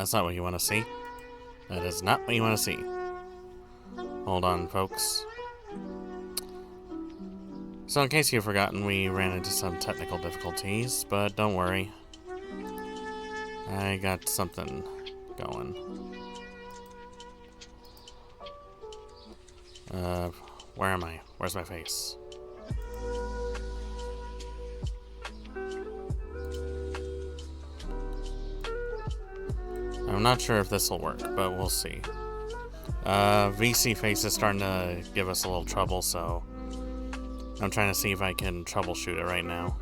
That's not what you want to see. That is not what you want to see. Hold on, folks. So in case you've forgotten, we ran into some technical difficulties, but don't worry. I got something going. Where am I? Where's my face? I'm not sure if this will work, but we'll see. VC face is starting to give us a little trouble, so I'm trying to see if I can troubleshoot it right now.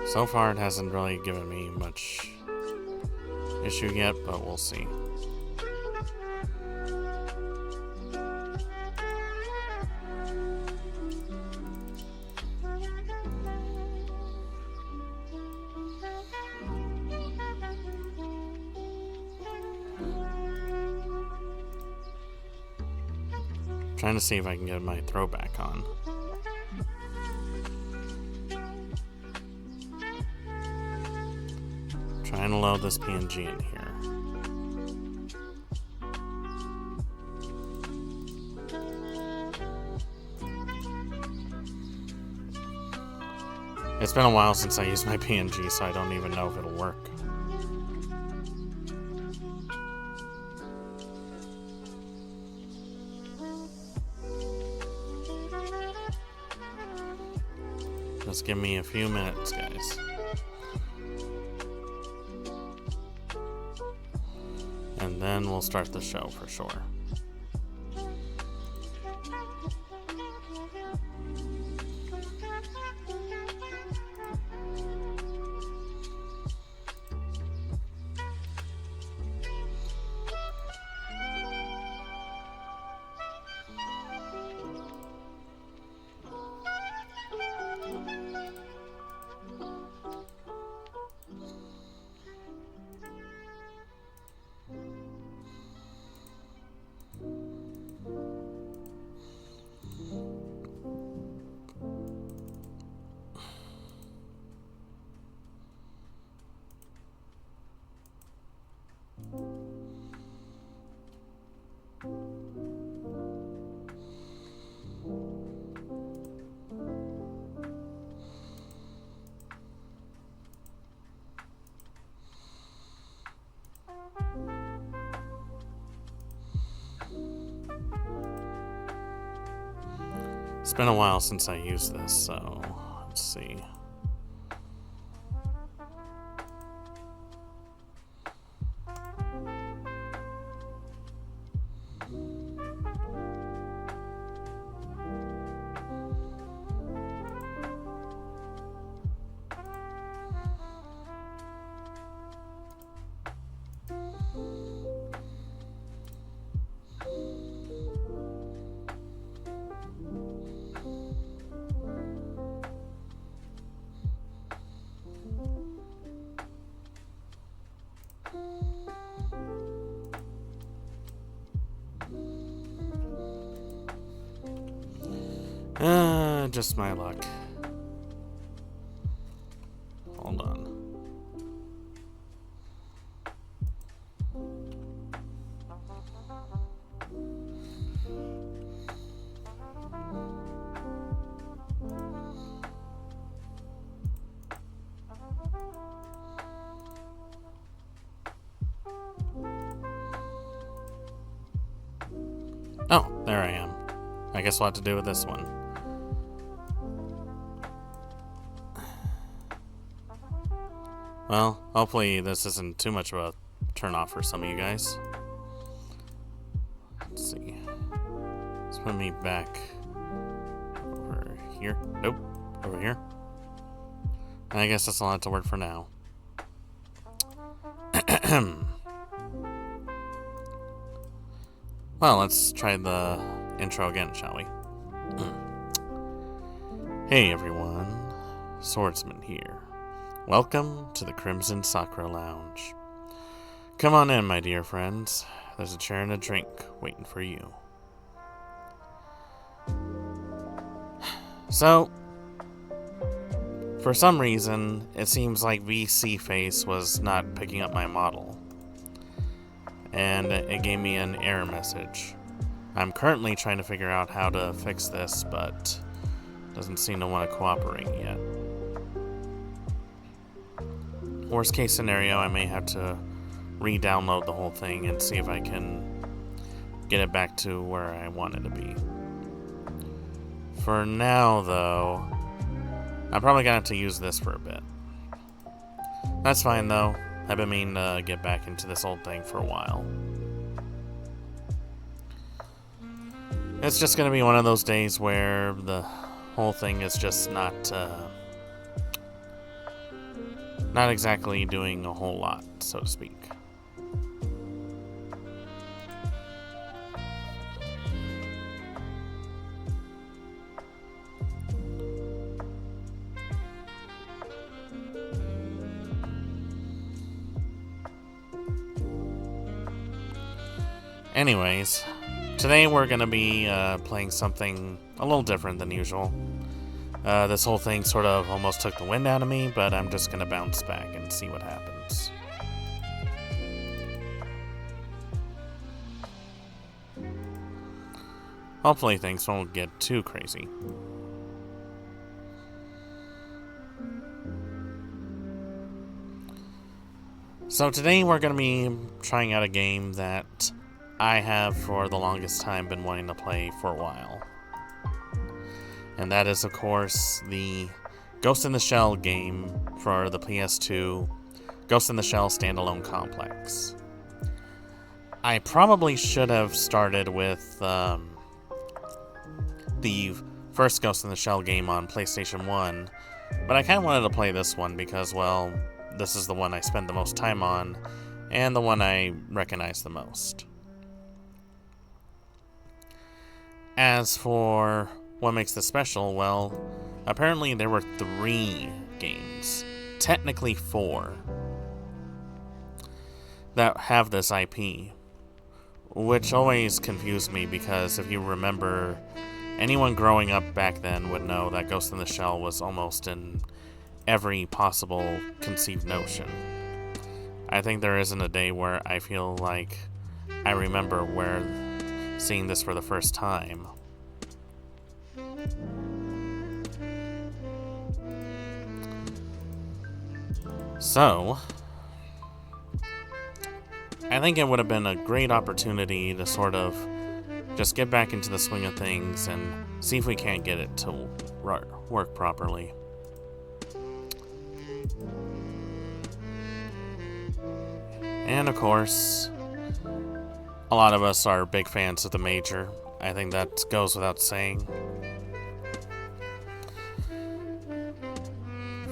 So far, it hasn't really given me much issue yet, but we'll see. Trying to see if I can get my throwback on. Trying to load this PNG in here. It's been a while since I used my PNG, so I don't even know if it'll work. Just give me a few minutes, guys. And then we'll start the show for sure. It's been a while since I used this, so let's see. Just my luck. Hold on. Oh, there I am. I guess we'll have to do with this one. Well, hopefully this isn't too much of a turn-off for some of you guys. Let's see. Let's put me back over here. Nope, over here. And I guess that's a lot to work for now. Well, let's try the intro again, shall we? Hey everyone, Swordsman here. Welcome to the Crimson Sakura Lounge. Come on in, my dear. Dear friends, there's a chair and a drink waiting for you. So, for some reason, it seems like VC Face was not picking up my model, and it gave me an error message. I'm currently trying to figure out how to fix this, but doesn't seem to want to cooperate yet. Worst case scenario, I may have to re-download the whole thing and see if I can get it back to where I want it to be. For now, though, I'm probably gonna have to use this for a bit. That's fine, though. I've been meaning to get back into this old thing for a while. It's just gonna be one of those days where the whole thing is just not exactly doing a whole lot, so to speak. Anyways, today we're going to be playing something a little different than usual. This whole thing sort of almost took the wind out of me, but I'm just going to bounce back and see what happens. Hopefully things won't get too crazy. So today we're going to be trying out a game that I have for the longest time been wanting to play for a while. And that is, of course, the Ghost in the Shell game for the PS2, Ghost in the Shell Standalone Complex. I probably should have started with the first Ghost in the Shell game on PlayStation 1, but I kind of wanted to play this one because, well, this is the one I spend the most time on, and the one I recognize the most. As for what makes this special, well, apparently there were 3 games, technically 4, that have this IP, which always confused me because if you remember, anyone growing up back then would know that Ghost in the Shell was almost in every possible conceived notion. I think there isn't a day where I feel like I remember seeing this for the first time. So, I think it would have been a great opportunity to sort of just get back into the swing of things and see if we can't get it to work properly. And of course, a lot of us are big fans of the Major. I think that goes without saying.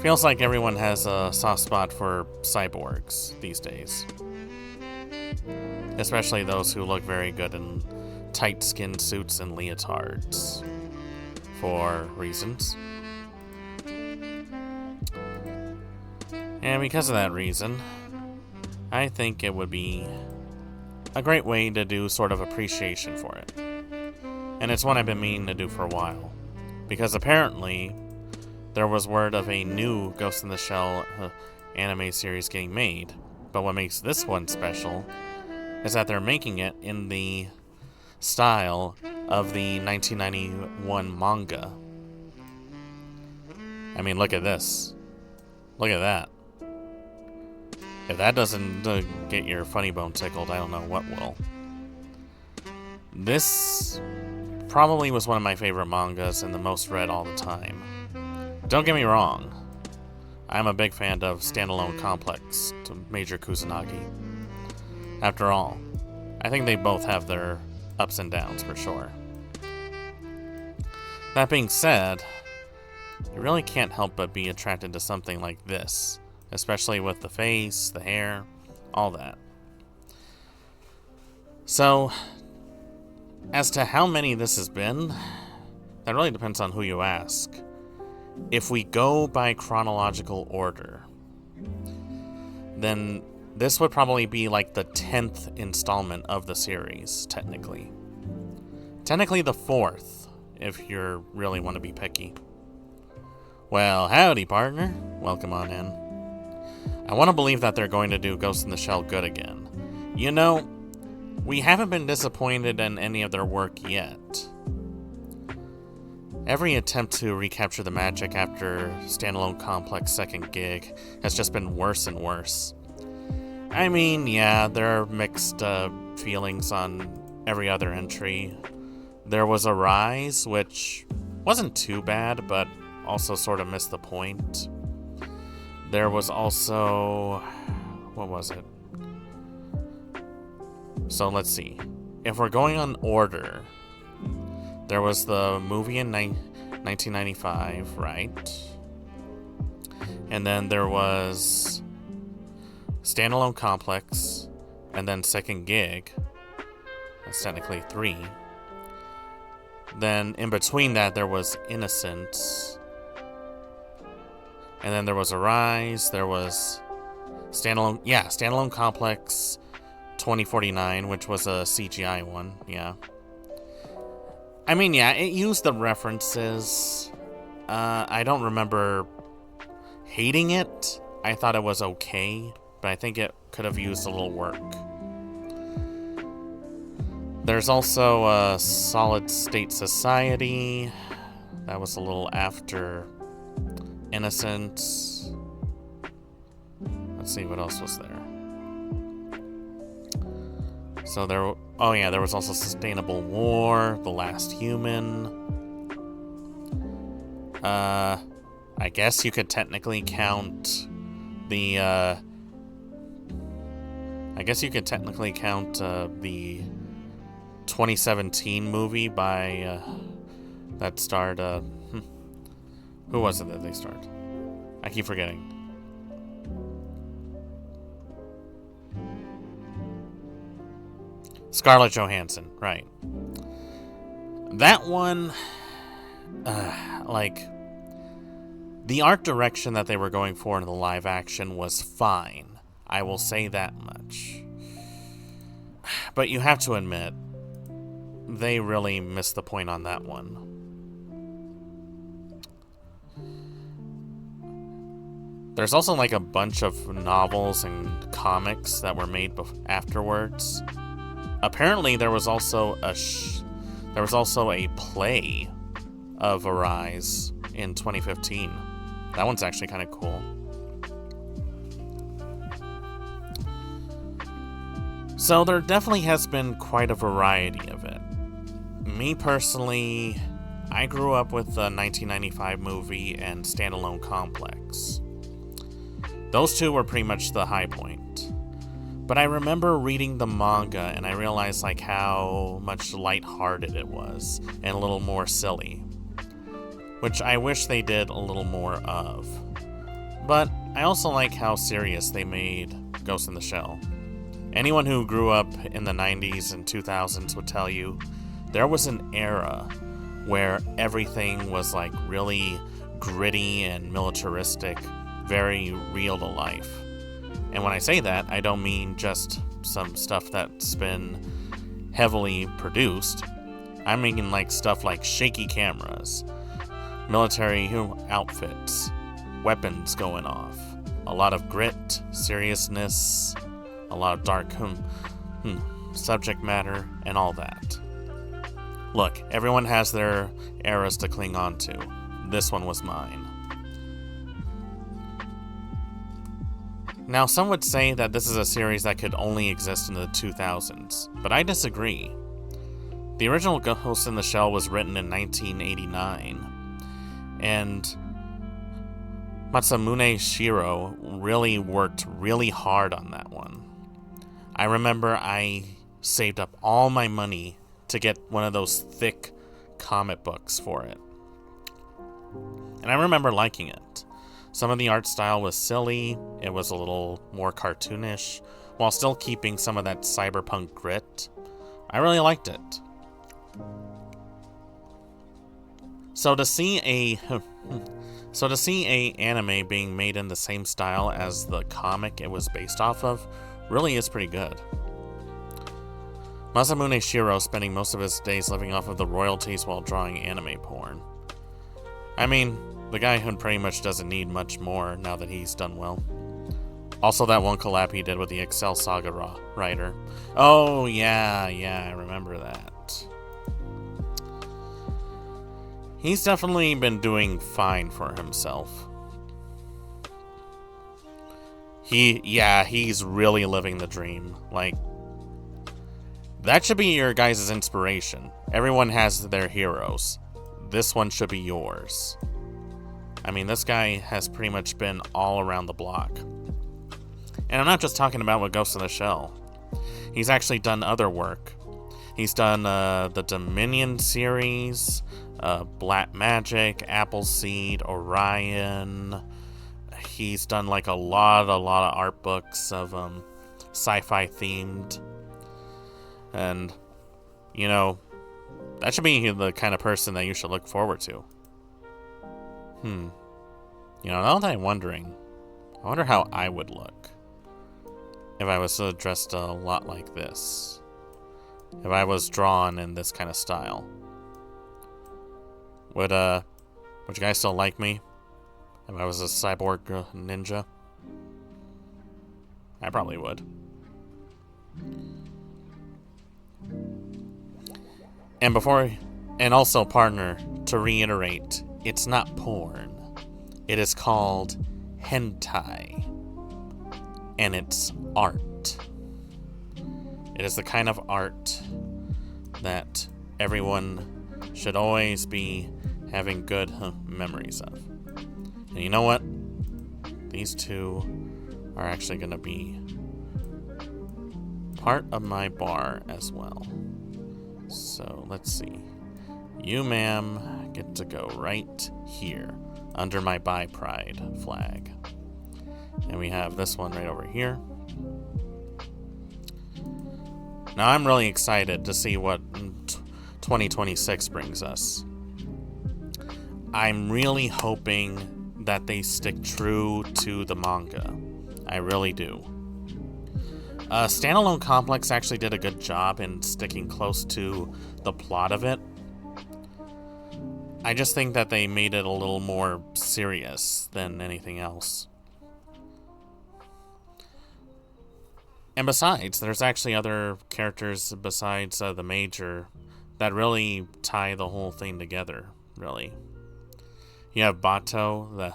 Feels like everyone has a soft spot for cyborgs these days. Especially those who look very good in tight skin suits and leotards. For reasons. And because of that reason, I think it would be a great way to do sort of appreciation for it. And it's one I've been meaning to do for a while. Because apparently, there was word of a new Ghost in the Shell anime series getting made. But what makes this one special is that they're making it in the style of the 1991 manga. I mean, look at this. Look at that. If that doesn't get your funny bone tickled, I don't know what will. This probably was one of my favorite mangas and the most read all the time. Don't get me wrong. I'm a big fan of Standalone Complex to Major Kusanagi. After all, I think they both have their ups and downs for sure. That being said, you really can't help but be attracted to something like this, especially with the face, the hair, all that. So, as to how many this has been, that really depends on who you ask. If we go by chronological order, then this would probably be like the 10th installment of the series, technically. Technically the 4th, if you really want to be picky. Well, howdy, partner. Welcome on in. I want to believe that they're going to do Ghost in the Shell good again. You know, we haven't been disappointed in any of their work yet. Every attempt to recapture the magic after Standalone Complex second gig has just been worse and worse. I mean, yeah, there are mixed feelings on every other entry. There was a Rise, which wasn't too bad, but also sort of missed the point. There was also... what was it? So let's see. If we're going on order, there was the movie in 1995, right? And then there was Standalone Complex, and then Second Gig. That's technically 3. Then in between that, there was Innocence. And then there was Arise. There was Standalone Complex 2049, which was a CGI one. Yeah. I mean, yeah, it used the references. I don't remember hating it. I thought it was okay, but I think it could have used a little work. There's also a Solid State Society. That was a little after Innocence. Let's see, what else was there? So there... oh yeah, there was also Sustainable War, The Last Human. I guess you could technically count the... I guess you could technically count the 2017 movie by... that starred... who was it that they starred? I keep forgetting. Scarlett Johansson, right. That one, like, the art direction that they were going for in the live action was fine. I will say that much. But you have to admit, they really missed the point on that one. There's also like a bunch of novels and comics that were made afterwards. Apparently, there was also a play of Arise in 2015. That one's actually kind of cool. So there definitely has been quite a variety of it. Me personally, I grew up with the 1995 movie and Standalone Complex. Those two were pretty much the high point. But I remember reading the manga and I realized like how much lighthearted it was and a little more silly, which I wish they did a little more of. But I also like how serious they made Ghost in the Shell. Anyone who grew up in the 90s and 2000s would tell you there was an era where everything was like really gritty and militaristic, very real to life. And when I say that, I don't mean just some stuff that's been heavily produced. I mean like stuff like shaky cameras, military outfits, weapons going off, a lot of grit, seriousness, a lot of dark subject matter, and all that. Look, everyone has their eras to cling on to. This one was mine. Now, some would say that this is a series that could only exist in the 2000s, but I disagree. The original Ghost in the Shell was written in 1989, and Masamune Shiro really worked really hard on that one. I remember I saved up all my money to get one of those thick comic books for it. And I remember liking it. Some of the art style was silly, it was a little more cartoonish, while still keeping some of that cyberpunk grit. I really liked it. So to see a anime being made in the same style as the comic it was based off of really is pretty good. Masamune Shiro spending most of his days living off of the royalties while drawing anime porn. I mean, the guy who pretty much doesn't need much more now that he's done well. Also, that one collab he did with the Excel Saga writer. Oh, yeah, I remember that. He's definitely been doing fine for himself. He's really living the dream. Like, that should be your guys' inspiration. Everyone has their heroes. This one should be yours. I mean, this guy has pretty much been all around the block. And I'm not just talking about with Ghost in the Shell. He's actually done other work. He's done the Dominion series, Black Magic, Appleseed, Orion. He's done like a lot of art books of sci-fi themed. And, you know, that should be the kind of person that you should look forward to. You know, now that I'm wondering, I wonder how I would look if I was dressed a lot like this. If I was drawn in this kind of style. Would you guys still like me? If I was a cyborg ninja? I probably would. And also, partner, to reiterate, it's not porn. It is called hentai. And it's art. It is the kind of art that everyone should always be having good memories of. And you know what? These two are actually going to be part of my bar as well. So let's see. You, ma'am, get to go right here under my Bi Pride flag. And we have this one right over here. Now I'm really excited to see what 2026 brings us. I'm really hoping that they stick true to the manga. I really do. Standalone Complex actually did a good job in sticking close to the plot of it. I just think that they made it a little more serious than anything else. And besides, there's actually other characters besides the Major that really tie the whole thing together, really. You have Bato,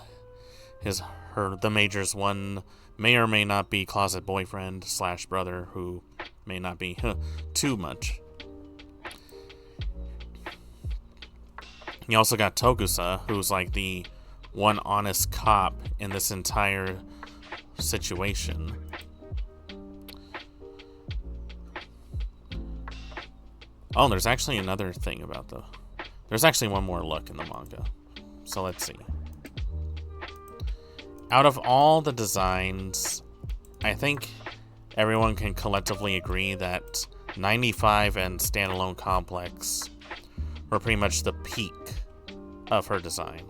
the Major's one may or may not be closet boyfriend / brother, who may not be too much. You also got Togusa, who's like the one honest cop in this entire situation. Oh, there's actually another thing about there's actually one more look in the manga. So let's see. Out of all the designs, I think everyone can collectively agree that 95 and Standalone Complex were pretty much the peak of her design.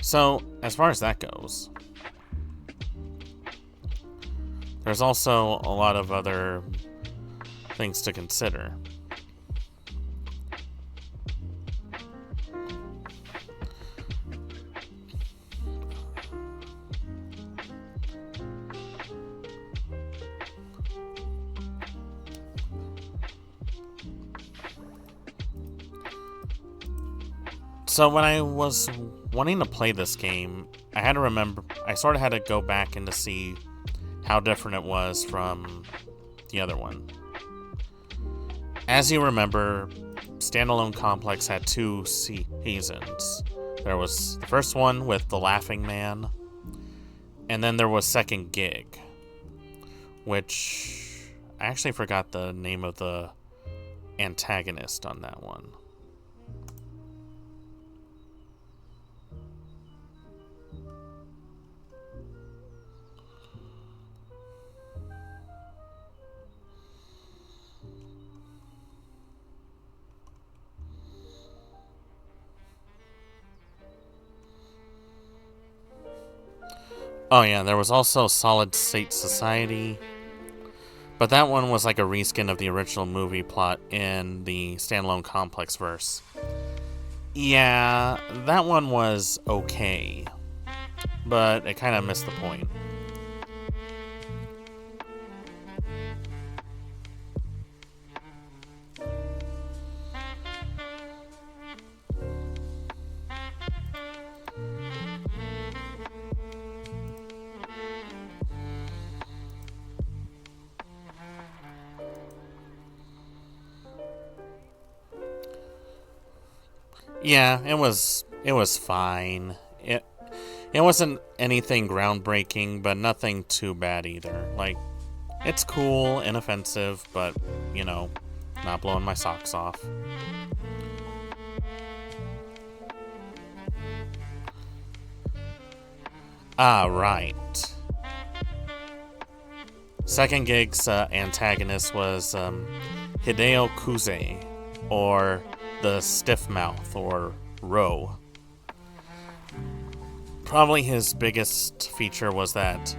So, as far as that goes, there's also a lot of other things to consider. So when I was wanting to play this game, I sort of had to go back and to see how different it was from the other one. As you remember, Standalone Complex had 2 seasons. There was the first one with the Laughing Man, and then there was Second Gig, which I actually forgot the name of the antagonist on that one. Oh yeah, there was also Solid State Society, but that one was like a reskin of the original movie plot in the standalone complex verse. Yeah, that one was okay, but it kind of missed the point. Yeah, it was fine. It wasn't anything groundbreaking, but nothing too bad either. Like, it's cool, inoffensive, but, you know, not blowing my socks off. Ah, right. Second Gig's antagonist was Hideo Kuze, or the Stiff Mouth, or Ro. Probably his biggest feature was that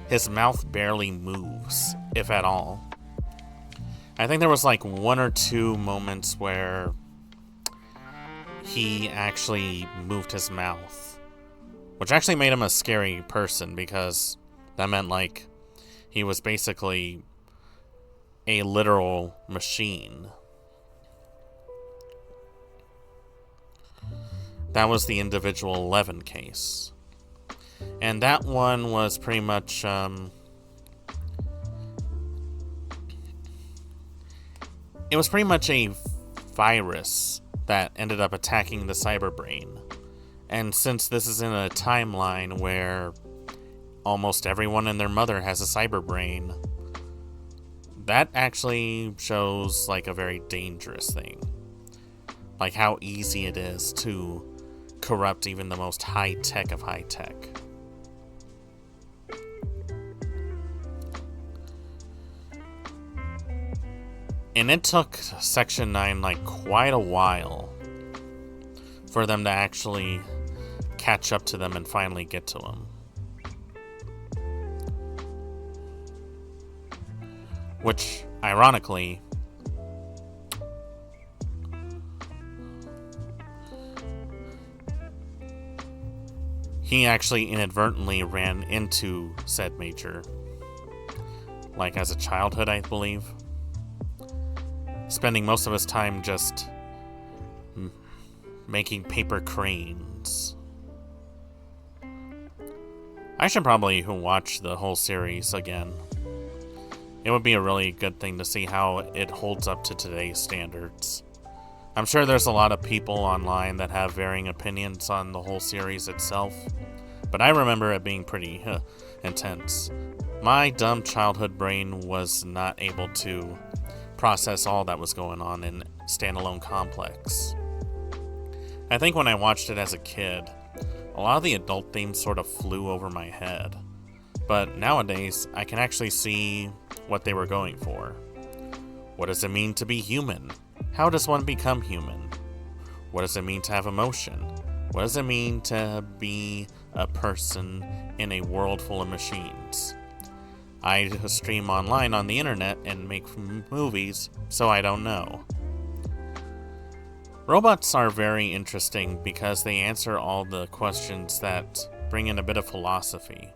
his mouth barely moves, if at all. I think there was like one or two moments where he actually moved his mouth, which actually made him a scary person, because that meant like he was basically a literal machine. That was the Individual 11 case. And that one was pretty much, it was pretty much a virus that ended up attacking the cyber brain. And since this is in a timeline where almost everyone and their mother has a cyber brain, that actually shows like a very dangerous thing. Like how easy it is to corrupt even the most high-tech of high-tech. And it took Section 9 like quite a while for them to actually catch up to them and finally get to them. Which, ironically, he actually inadvertently ran into said major, like as a childhood, I believe, spending most of his time just making paper cranes. I should probably watch the whole series again. It would be a really good thing to see how it holds up to today's standards. I'm sure there's a lot of people online that have varying opinions on the whole series itself, but I remember it being pretty intense. My dumb childhood brain was not able to process all that was going on in Standalone Complex. I think when I watched it as a kid, a lot of the adult themes sort of flew over my head, but nowadays I can actually see what they were going for. What does it mean to be human? How does one become human? What does it mean to have emotion? What does it mean to be a person in a world full of machines? I stream online on the internet and make movies, so I don't know. Robots are very interesting because they answer all the questions that bring in a bit of philosophy.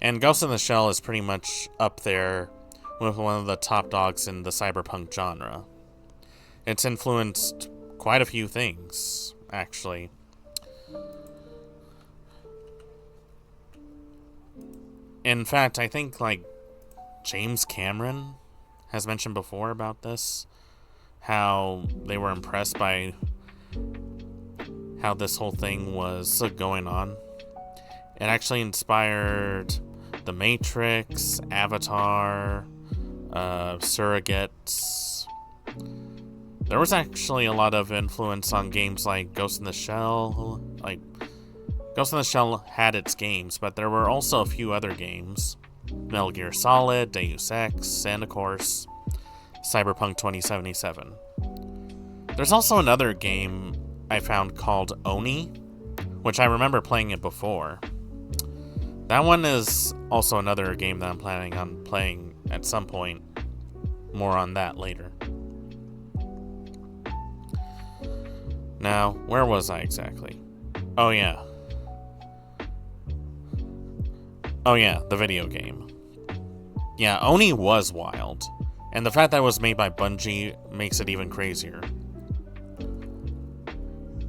And Ghost in the Shell is pretty much up there with one of the top dogs in the cyberpunk genre. It's influenced quite a few things, actually. In fact, I think like James Cameron has mentioned before about this, how they were impressed by how this whole thing was going on. It actually inspired The Matrix, Avatar, Surrogates. There was actually a lot of influence on games like Ghost in the Shell. Like, Ghost in the Shell had its games, but there were also a few other games. Metal Gear Solid, Deus Ex, and of course, Cyberpunk 2077. There's also another game I found called Oni, which I remember playing it before. That one is also another game that I'm planning on playing at some point. More on that later. Now, where was I exactly? Oh yeah. Oh yeah, the video game. Yeah, Oni was wild. And the fact that it was made by Bungie makes it even crazier.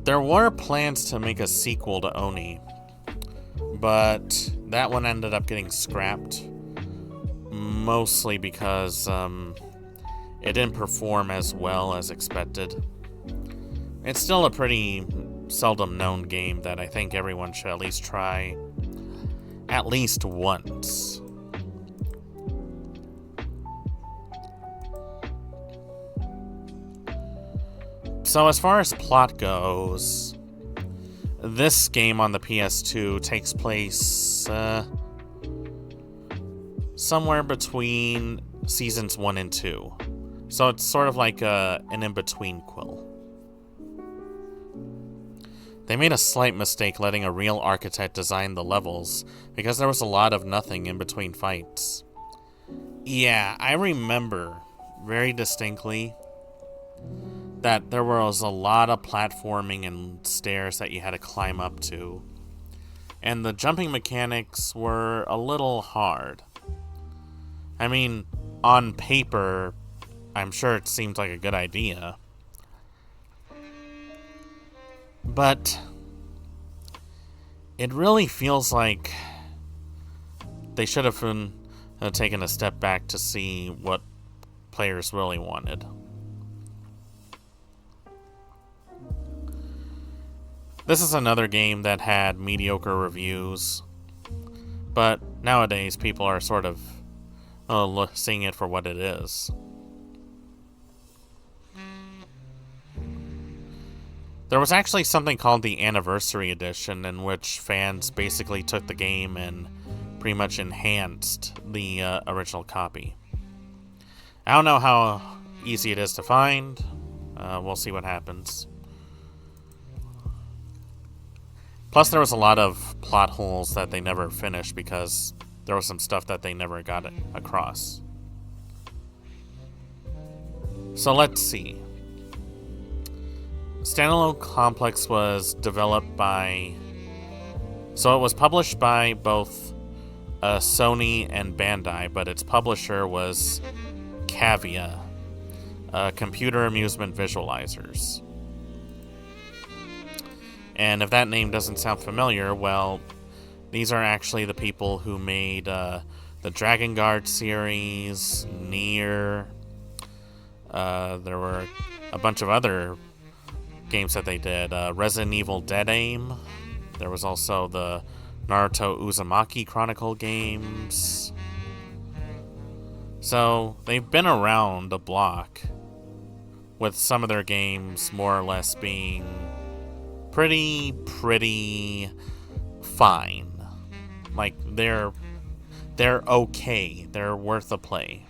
There were plans to make a sequel to Oni, but that one ended up getting scrapped. Mostly because it didn't perform as well as expected. It's still a pretty seldom known game that I think everyone should at least try at least once. So as far as plot goes, this game on the PS2 takes place somewhere between seasons 1 and 2. So it's sort of like an in-between quill. They made a slight mistake letting a real architect design the levels, because there was a lot of nothing in between fights. Yeah, I remember very distinctly that there was a lot of platforming and stairs that you had to climb up to. And the jumping mechanics were a little hard. I mean, on paper, I'm sure it seemed like a good idea. But it really feels like they should have taken a step back to see what players really wanted. This is another game that had mediocre reviews, but nowadays people are sort of seeing it for what it is. There was actually something called the Anniversary Edition, in which fans basically took the game and pretty much enhanced the original copy. I don't know how easy it is to find. We'll see what happens. Plus, there was a lot of plot holes that they never finished because there was some stuff that they never got across. So let's see. Standalone Complex was developed by... So it was published by both Sony and Bandai, but its publisher was Cavia, Computer Amusement Visualizers. And if that name doesn't sound familiar, well, these are actually the people who made the Dragon Guard series, Nier. There were a bunch of other games that they did. Resident Evil Dead Aim. There was also the Naruto Uzumaki Chronicle games. So they've been around the block, with some of their games more or less being pretty fine. Like, they're okay. They're worth a play.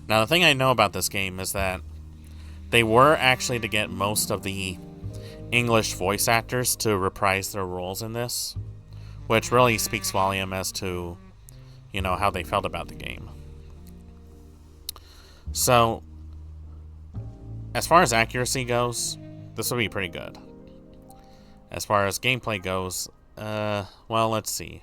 Now, the thing I know about this game is that they were actually to get most of the English voice actors to reprise their roles in this, which really speaks volume as to, you know, how they felt about the game. So, as far as accuracy goes, this will be pretty good. As far as gameplay goes, well, let's see.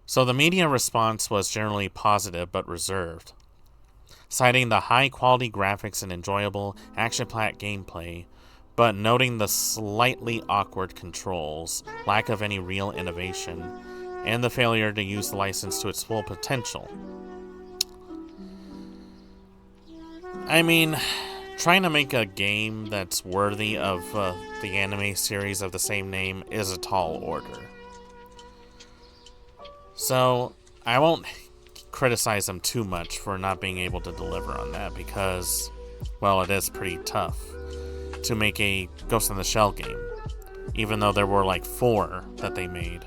So the media response was generally positive but reserved, citing the high-quality graphics and enjoyable action-packed gameplay, but noting the slightly awkward controls, lack of any real innovation, and the failure to use the license to its full potential. I mean, trying to make a game that's worthy of the anime series of the same name is a tall order. So, I won't criticize them too much for not being able to deliver on that because, well, it is pretty tough to make a Ghost in the Shell game. even though there were like 4 that they made.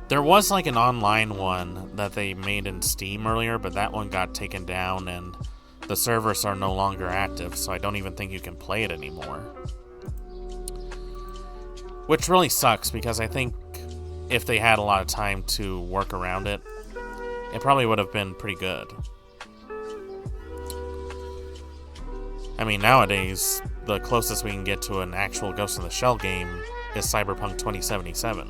There was like an online one that they made in Steam earlier, but that one got taken down and the servers are no longer active, so I don't even think you can play it anymore. Which really sucks, because I think if they had a lot of time to work around it, it probably would have been pretty good. I mean, nowadays, the closest we can get to an actual Ghost in the Shell game is Cyberpunk 2077.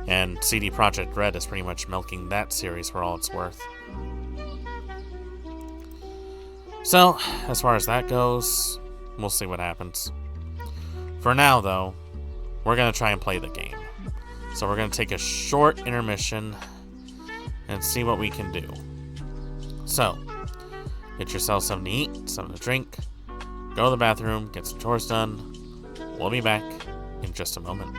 And CD Projekt Red is pretty much milking that series for all it's worth. So, as far as that goes, we'll see what happens. For now, though, we're going to try and play the game. So we're going to take a short intermission and see what we can do. So, get yourself something to eat, something to drink, go to the bathroom, get some chores done. We'll be back in just a moment.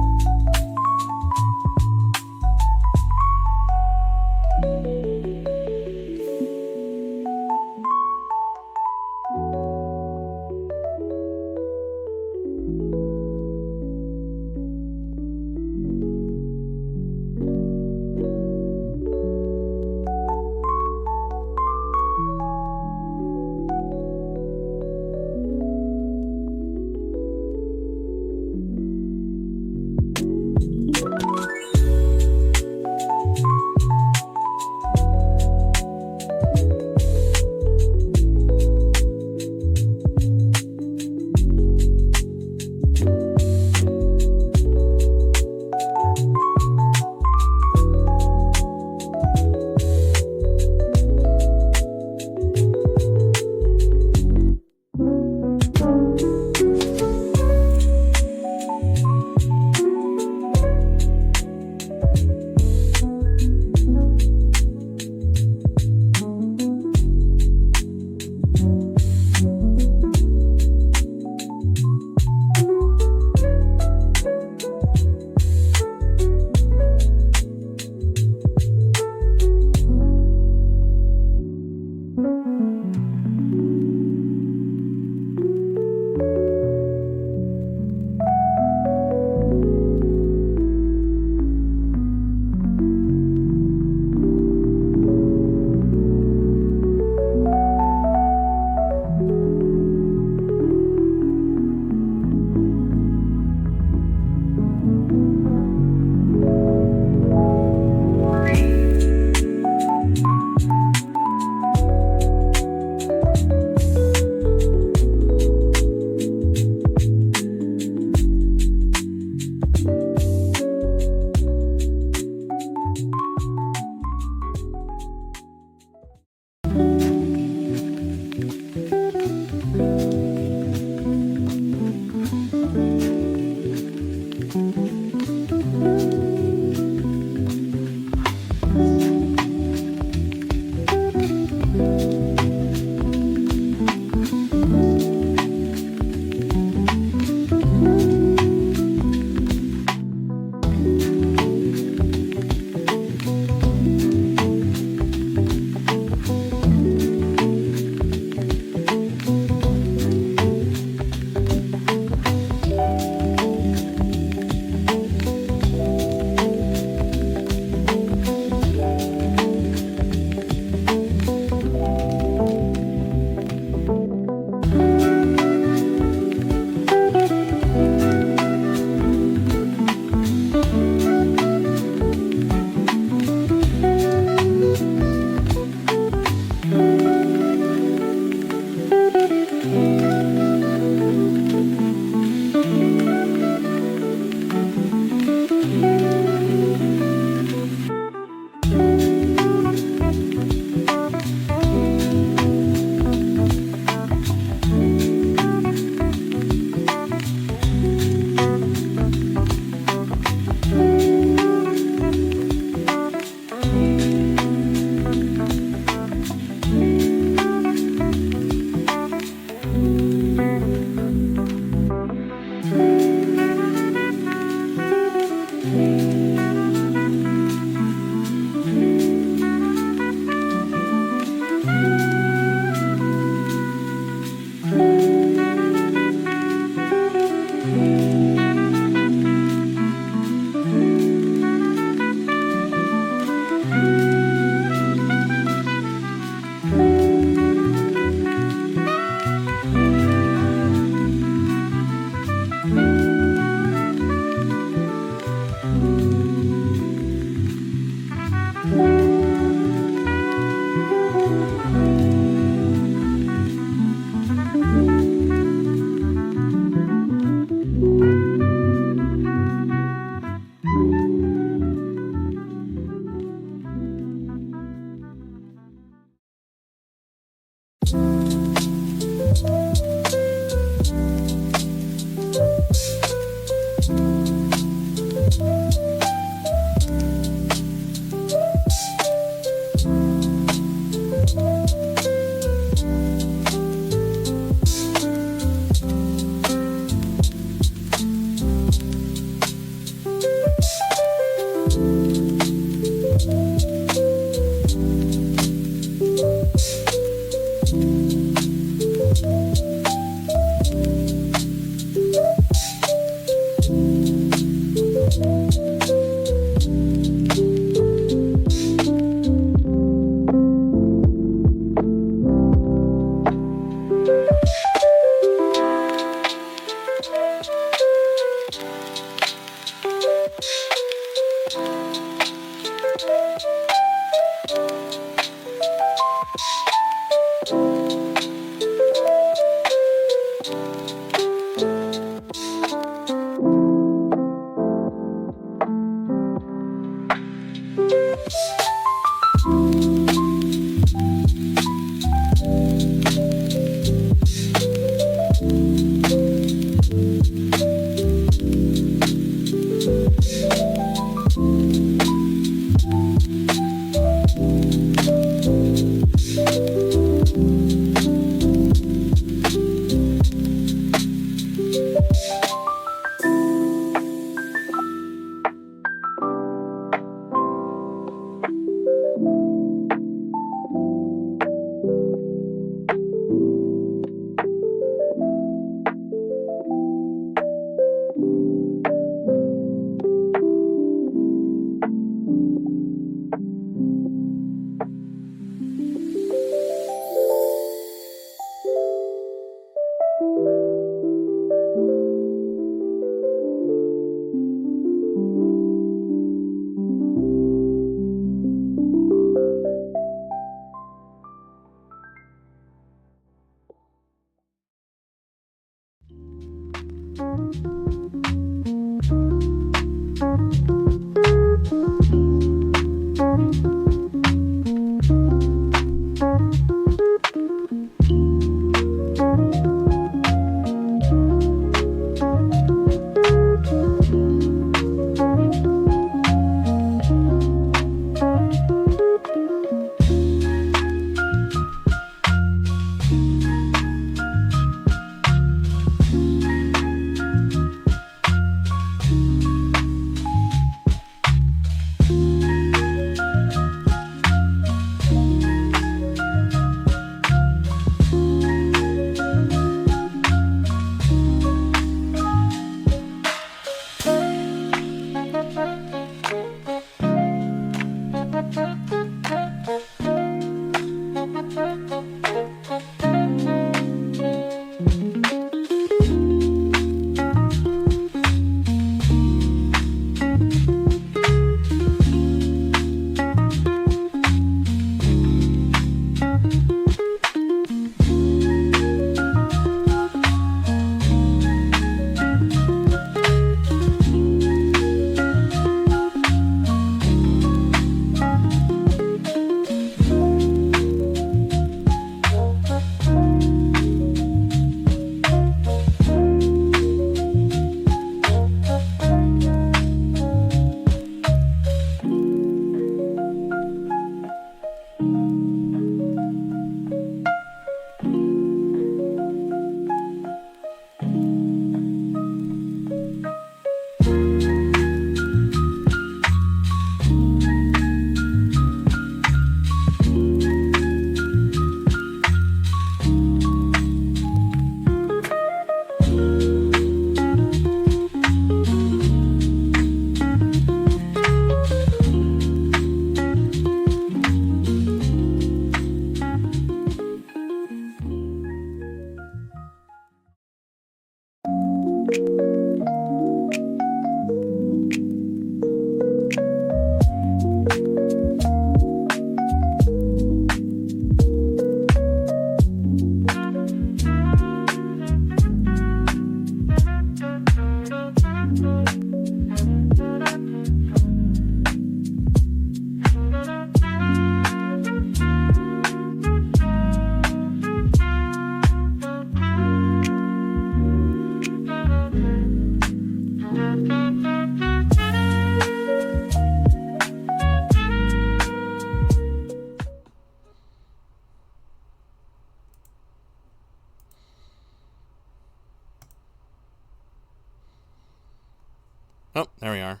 Oh, there we are.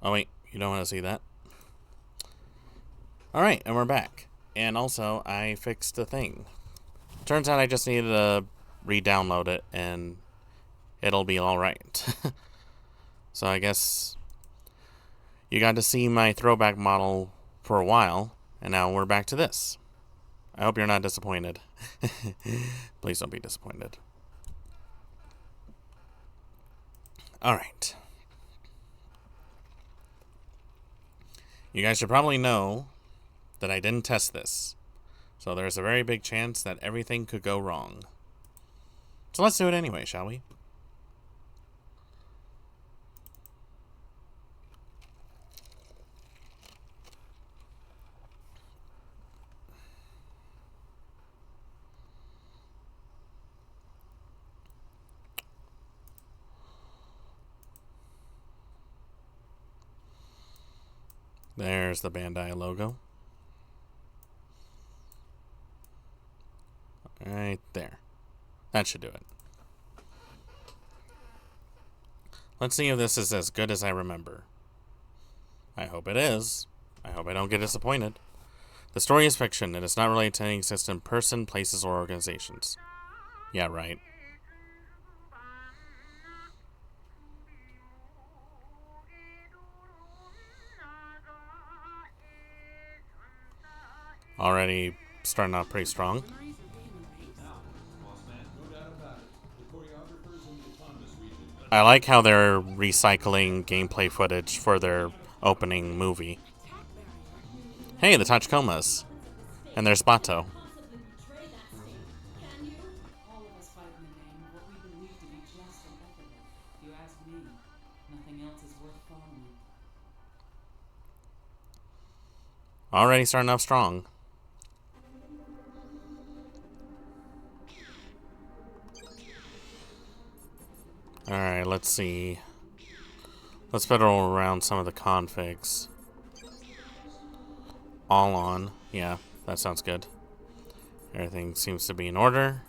Oh, wait. You don't want to see that. Alright, and we're back. And also, I fixed the thing. Turns out I just needed to re-download it, and it'll be alright. So I guess you got to see my throwback model for a while, and now we're back to this. I hope you're not disappointed. Please don't be disappointed. Alright. You guys should probably know that I didn't test this. So there's a very big chance that everything could go wrong. So let's do it anyway, shall we? There's the Bandai logo. Right there. That should do it. Let's see if this is as good as I remember. I hope it is. I hope I don't get disappointed. The story is fiction. It is not related to any existing person, places, or organizations. Yeah, right. Already starting off pretty strong. I like how they're recycling gameplay footage for their opening movie. Hey, the Tachikomas. And there's Bato. Already starting off strong. Alright, let's see. Let's fiddle around some of the configs. All on. Yeah, that sounds good. Everything seems to be in order.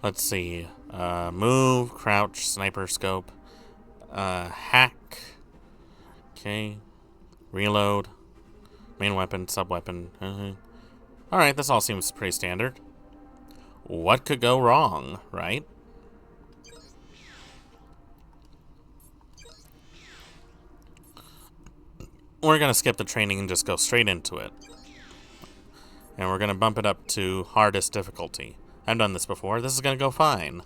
Let's see. Move, crouch, sniper scope. Hack. Okay. Reload. Main weapon, sub-weapon. Alright, this all seems pretty standard. What could go wrong, right? We're going to skip the training and just go straight into it. And we're going to bump it up to hardest difficulty. I've done this before. This is going to go fine.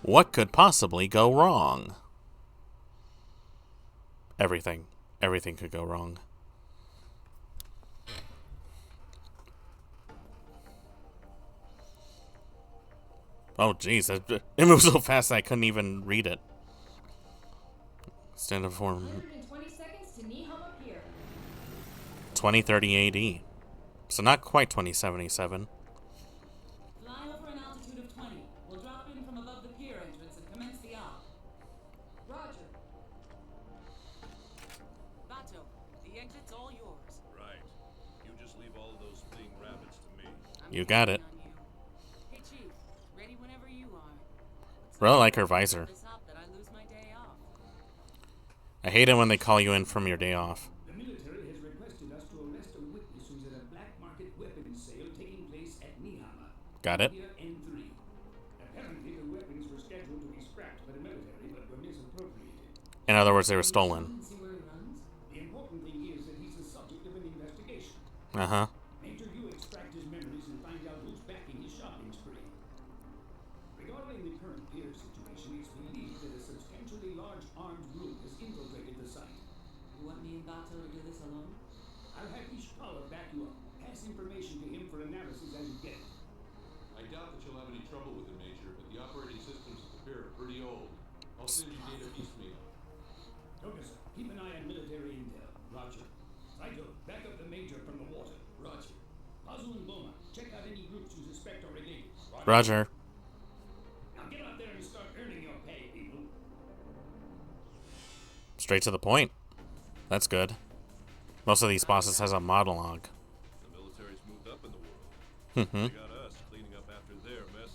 What could possibly go wrong? Everything. Everything could go wrong. Oh, jeez. It moved so fast I couldn't even read it. Stand up for 120 seconds to Nihama Pier. 2030 AD. So not quite 2077. Fly over an altitude of 20. We'll drop in from above the pier entrance and commence the op. Roger. Bato, the exit's all yours. Right. You just leave all of those fleeing rabbits to me. You got it. On you. Hey, Chief. Ready whenever you are. Really like her visor. This op that I lose my day off. I hate it when they call you in from your day off. The military has requested us to arrest a witness who's at a black market weapons sale taking place at Nihama. Got it. N3. Apparently, the weapons were scheduled to be scrapped by the military, but were misappropriated. In other words, they were stolen. See where he runs? The important thing is that he's the subject of an investigation. Uh-huh. Make sure you extract his memories and find out who's backing his shopping spree. Regarding the current pier situation, it's believed that a substantially large armed group has infiltrated the site. You want me and Bato to do this alone? I'll have Ishikawa back you up. Pass information to him for analysis as you get it. I doubt that you'll have any trouble with it, Major, but the operating systems at the pier are pretty old. I'll send you data piecemeal. Tokusa, keep an eye on military intel. Roger. Saito, back up the Major from the water. Roger. Pazu and Boma, check out any groups you suspect are related. Roger. Now get out there and start earning your pay, people. Straight to the point. That's good. Most of these bosses has a monologue. The military's moved up in the world. Mm-hmm. They got us cleaning up after their messes.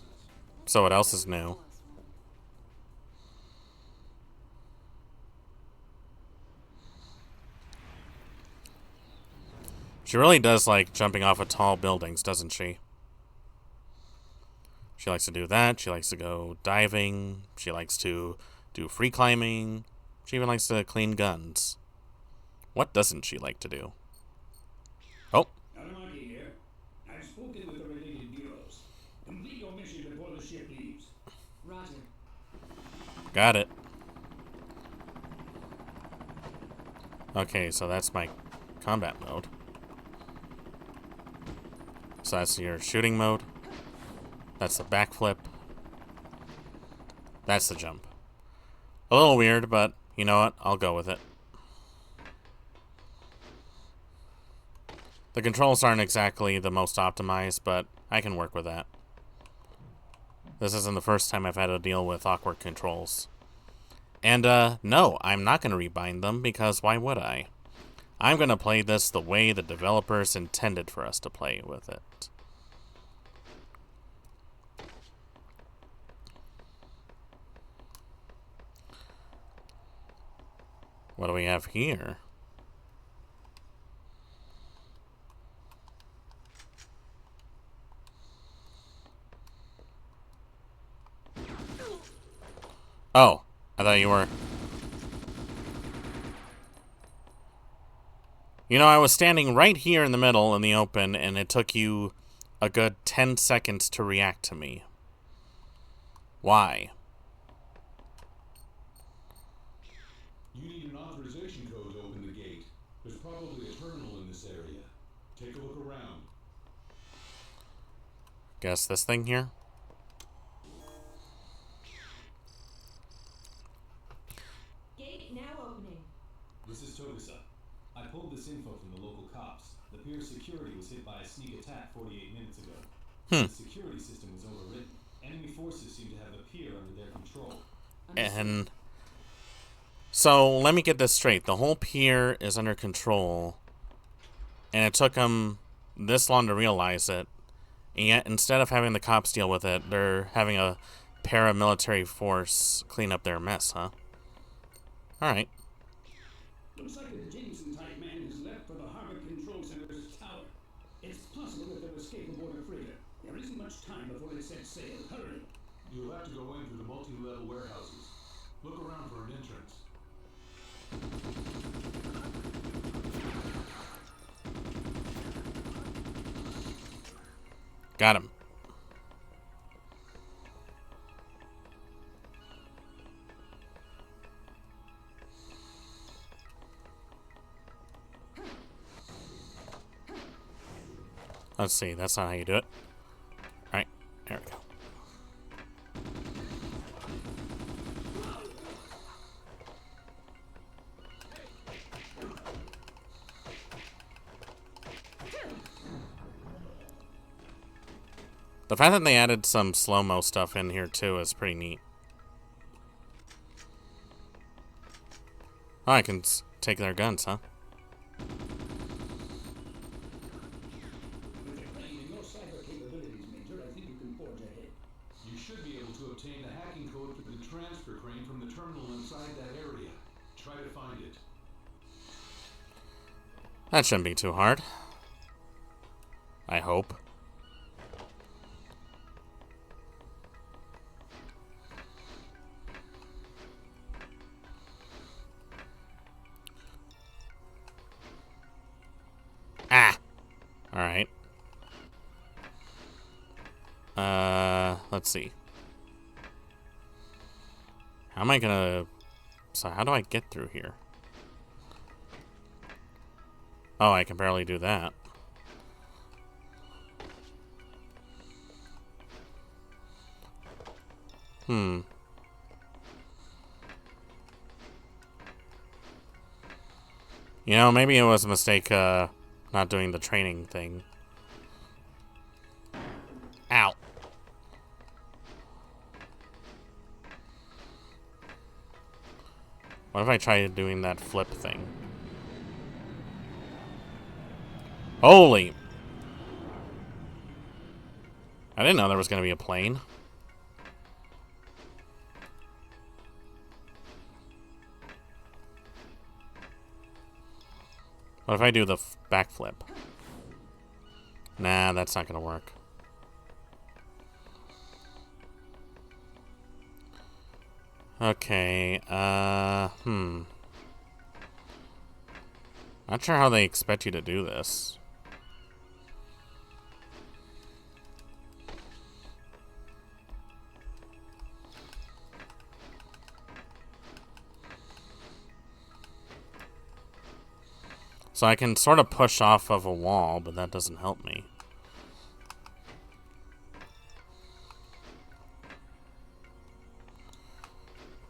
So what else is new? She really does like jumping off of tall buildings, doesn't she? She likes to do that. She likes to go diving. She likes to do free climbing. She even likes to clean guns. What doesn't she like to do? Oh. Aramaki here. I've spoken with the related bureaus. Complete your mission before the ship leaves. Roger. Got it. Okay, so that's my combat mode. So that's your shooting mode. That's the backflip. That's the jump. A little weird, but you know what? I'll go with it. The controls aren't exactly the most optimized, but I can work with that. This isn't the first time I've had to deal with awkward controls. And, no, I'm not going to rebind them, because why would I? I'm going to play this the way the developers intended for us to play with it. What do we have here? Oh, I thought you were... You know, I was standing right here in the middle in the open, and it took you a good 10 seconds to react to me. Why? You need an authorization code to open the gate. There's probably a terminal in this area. Take a look around. Guess this thing here? Gate now opening. This is Togusa. I pulled this info from the local cops. The pier's security was hit by a sneak attack 48 minutes ago. The security system was overridden. Enemy forces seem to have the pier under their control. And... So, let me get this straight. The whole pier is under control, and it took them this long to realize it, and yet instead of having the cops deal with it, they're having a paramilitary force clean up their mess, huh? Alright. Looks like the Jameson-type man has left for the Harbor Control Center's tower. It's possible that they'll escape aboard a freighter. There isn't much time before it sets sail. Hurry! You'll have to go in through the multi-level warehouses. Look around for an entrance. Got him. Let's see, that's not how you do it. Alright, there we go. The fact that they added some slow-mo stuff in here too is pretty neat. Oh, I can take their guns, huh? With your brain and your cyber capabilities, Major, I think you can forge ahead. You should be able to obtain the hacking code for the transfer crane from the terminal inside that area. Try to find it. That shouldn't be too hard. I hope. Ah! Alright. Let's see. How am I gonna... So how do I get through here? Oh, I can barely do that. You know, maybe it was a mistake, not doing the training thing. Ow. What if I tried doing that flip thing? Holy! I didn't know there was going to be a plane. What if I do the backflip? Nah, that's not gonna work. Okay, Not sure how they expect you to do this. So I can sort of push off of a wall, but that doesn't help me.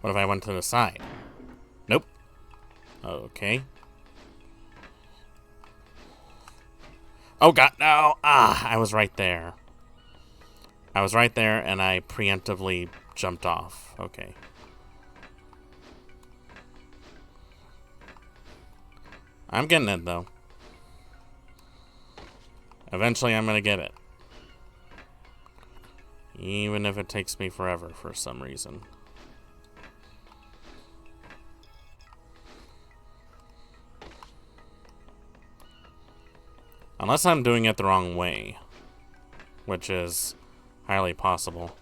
What if I went to the side? Nope. Okay. Oh god, no! Ah, I was right there. I was right there, and I preemptively jumped off. Okay. I'm getting it, though. Eventually, I'm gonna get it. Even if it takes me forever for some reason. Unless I'm doing it the wrong way. Which is highly possible.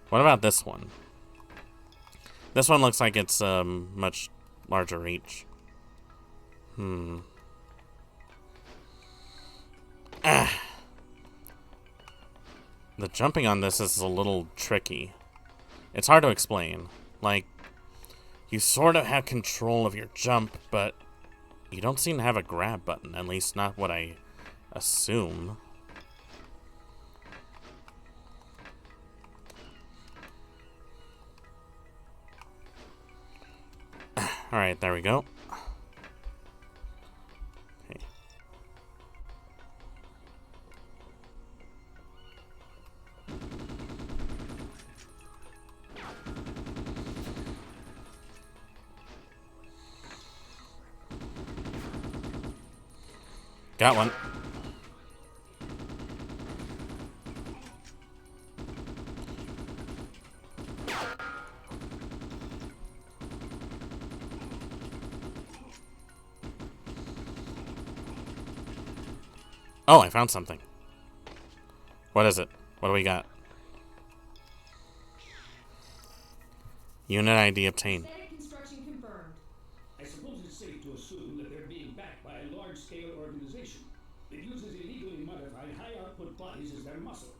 What about this one? This one looks like it's much larger reach. Ah. The jumping on this is a little tricky. It's hard to explain. Like, you sort of have control of your jump, but you don't seem to have a grab button. At least not what I assume. Alright, there we go. Okay. Got one. Oh, I found something. What is it? What do we got? Unit ID obtained. Static construction confirmed. I suppose it's safe to assume that they're being backed by a large-scale organization that uses illegally modified high-output bodies as their muscle.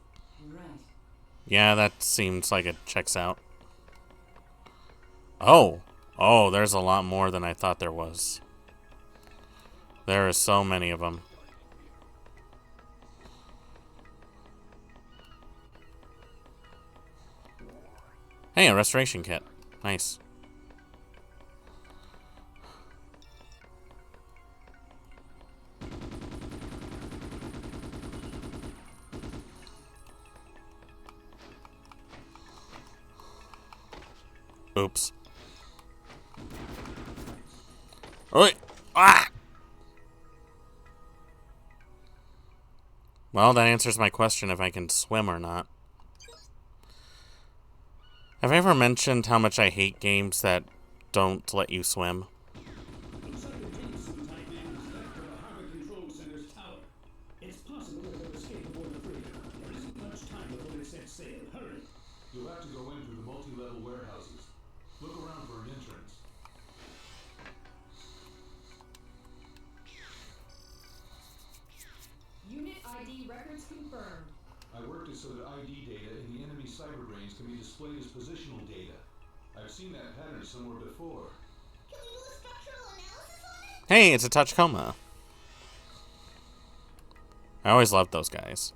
Right. Yeah, that seems like it checks out. Oh. Oh, there's a lot more than I thought there was. There are so many of them. Hey, a restoration kit. Nice. Oops. Oi! Ah! Well, that answers my question if I can swim or not. Have I ever mentioned how much I hate games that don't let you swim? Looks like the James sometime man is left of the harbor control center's tower. It's possible that they'll escape aboard the frigate. There isn't much time before they set sail. Hurry. You'll have to go in through the multi-level warehouses. Look around for an entrance. Unit ID records confirmed. I worked it so that ID data in the enemy cyber brains can be displayed as positional data. I've seen that pattern somewhere before. Can we do a structural analysis on it? Hey, it's a Tachikoma. I always loved those guys.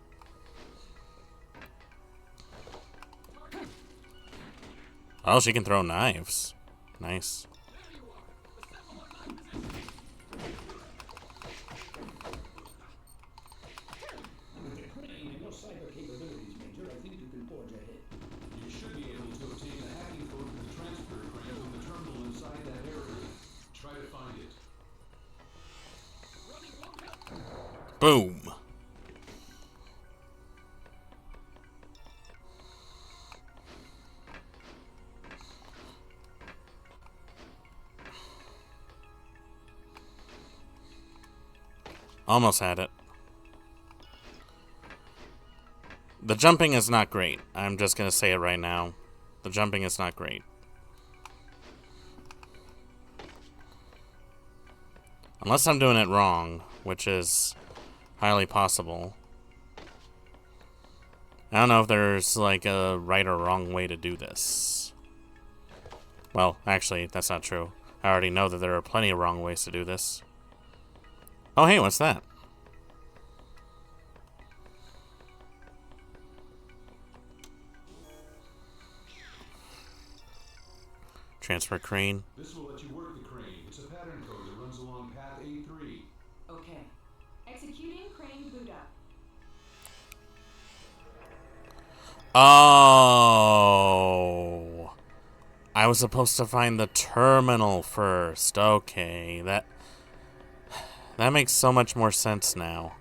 Oh, she can throw knives. Nice. With your crane and your cyber capabilities, Major, I think you can forge ahead. You should be able to obtain the hacking code for the transfer crane from the terminal inside that area. Try to find it. Boom. Almost had it. The jumping is not great. I'm just gonna say it right now. The jumping is not great. Unless I'm doing it wrong, which is highly possible. I don't know if there's like a right or wrong way to do this. Well, actually, that's not true. I already know that there are plenty of wrong ways to do this. Oh, hey, what's that? Transfer crane. This will let you work the crane. It's a pattern code that runs along path A3. Okay. Executing crane boot up. Oh, I was supposed to find the terminal first. Okay, that makes so much more sense now.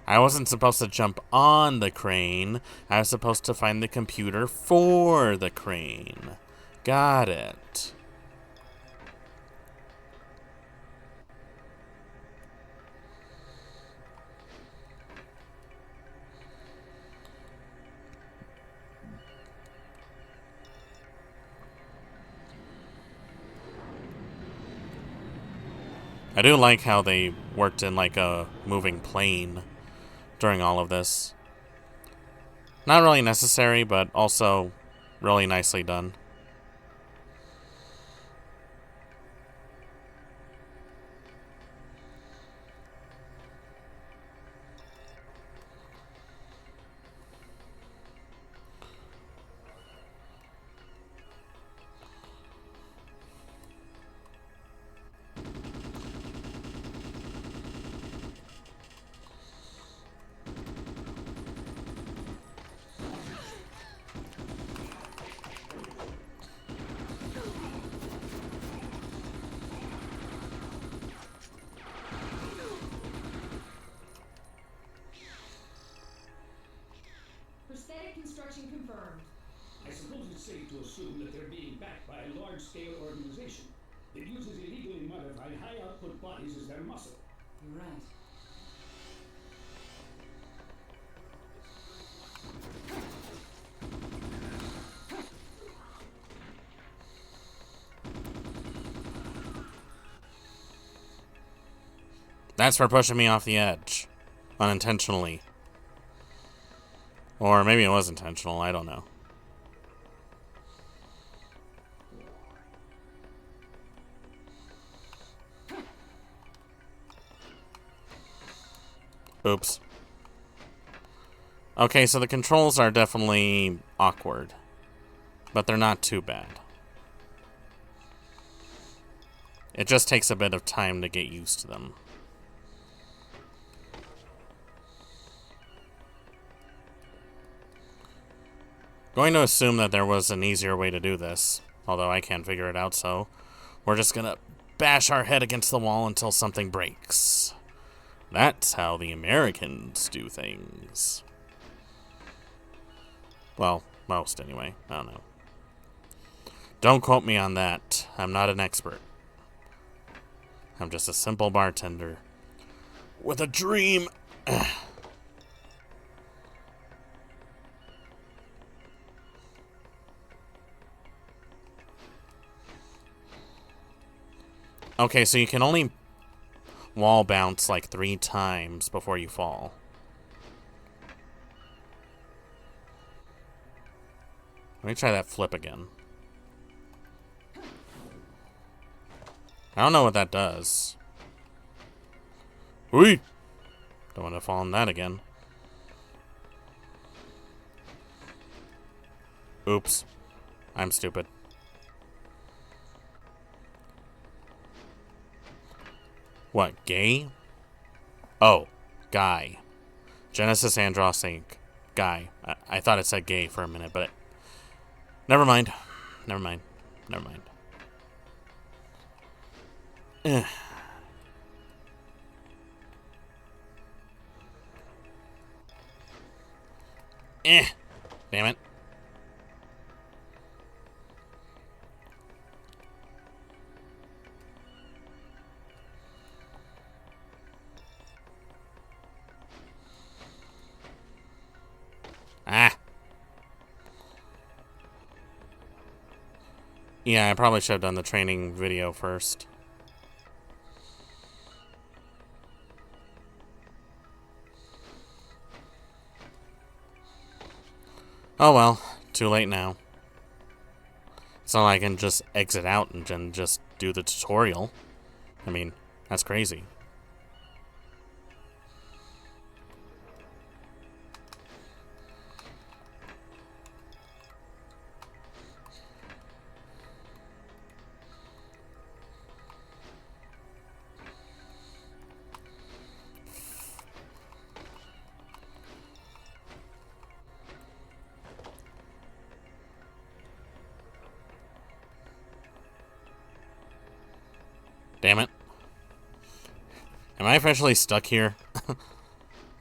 I wasn't supposed to jump on the crane. I was supposed to find the computer for the crane. Got it. I do like how they worked in like a moving plane during all of this. Not really necessary, but also really nicely done. Prosthetic construction confirmed. I suppose it's safe to assume that they're being backed by a large-scale organization that uses illegally modified high-output bodies as their muscle. You're right. That's for pushing me off the edge. Unintentionally. Or maybe it was intentional, I don't know. Oops. Okay, so the controls are definitely awkward. But they're not too bad. It just takes a bit of time to get used to them. Going to assume that there was an easier way to do this, although I can't figure it out, so we're just gonna bash our head against the wall until something breaks. That's how the Americans do things. Well, most anyway. I don't know. Don't quote me on that. I'm not an expert. I'm just a simple bartender with a dream. Okay, so you can only wall bounce like 3 times before you fall. Let me try that flip again. I don't know what that does. Whee! Don't want to fall on that again. Oops. I'm stupid. What, gay? Oh, guy. Genesis Andros Inc. Guy. I thought it said gay for a minute, but never mind. Never mind. Never mind. Damn it. Yeah, I probably should have done the training video first. Oh well, too late now. It's not like I can just exit out and then just do the tutorial. I mean, that's crazy. Damn it. Am I officially stuck here?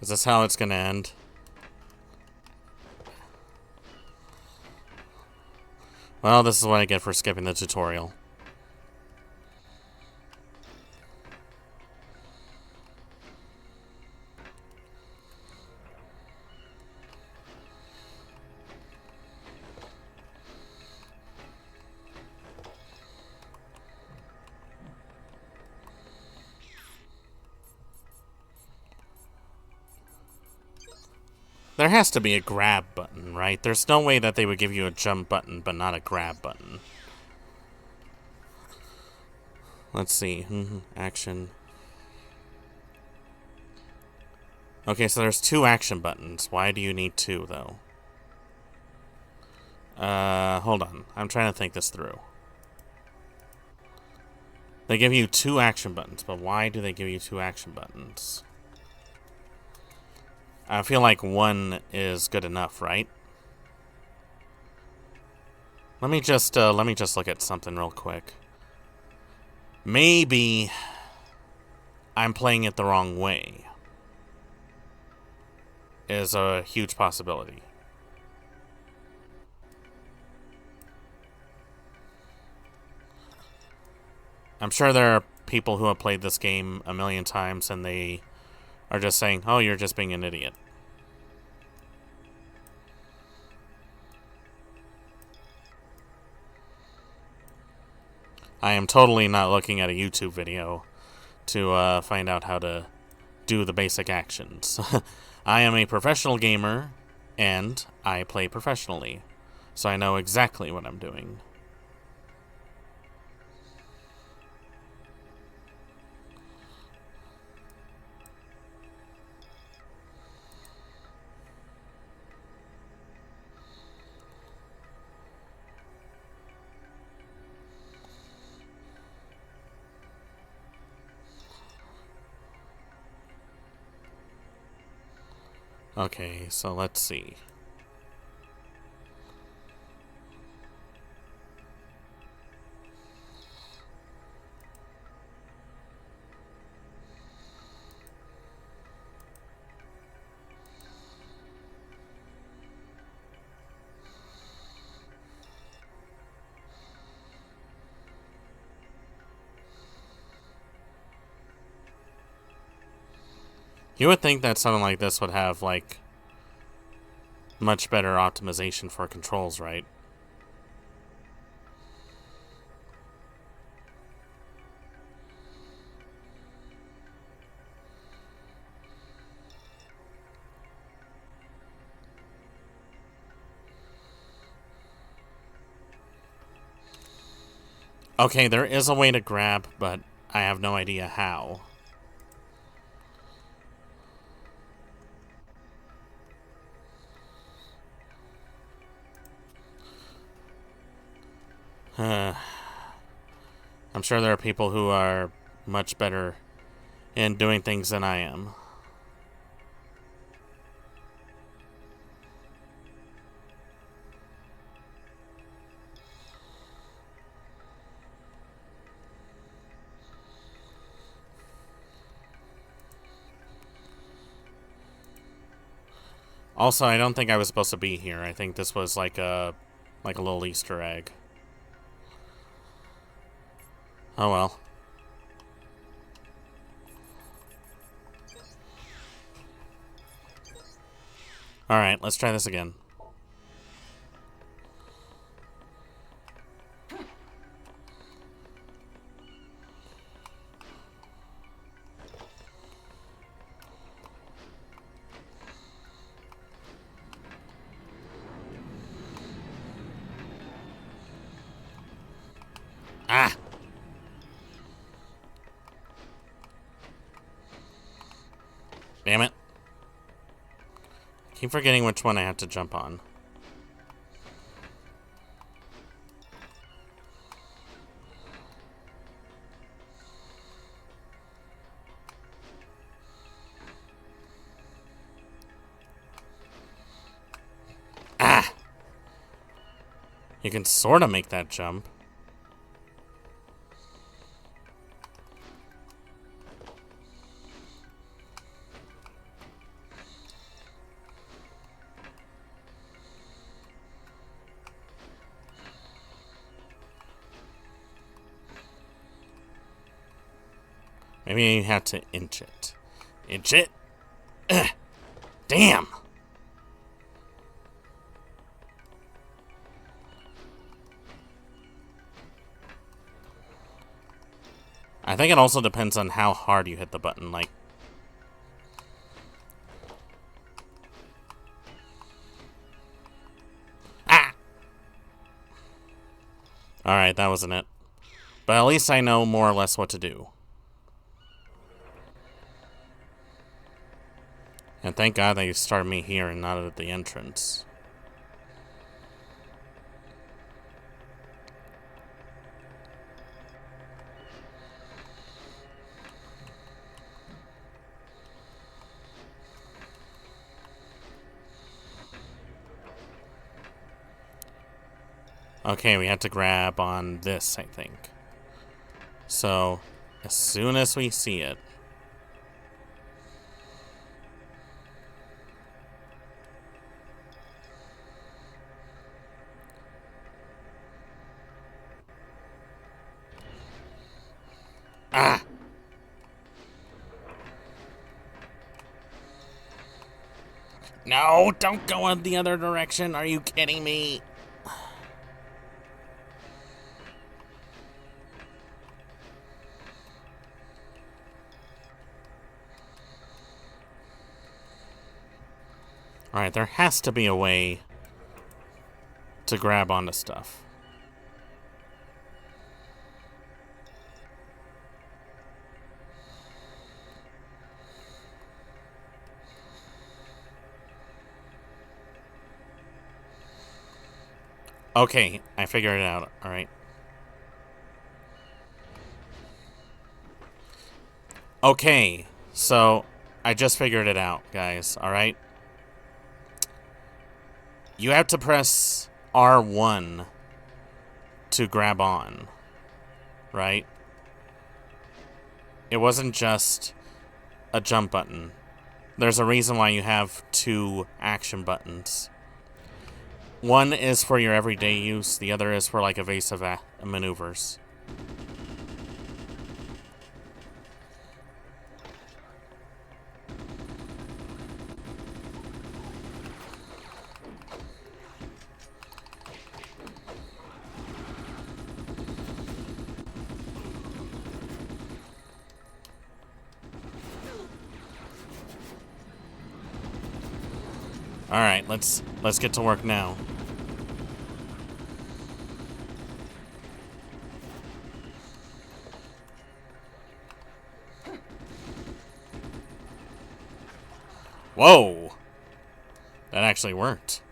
Is this how it's gonna end? Well, this is what I get for skipping the tutorial. There has to be a grab button, right? There's no way that they would give you a jump button, but not a grab button. Let's see. Action. Okay, so there's 2 action buttons. Why do you need 2, though? Hold on. I'm trying to think this through. They give you 2 action buttons, but why do they give you 2 action buttons? I feel like 1 is good enough, right? Let me just look at something real quick. Maybe I'm playing it the wrong way. Is a huge possibility. I'm sure there are people who have played this game a million times and they are just saying, oh, you're just being an idiot. I am totally not looking at a YouTube video to find out how to do the basic actions. I am a professional gamer, and I play professionally, so I know exactly what I'm doing. Okay, so let's see. You would think that something like this would have, like, much better optimization for controls, right? Okay, there is a way to grab, but I have no idea how. I'm sure there are people who are much better in doing things than I am. Also, I don't think I was supposed to be here. I think this was like a little Easter egg. Oh well. Alright, let's try this again. Ah! Damn it. Keep forgetting which one I have to jump on. Ah! You can sort of make that jump. Maybe you have to inch it. Inch it? Ugh. Damn! I think it also depends on how hard you hit the button, like... Ah! Alright, that wasn't it. But at least I know more or less what to do. And thank God they started me here and not at the entrance. Okay, we have to grab on this, I think. So, as soon as we see it... Ah! No, don't go in the other direction. Are you kidding me? Alright, there has to be a way to grab onto stuff. Okay, I figured it out. Alright. Okay, so I just figured it out, guys. Alright? You have to press R1 to grab on. Right? It wasn't just a jump button. There's a reason why you have two action buttons. One is for your everyday use, the other is for like evasive maneuvers. All right, let's get to work now. Whoa! That actually worked.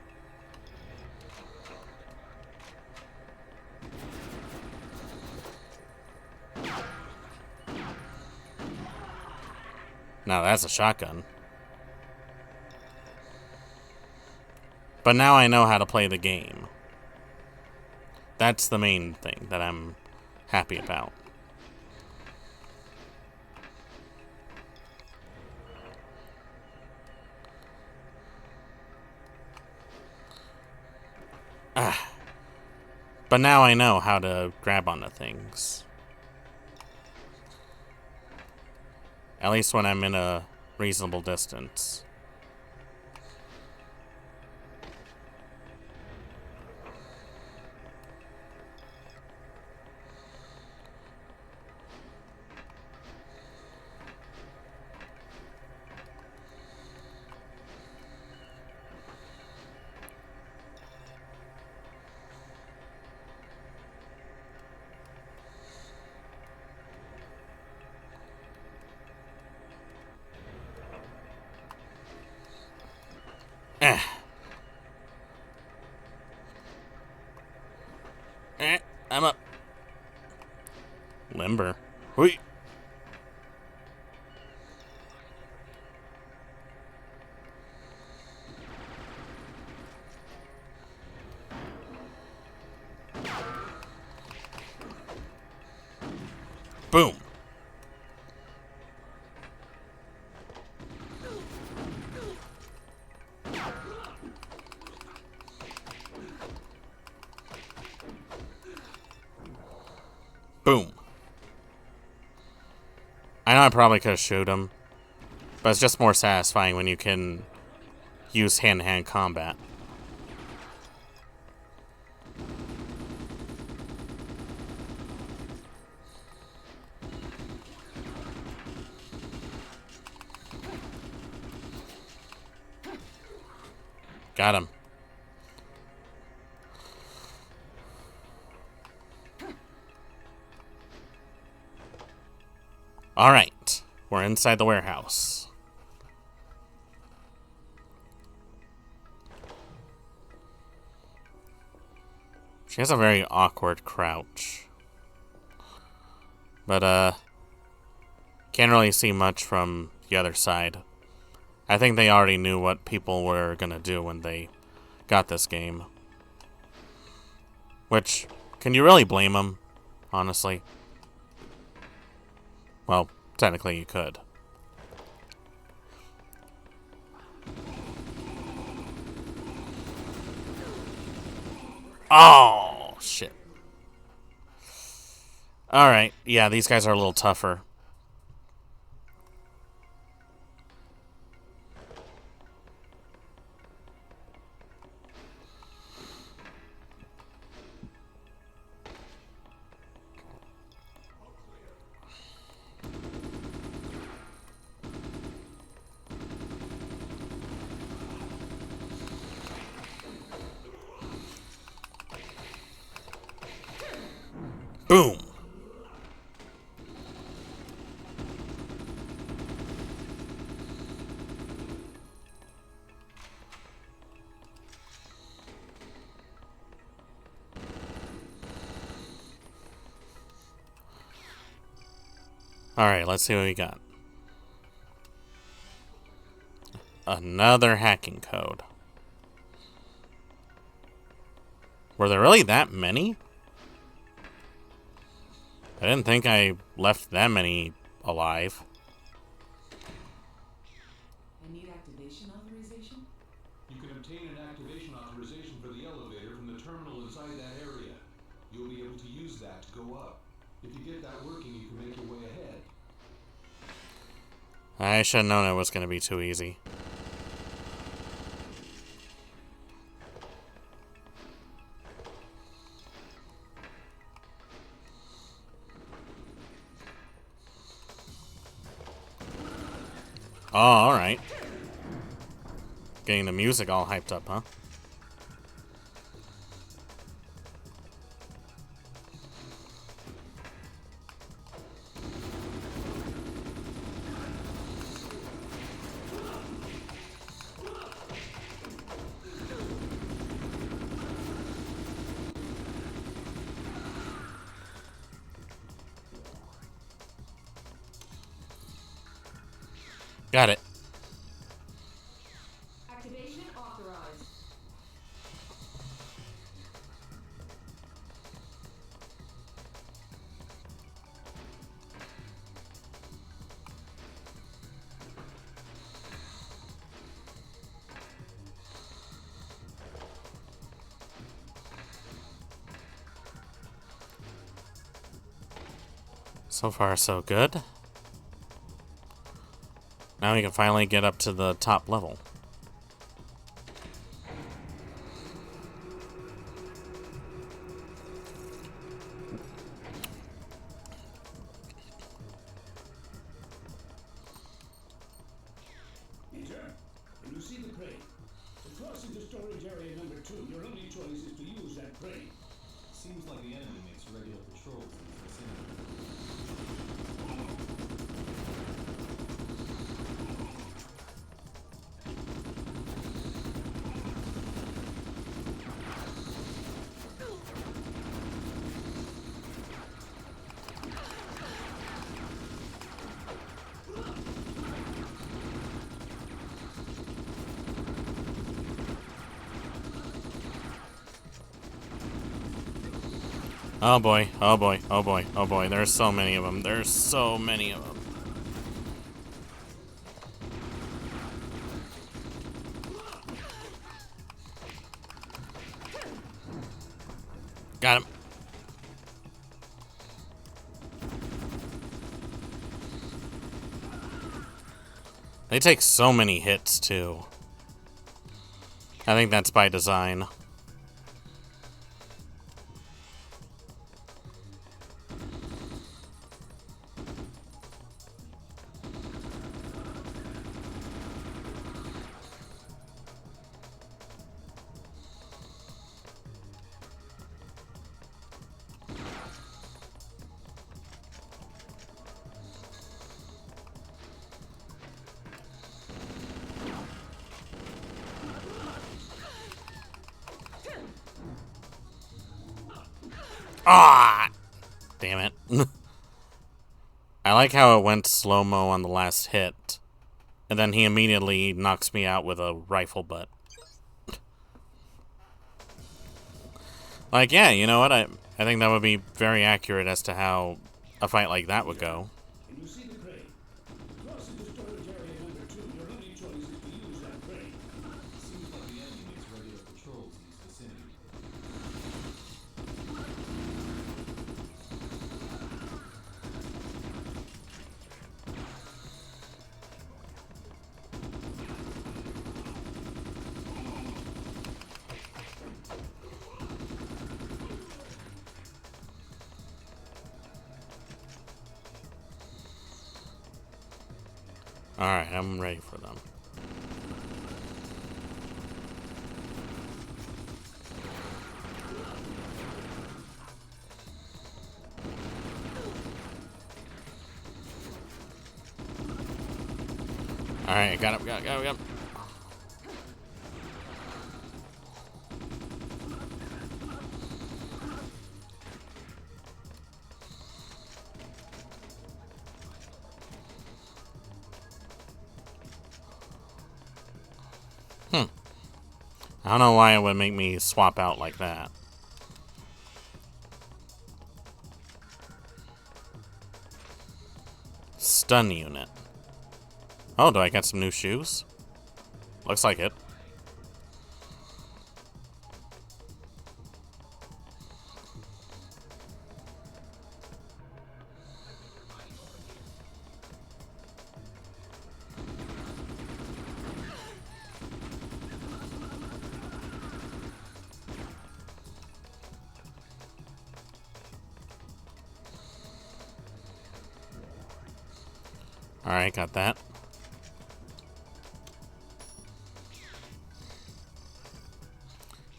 Now that's a shotgun. But now I know how to play the game. That's the main thing that I'm happy about. But now I know how to grab onto things. At least when I'm in a reasonable distance. Wait. Boom. Boom. I know I probably could have shoot him, but it's just more satisfying when you can use hand-to-hand combat. Got him. Alright, we're inside the warehouse. She has a very awkward crouch. But, can't really see much from the other side. I think they already knew what people were gonna do when they got this game. Which, can you really blame them, honestly? Well, technically you could. Oh, shit. Alright, yeah, these guys are a little tougher. Boom! Alright, let's see what we got. Another hacking code. Were there really that many? I didn't think I left that many alive. I need activation authorization? You can obtain an activation authorization for the elevator from the terminal inside that area. You'll be able to use that to go up. If you get that working, you can make your way ahead. I should have known it was going to be too easy. Oh, alright. Getting the music all hyped up, huh? Got it. Activation authorized. So far, so good. Now we can finally get up to the top level. Peter, when you see the crane, to cross into storage area number 2, your only choice is to use that crane. Seems like the enemy makes regular patrols in this vicinity. Oh boy, oh boy, oh boy, oh boy. There's so many of them. There's so many of them. Got him. They take so many hits, too. I think that's by design. Ah! Damn it. I like how it went slow-mo on the last hit. And then he immediately knocks me out with a rifle butt. Like, yeah, you know what? I think that would be very accurate as to how a fight like that would go. Can you see the crane? Cross into storage area number 2. Your only choice is to use that crane. Seems like the enemy makes regular patrols in this vicinity. Alright, I'm ready for them. Alright, got him. I don't know why it would make me swap out like that. Stun unit. Oh, do I get some new shoes? Looks like it. Alright, got that.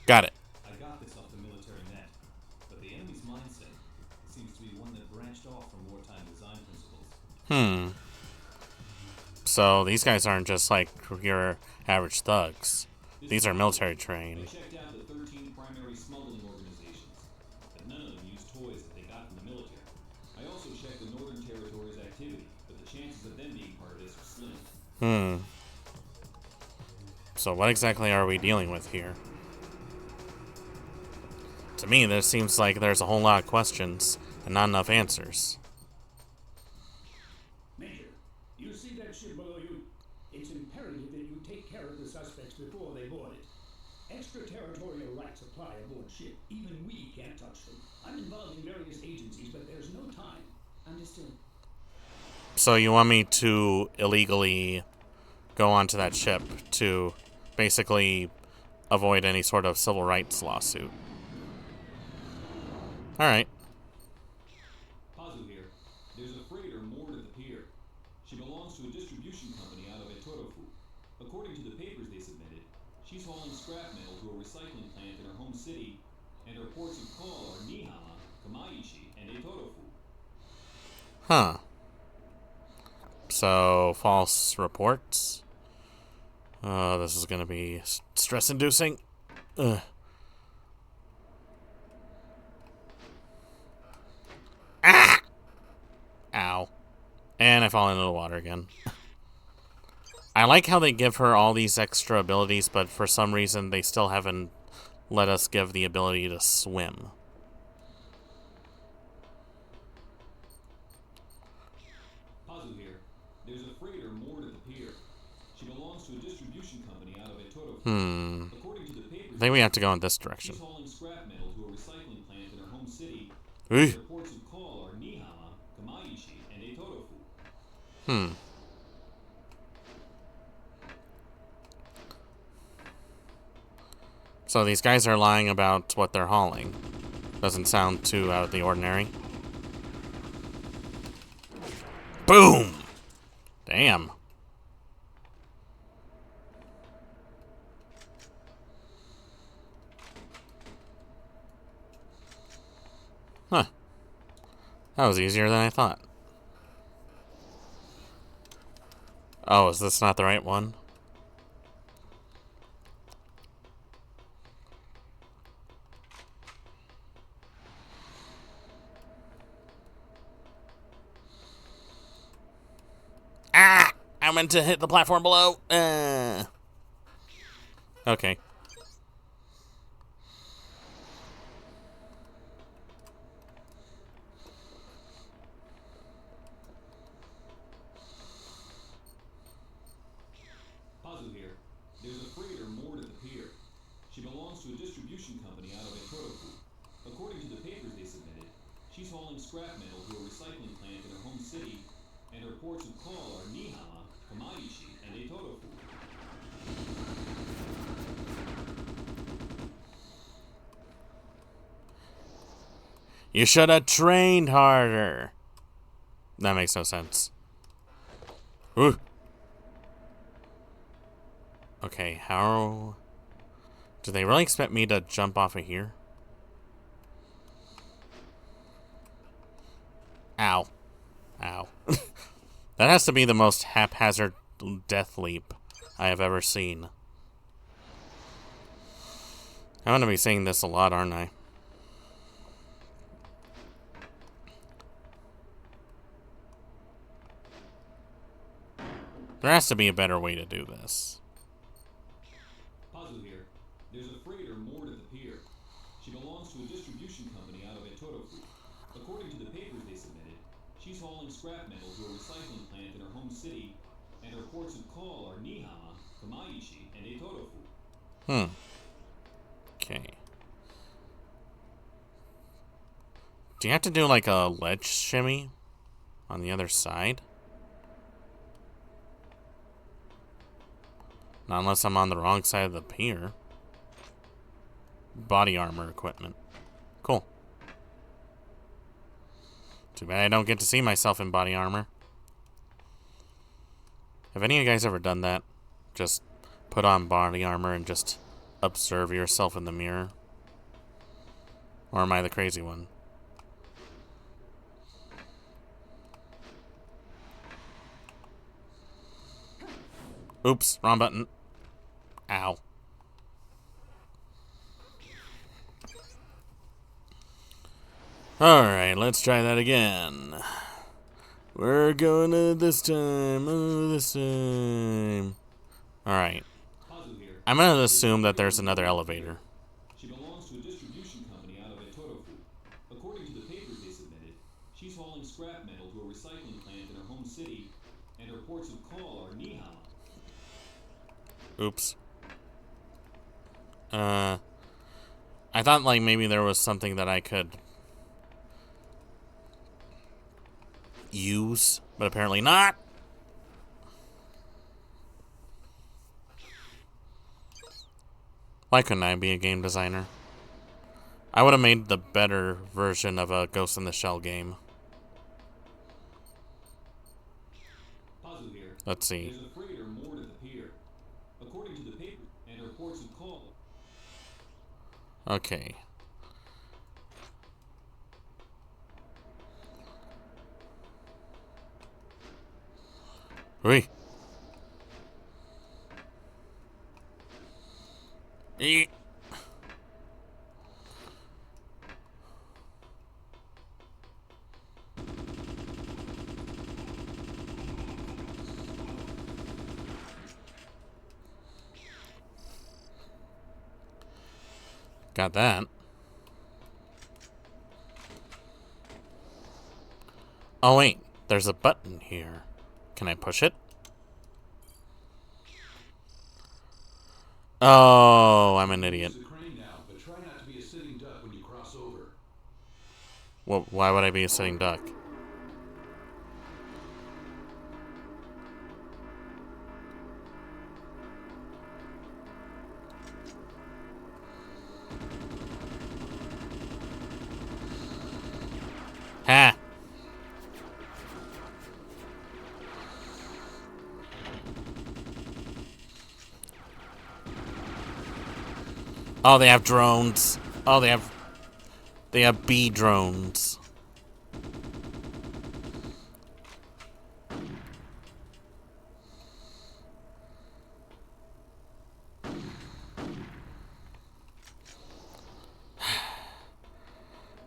Got it. I got this off the military net, but the enemy's mindset seems to be one that branched off from wartime design principles. So these guys aren't just like your average thugs. These are military trained. I checked out the 13 primary smuggling organizations, but none of them use toys that they got from the military. I also checked the Northern Territory's activity, but the chances of them being part of this are slim. So what exactly are we dealing with here? To me, this seems like there's a whole lot of questions and not enough answers. Major, you see that ship below you? It's imperative that you take care of the suspects before they board it. Extraterritorial rights apply aboard ship. Even we can't touch them. I'm involved in various agencies, but there's no time. Understood. So you want me to illegally go onto that ship to basically avoid any sort of civil rights lawsuit? Alright. Pazu here. There's a freighter moored at the pier. She belongs to a distribution company out of Etorofu. According to the papers they submitted, she's hauling scrap metal to a recycling plant in her home city, and her ports of call are Nihama, Kamaishi, and Etorofu. Huh. So, false reports? This is gonna be stress-inducing. Ugh. Ah! Ow. And I fall into the water again. I like how they give her all these extra abilities, but for some reason they still haven't let us give the ability to swim. belongs to a distribution company out of Etoro. According to the papers, I think we have to go in this direction. she's hauling scrap metal to a recycling plant in her home city. Ooh. The ports of call are Nihama, Kamaishi, and Etorofu. So these guys are lying about what they're hauling. Doesn't sound too out of the ordinary. Boom! Damn. Huh. That was easier than I thought. Oh, is this not the right one? Ah! I meant to hit the platform below. Okay. Pazu here. There's a freighter moored at the pier. She belongs to a distribution company out of Etorofu. According to the papers they submitted, she's hauling scrap metal to a recycling plant in her home city, and her ports of call are Nihama, Kamaishi, and Etorofu. You should have trained harder. That makes no sense. Ooh. Okay, how... Do they really expect me to jump off of here? Ow. Ow. That has to be the most haphazard death leap I have ever seen. I'm gonna be saying this a lot, aren't I? There has to be a better way to do this. Pazu here. There's a freighter moored at the pier. She belongs to a distribution company out of Etorofu. According to the papers they submitted, she's hauling scrap metal to a recycling plant in her home city, and her ports of call are Nihama, Kamaishi, and Etorofu. Okay. Do you have to do like a ledge shimmy on the other side? Not unless I'm on the wrong side of the pier. Body armor equipment. Cool. Too bad I don't get to see myself in body armor. Have any of you guys ever done that? Just put on body armor and just observe yourself in the mirror? Or am I the crazy one? Oops, wrong button. Ow. Alright, let's try that again. We're going to this time. This time. Alright. I'm going to assume that there's another elevator. She belongs to a distribution company out of Etorofu. According to the papers they submitted, she's hauling scrap metal to a recycling plant in her home city, and her ports of call are Nihama. Oops. I thought like maybe there was something that I could use, but apparently not. Why couldn't I be a game designer? I would have made the better version of a Ghost in the Shell game. Let's see. There's a freighter moored at the pier. According to the paper, and her ports of call. Okay. Wait. Got that. Oh wait, there's a button here. Can I push it? Oh, I'm an idiot. Use a crane now, but try not to be a sitting duck when you cross over. Well, why would I be a sitting duck? Ha! Oh, they have drones. Oh, they have bee drones.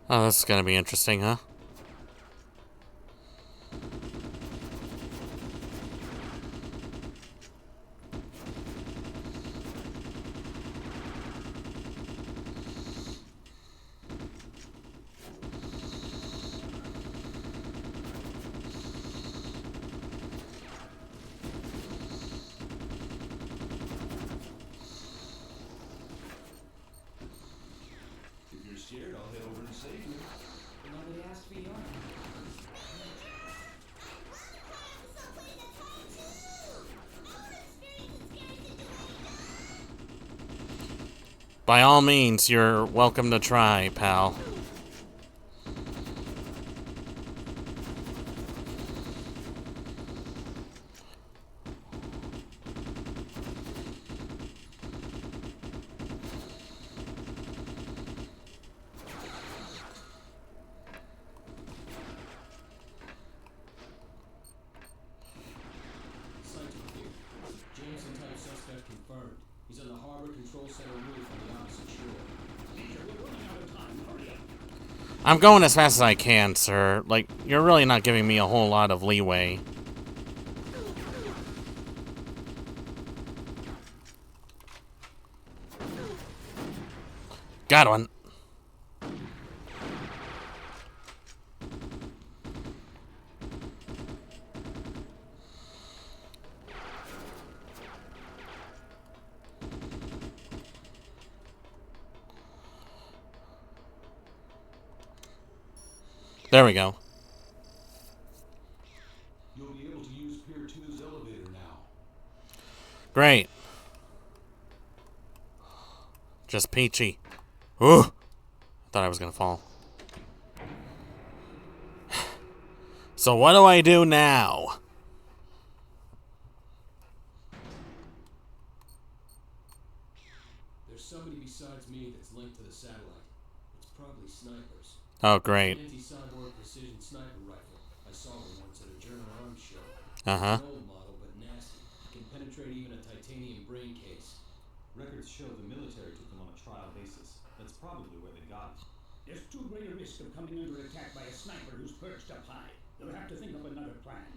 Oh, this is gonna be interesting, huh? If you're scared, I'll head over and save you. Nobody asked for your help. By all means, you're welcome to try, pal. Scientific. Jameson type suspect confirmed. He's on the harbor control center roof on the opposite shore. Major, we're running out of time. Hurry up. I'm going as fast as I can, sir. Like, you're really not giving me a whole lot of leeway. Got one. There we go. You'll be able to use Pier 2's elevator now. Great. Just peachy. Ooh. I thought I was gonna fall. So what do I do now? There's somebody besides me that's linked to the satellite. It's probably snipers. Oh, great. Anti-cyborg precision sniper rifle. I saw one once at a German arms show. Uh-huh. It's an old model, but nasty. It can penetrate even a titanium brain case. Records show the military took them on a trial basis. That's probably where they got it. There's too great a risk of coming under attack by a sniper who's perched up high. You'll have to think of another plan.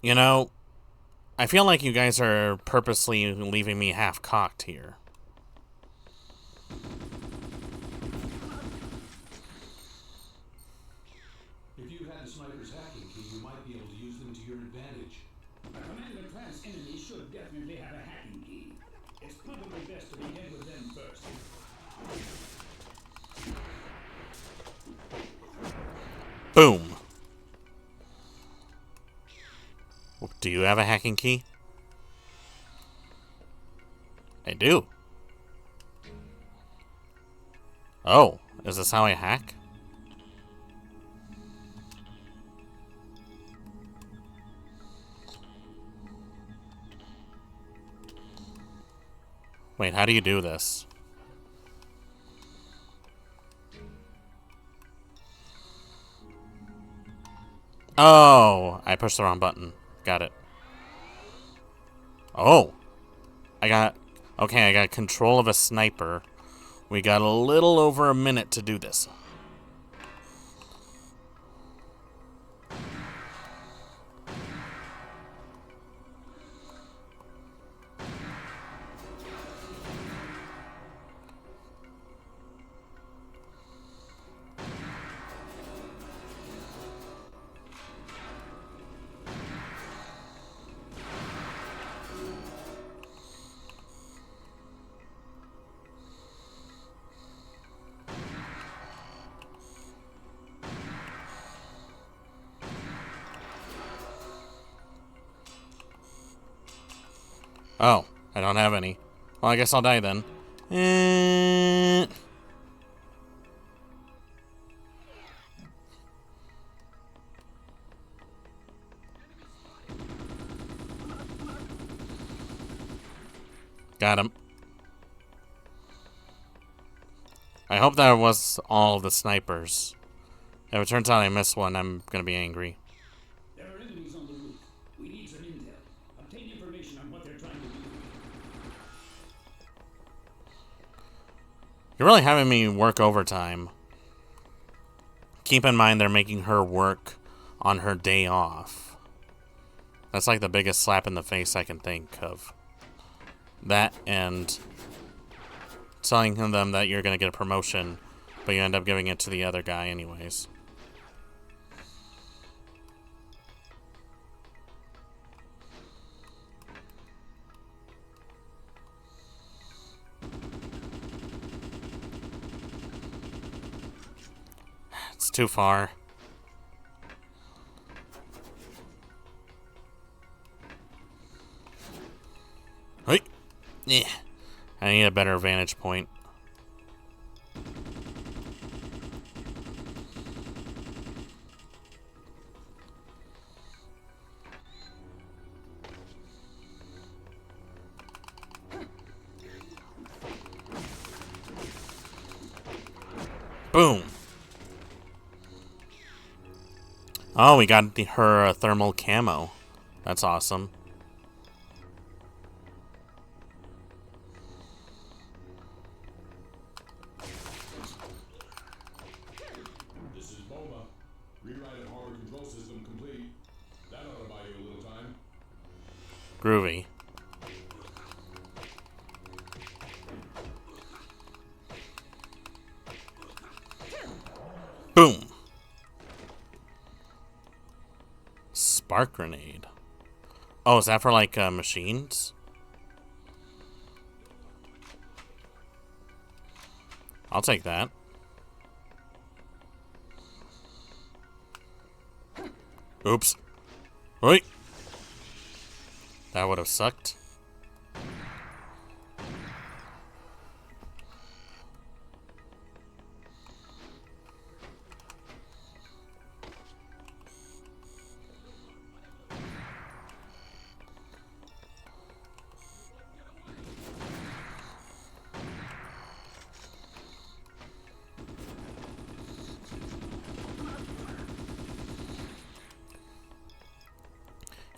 You know, I feel like you guys are purposely leaving me half-cocked here. If you had the sniper's hacking key, you might be able to use them to your advantage. A command-and-advance enemy should definitely have a hacking key. It's probably best to begin with them first. Boom. Do you have a hacking key? I do. Oh, is this how I hack? Wait, how do you do this? Oh, I pushed the wrong button. Got it. Oh. Okay, I got control of a sniper. We got a little over a minute to do this. Oh, I don't have any. Well, I guess I'll die then. Got him. I hope that was all of the snipers. If it turns out I missed one, I'm gonna be angry. There are enemies on the roof. We need some intel. Obtain information on what they're trying to do. You're really having me work overtime. Keep in mind they're making her work on her day off. That's like the biggest slap in the face I can think of. That and telling them that you're going to get a promotion, but you end up giving it to the other guy anyways. It's too far. Hey. Yeah. I need a better vantage point. Boom. Oh, we got her thermal camo. That's awesome. This is Boba. Rewrite of harbor control system complete. That ought to buy you a little time. Groovy. Boom. Spark grenade. Oh, is that for like machines? I'll take that. Oops. Wait. That would have sucked.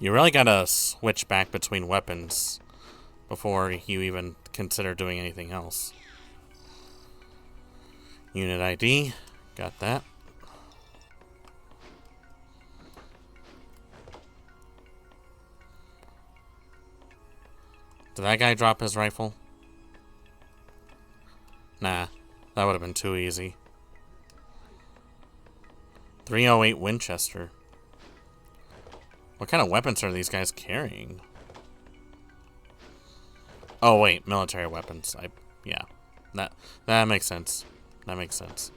You really gotta switch back between weapons before you even consider doing anything else. Unit ID, got that. Did that guy drop his rifle? Nah, that would have been too easy. 308 Winchester. What kind of weapons are these guys carrying? Oh wait, military weapons. Yeah. That makes sense. That makes sense.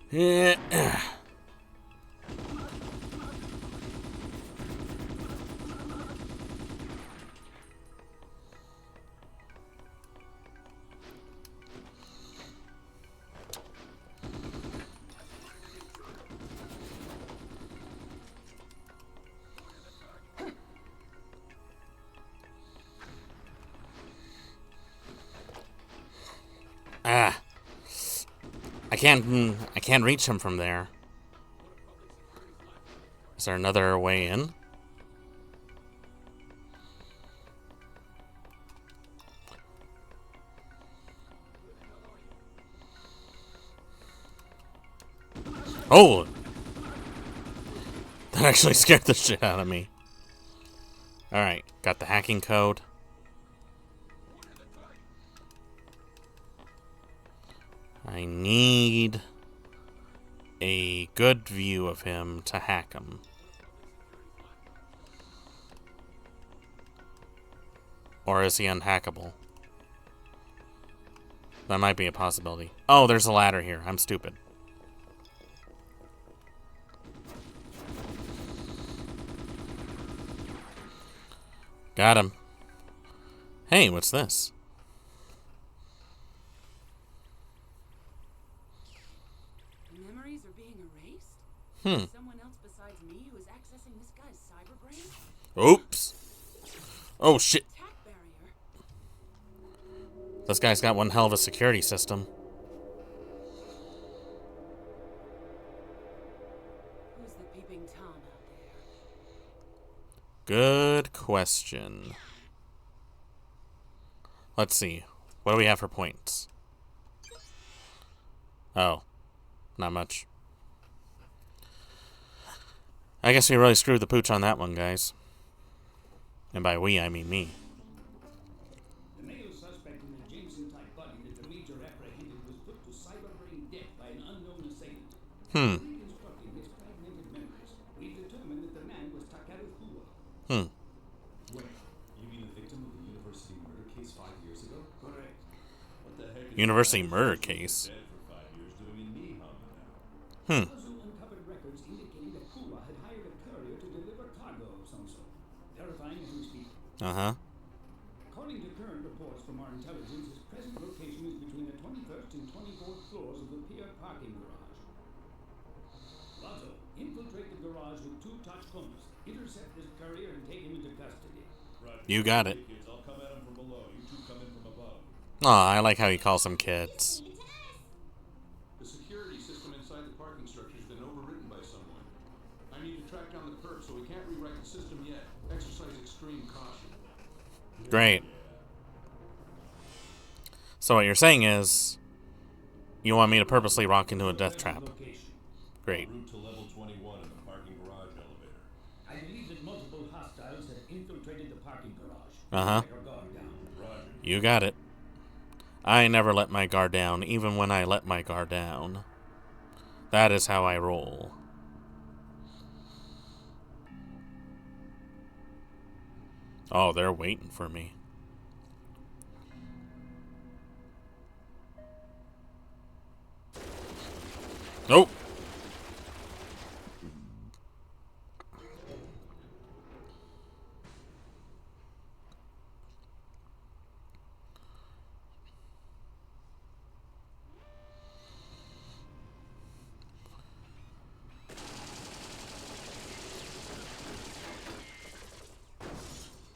Yeah. I can't reach him from there. Is there another way in? Oh! That actually scared the shit out of me. Alright, got the hacking code. I need a good view of him to hack him. Or is he unhackable? That might be a possibility. Oh, there's a ladder here. I'm stupid. Got him. Hey, what's this? Memories are being erased? Someone else besides me who is accessing this guy's cyber brain? Oops. Oh, shit. Attack barrier? This guy's got one hell of a security system. Who's the peeping Tom out there? Good question. Let's see. What do we have for points? Oh. Not much. I guess we really screwed the pooch on that one, guys. And by we, I mean me. The male suspect in the Jameson-type body that the Major apprehended was put to cyber-brain death by an unknown assailant. Reconstructing his fragmented memories, we've determined that the man was Takeru Fuwa. Wait, you mean the victim of the university murder case 5 years ago? Correct. What the heck is University murder case. dead for 5 years doing in Nihon now? Puzzle uncovered records indicating that Fuwa had hired a courier to deliver cargo of some sort. Verifying as we speak. Uh-huh. According to current reports from our intelligence, his present location is between the 21st and 24th floors of the pier parking garage. Lotto, infiltrate the garage with 2 Tachikomas. Intercept this courier and take him into custody. Roger. You got it. Kids, I'll come at them from below. You two come in from above. Aw, I like how he calls them kids. The security system inside the parking structure has been overwritten by someone. I need to track down the perp, so we can't rewrite the system yet. Exercise extreme caution. Great. So what you're saying is, you want me to purposely rock into a death trap. Location. Great. Route to level 21 in the parking garage elevator. I believe that multiple hostiles have infiltrated the parking garage. Uh-huh. Take our guard down. Roger. You got it. I never let my guard down, even when I let my guard down. That is how I roll. Oh, they're waiting for me. Nope.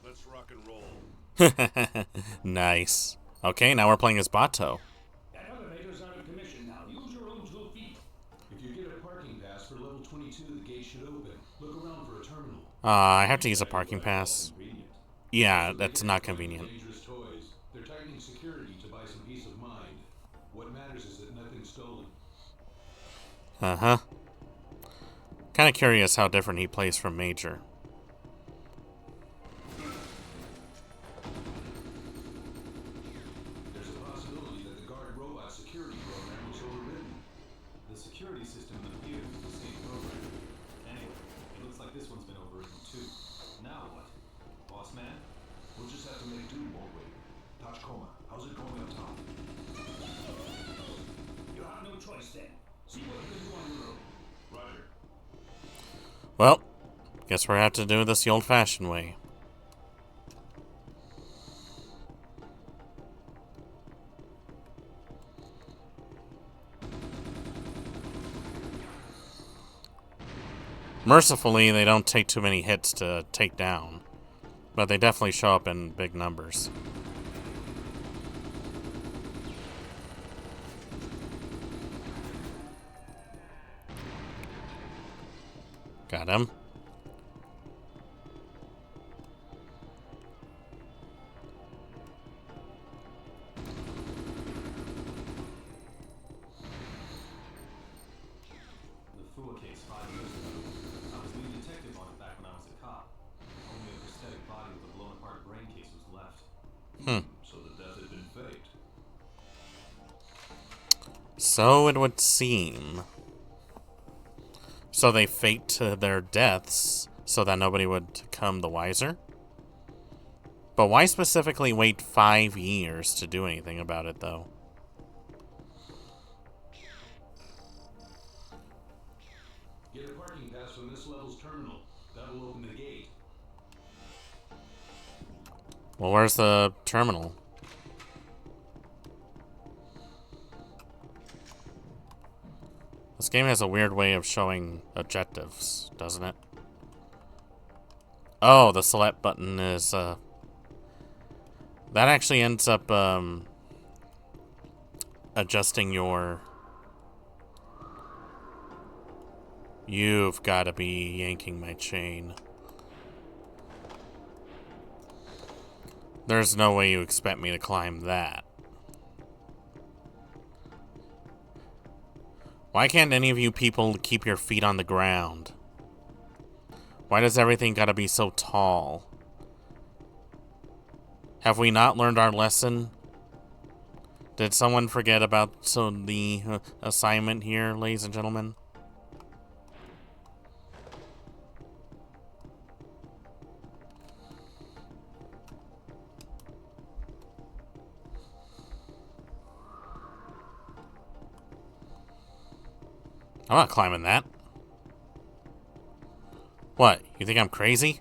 Let's rock and roll. Nice. Okay, now we're playing as Bato. That elevator's out of commission now. Use your own 2 feet. If you get a parking pass for level 22, the gate should open. Look around for a terminal. I have to use a parking pass. Convenient. Yeah, that's not convenient. Dangerous toys. They're tightening security to buy some peace of mind. What matters is that nothing's stolen. Uh-huh. Kind of curious how different he plays from Major. There's a possibility that the guard robot security program was overridden. The security system in the pier is the same program. Anyway, it looks like this one's been overwritten too. Now what? Boss man? We'll just have to make do, won't we? Tachikoma, how's it going up top? You have no choice then. See what you can do on your own. Roger. Well, guess we're gonna have to do this the old-fashioned way. Mercifully, they don't take too many hits to take down, but they definitely show up in big numbers. Got him. The Fuwa case 5 years ago. I was lead detective on it back when I was a cop. Only a prosthetic body with a blown apart brain case was left. So the death had been faked. So it would seem. So they faked their deaths so that nobody would come the wiser? But why specifically wait 5 years to do anything about it, though? Get a parking pass from this level's terminal. That'll open the gate. Well, where's the terminal? This game has a weird way of showing objectives, doesn't it? Oh, the select button is, that actually ends up, adjusting your... You've got to be yanking my chain. There's no way you expect me to climb that. Why can't any of you people keep your feet on the ground? Why does everything gotta be so tall? Have we not learned our lesson? Did someone forget about the assignment here, ladies and gentlemen? I'm not climbing that. What? You think I'm crazy?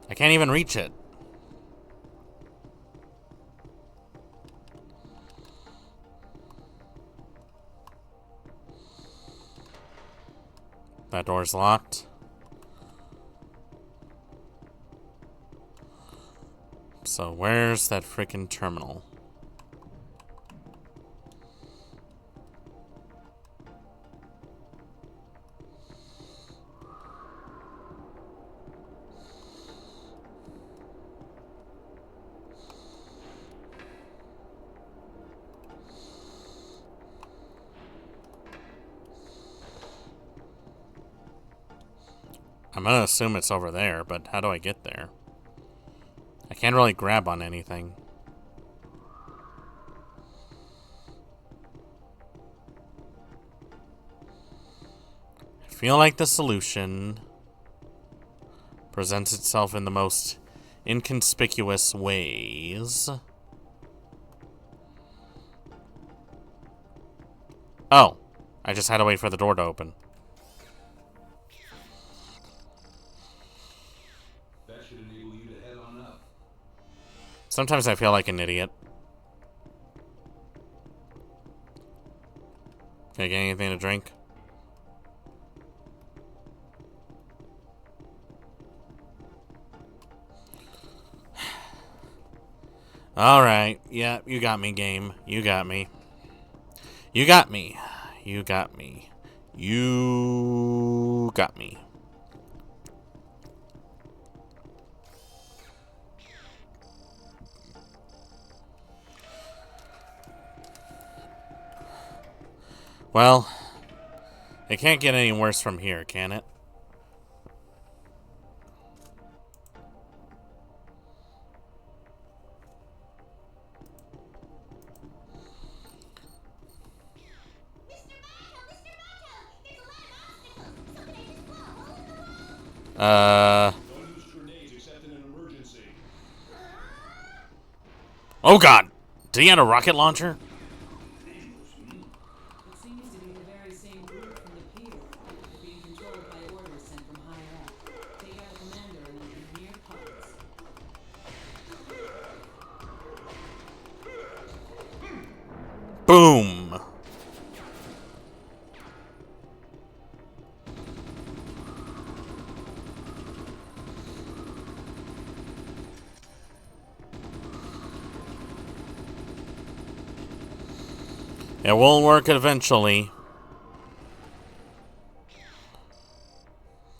I can't even reach it. That door's locked. So where's that frickin' terminal? I'm gonna assume it's over there, but how do I get there? I can't really grab on anything. I feel like the solution presents itself in the most inconspicuous ways. Oh, I just had to wait for the door to open. Sometimes I feel like an idiot. Can I get anything to drink? Alright. Yeah, you got me, game. You got me. You got me. You got me. You got me. Well, it can't get any worse from here, can it? Don't use grenades except in an emergency. Oh god! Did he have a rocket launcher? It seems to be the very same group from the pier. They're being controlled by orders sent from higher up. Take out the commander and leave them near pods. Boom! It will work eventually.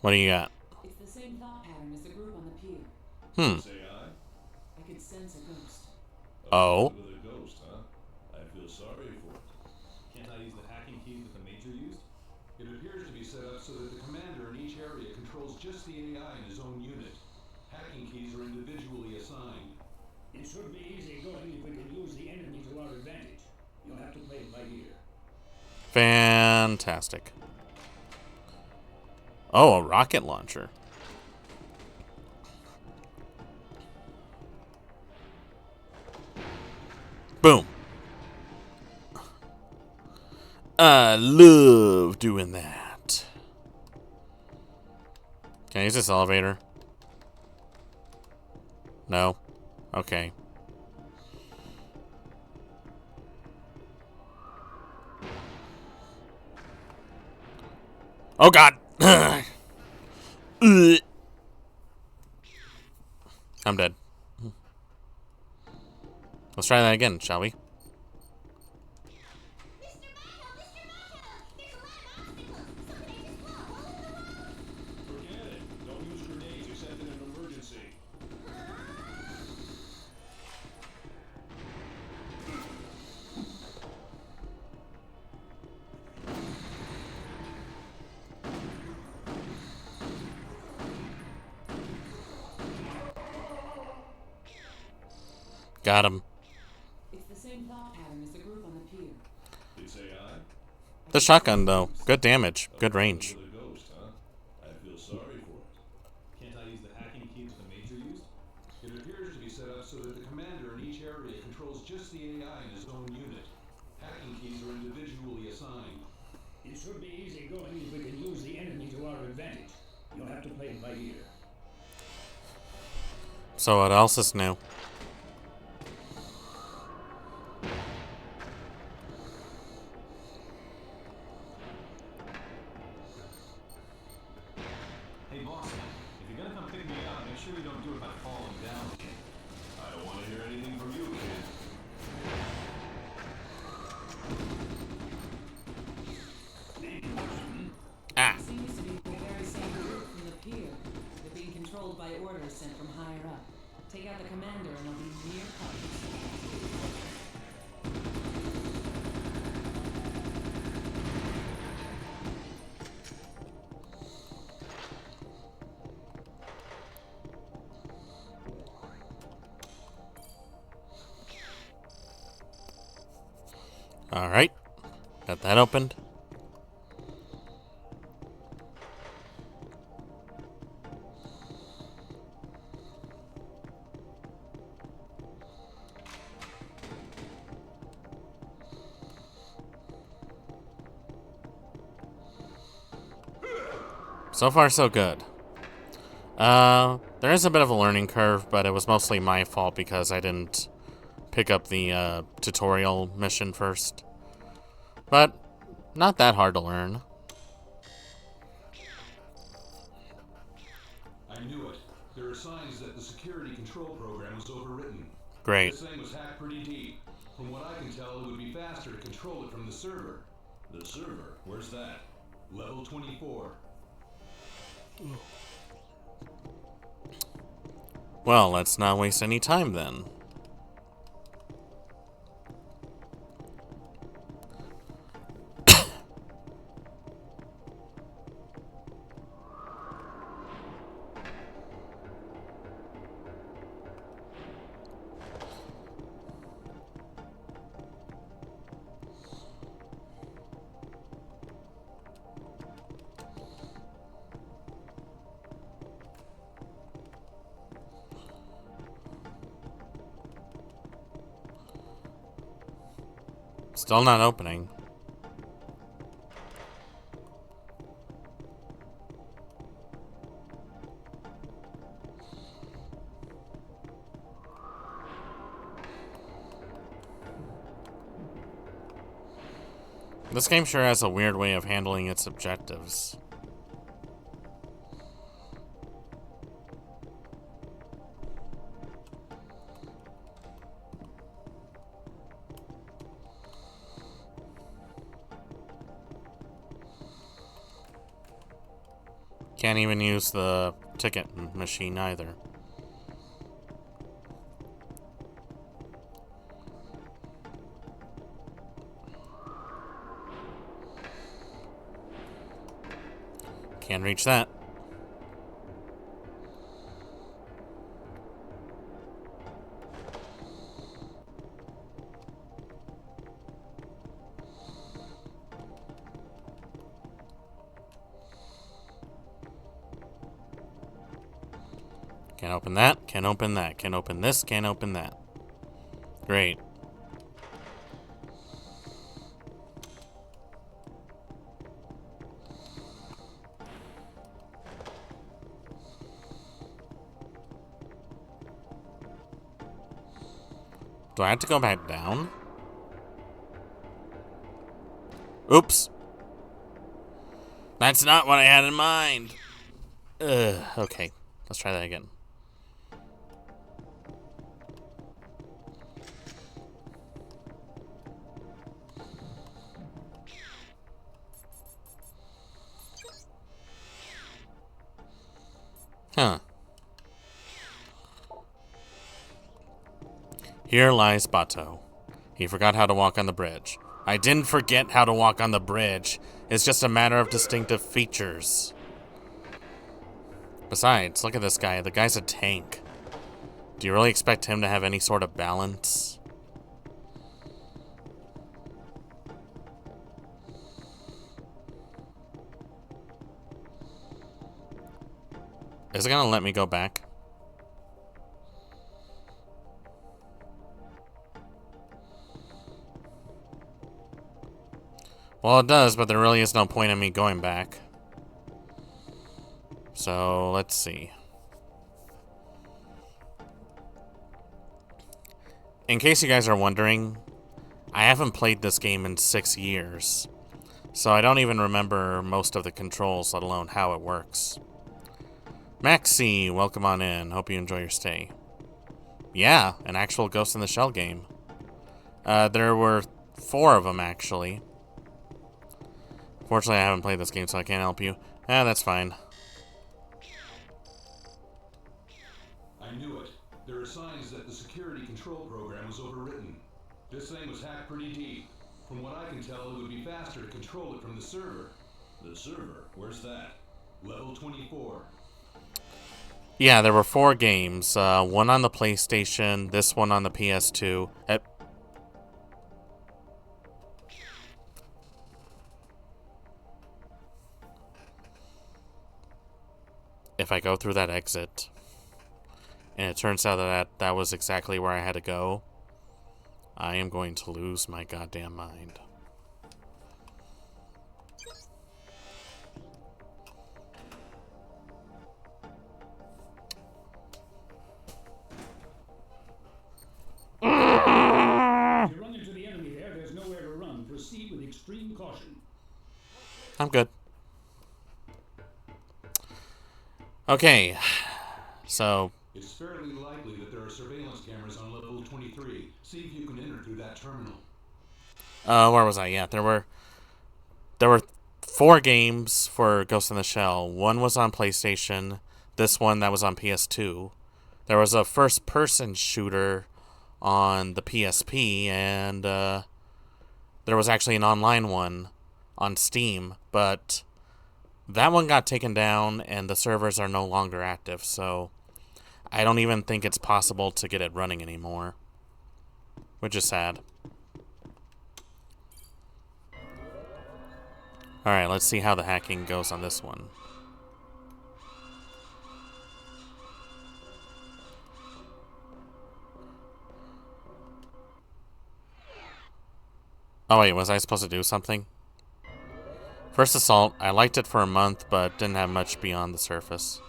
What do you got? It's the same thought pattern as the group on the pier. S.A.I. I could sense a ghost. Oh. With a ghost, huh? I feel sorry for it. Can't I use the hacking keys that the Major used? It appears to be set up so that the commander in each area controls just the AI in his own unit. Hacking keys are individually assigned. It should be easy going if we can use the enemy to our advantage. You'll have to play it by ear. Fantastic. Oh, a rocket launcher. Boom. I love doing that. Can I use this elevator? No? Okay. Oh god! I'm dead. Let's try that again, shall we? Forget it. Don't use grenades except in an emergency. Got him. It's the same thought pattern as the group on the pier. It's AI? The shotgun, though. Good damage. Good range. With a ghost, huh? I feel sorry for it. Can't I use the hacking key that the Major used? It appears to be set up so that the commander in each area controls just the AI in his own unit. Hacking keys are individually assigned. It should be easy going if we can use the enemy to our advantage. You'll have to play it by ear. So what else is new? Hey, boss, if you're gonna come pick me up, make sure you don't do it by falling down. I don't want to hear anything from you, kid. Ah. Seems to be the very same group from the pier. They're being controlled by orders sent from higher up. Take out the commander and they'll be near Thurs. Alright. Got that opened. So far, so good. There is a bit of a learning curve, but it was mostly my fault because I didn't pick up the tutorial mission first. But not that hard to learn. I knew it. There are signs that the security control program was overwritten. Great. This thing was hacked pretty deep. From what I can tell, it would be faster to control it from the server. The server? Where's that? Level 24. Well, let's not waste any time then. Still not opening. This game sure has a weird way of handling its objectives. Can't even use the ticket machine either. Can't reach that. Can't open that, can't open that, can't open this, can't open that. Great. Do I have to go back down? Oops. That's not what I had in mind. Okay. Let's try that again. Huh. Here lies Bato. He forgot how to walk on the bridge. I didn't forget how to walk on the bridge. It's just a matter of distinctive features. Besides, look at this guy. The guy's a tank. Do you really expect him to have any sort of balance? Is it gonna let me go back? Well, it does, but there really is no point in me going back. So, let's see. In case you guys are wondering, I haven't played this game in 6 years. So I don't even remember most of the controls, let alone how it works. Maxie, welcome on in. Hope you enjoy your stay. Yeah, an actual Ghost in the Shell game. There were 4 of them, actually. Fortunately, I haven't played this game, so I can't help you. That's fine. I knew it. There are signs that the security control program was overwritten. This thing was hacked pretty deep. From what I can tell, it would be faster to control it from the server. The server? Where's that? Level 24. Yeah, there were 4 games. One on the PlayStation, this one on the PS2. If I go through that exit, and it turns out that was exactly where I had to go, I am going to lose my goddamn mind. If you run into the enemy there's nowhere to run. Proceed with extreme caution. I'm good. Okay, so... It's fairly likely that there are surveillance cameras on level 23. See if you can enter through that terminal. Where was I? Yeah, there were 4 games for Ghost in the Shell. One was on PlayStation. This one that was on PS2. There was a first-person shooter on the PSP, and there was actually an online one on Steam, but that one got taken down, and the servers are no longer active, so I don't even think it's possible to get it running anymore, which is sad. Alright, let's see how the hacking goes on this one. Oh wait, was I supposed to do something? First Assault, I liked it for a month, but didn't have much beyond the surface.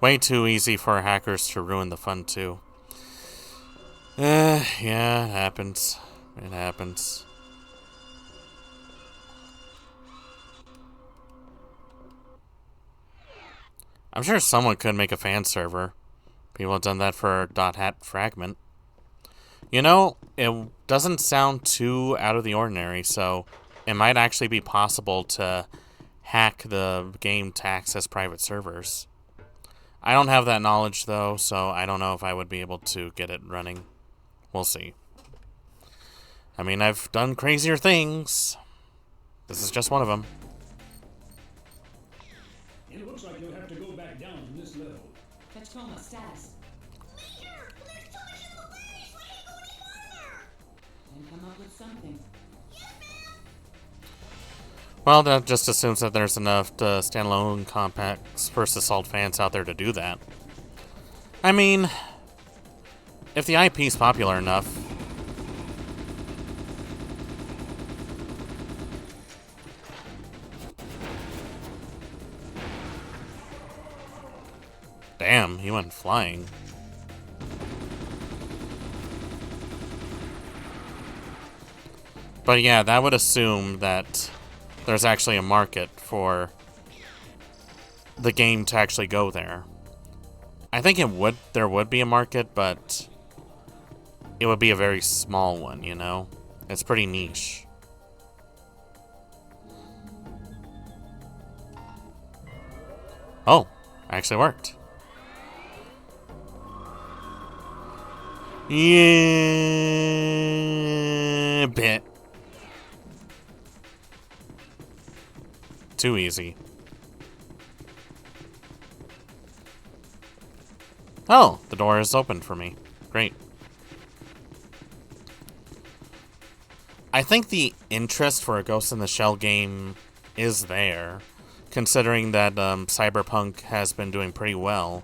Way too easy for hackers to ruin the fun too. Yeah, it happens. It happens. I'm sure someone could make a fan server. People have done that for .hat Fragment. You know, it doesn't sound too out of the ordinary, so it might actually be possible to hack the game to access private servers. I don't have that knowledge, though, so I don't know if I would be able to get it running. We'll see. I mean, I've done crazier things. This is just one of them. It looks like you'll have to go back down from this level. Tacoma status. Leader, there's too much in the way, so I can't go any farther. And come up with something. Yes, ma'am. Well, that just assumes that there's enough standalone compacts First Assault fans out there to do that. I mean, if the IP's popular enough. Damn, he went flying. But yeah, that would assume that there's actually a market for the game to actually go there. I think there would be a market, but it would be a very small one, you know? It's pretty niche. Oh, actually worked. Yeah, bit. Too easy. Oh, the door is open for me. Great. I think the interest for a Ghost in the Shell game is there, considering that Cyberpunk has been doing pretty well.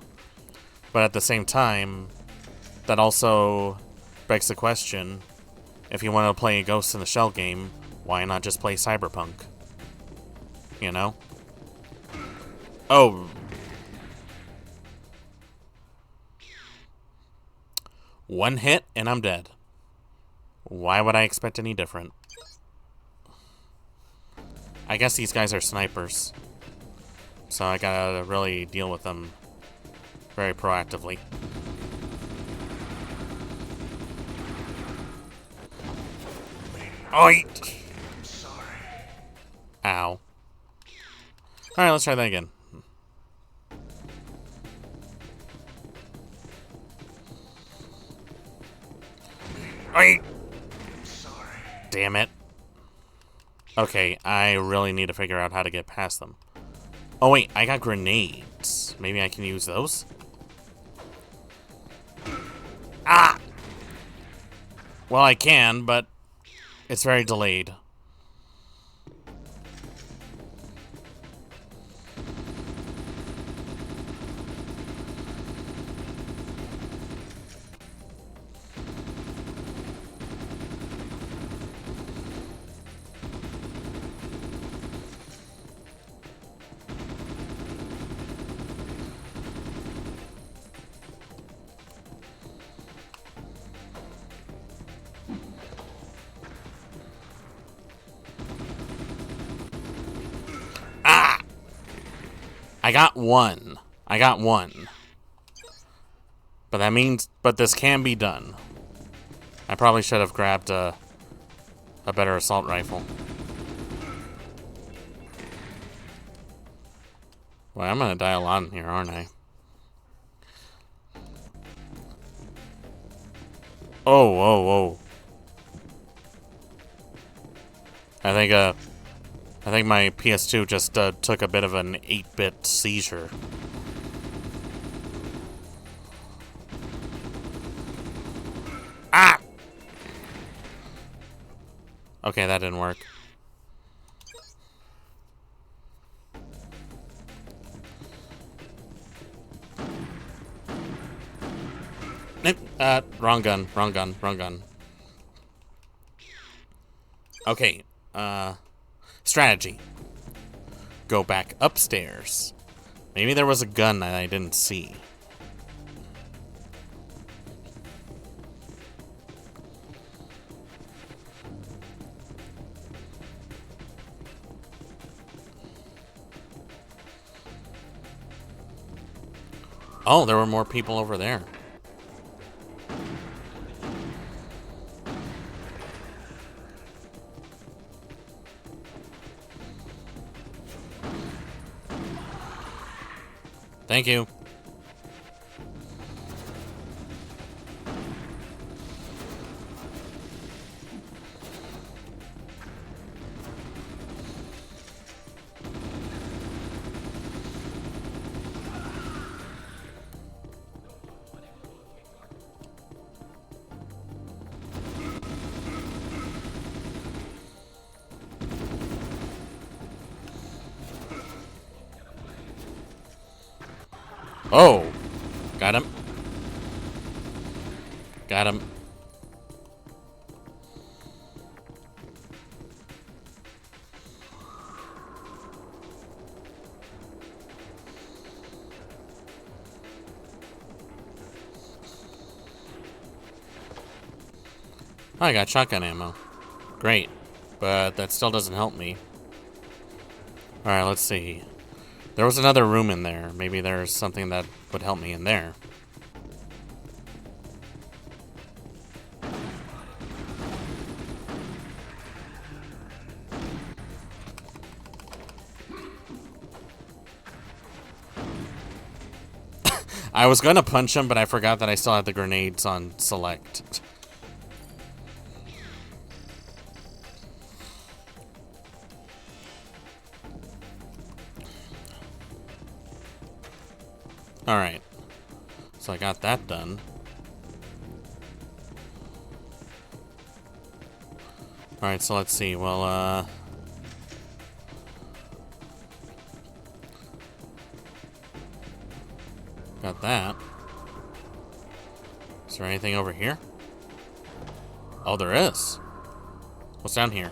But at the same time, that also begs the question, if you want to play a Ghost in the Shell game, why not just play Cyberpunk? You know? Oh. One hit and I'm dead. Why would I expect any different? I guess these guys are snipers. So I gotta really deal with them very proactively. Oi! Ow. Alright, let's try that again. Oi! Damn it. Okay, I really need to figure out how to get past them. Oh wait, I got grenades. Maybe I can use those? Ah! Well, I can, but it's very delayed. I got one. I got one. But that means, but this can be done. I probably should have grabbed a better assault rifle. Well, I'm gonna die a lot in here, aren't I? Oh, whoa, whoa. I think my PS2 just took a bit of an 8-bit seizure. Ah! Okay, that didn't work. Nope. Wrong gun, wrong gun, wrong gun. Okay, strategy. Go back upstairs. Maybe there was a gun that I didn't see. Oh, there were more people over there. Thank you. Oh, got him. Got him. Oh, I got shotgun ammo. Great. But that still doesn't help me. Alright, let's see. There was another room in there. Maybe there's something that would help me in there. I was gonna punch him, but I forgot that I still had the grenades on select. Alright. So I got that done. Alright, so let's see. Well, got that. Is there anything over here? Oh, there is. What's down here?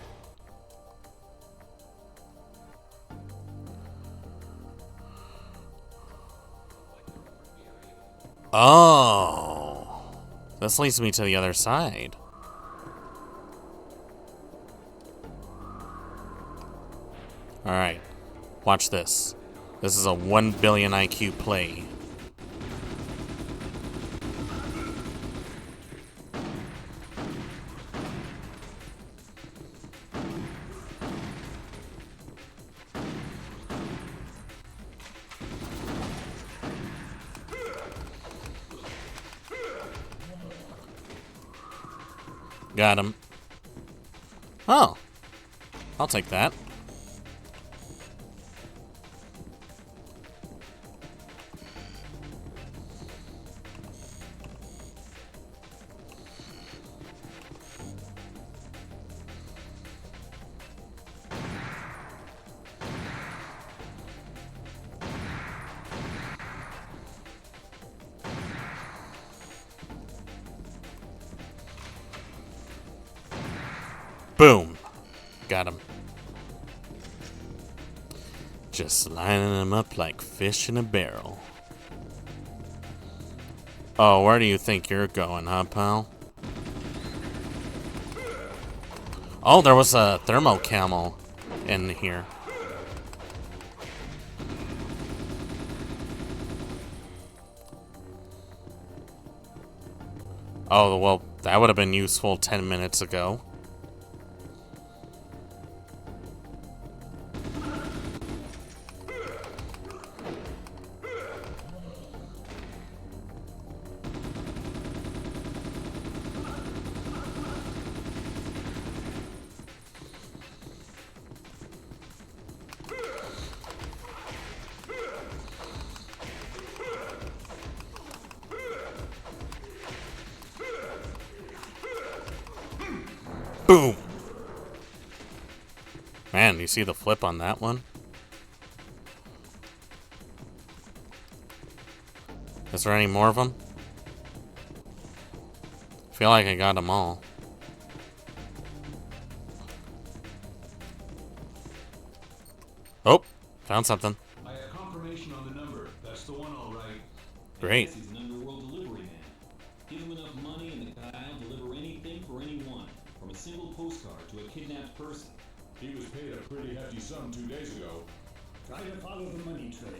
Oh. This leads me to the other side. Alright. Watch this. This is a 1 billion IQ play. Got him. Oh. I'll take that. Boom. Got him. Just lining them up like fish in a barrel. Oh, where do you think you're going, huh, pal? Oh, there was a thermo camel in here. Oh, well, that would have been useful 10 minutes ago. Boom! Man, you see the flip on that one? Is there any more of them? I feel like I got them all. Oh, found something. I have confirmation on the number. That's the one, all right. Great. He's an underworld delivery man. Give him enough money and the guy will deliver anything for anyone, from a single postcard to a kidnapped person. He was paid a pretty hefty sum 2 days ago. Try to follow the money trail.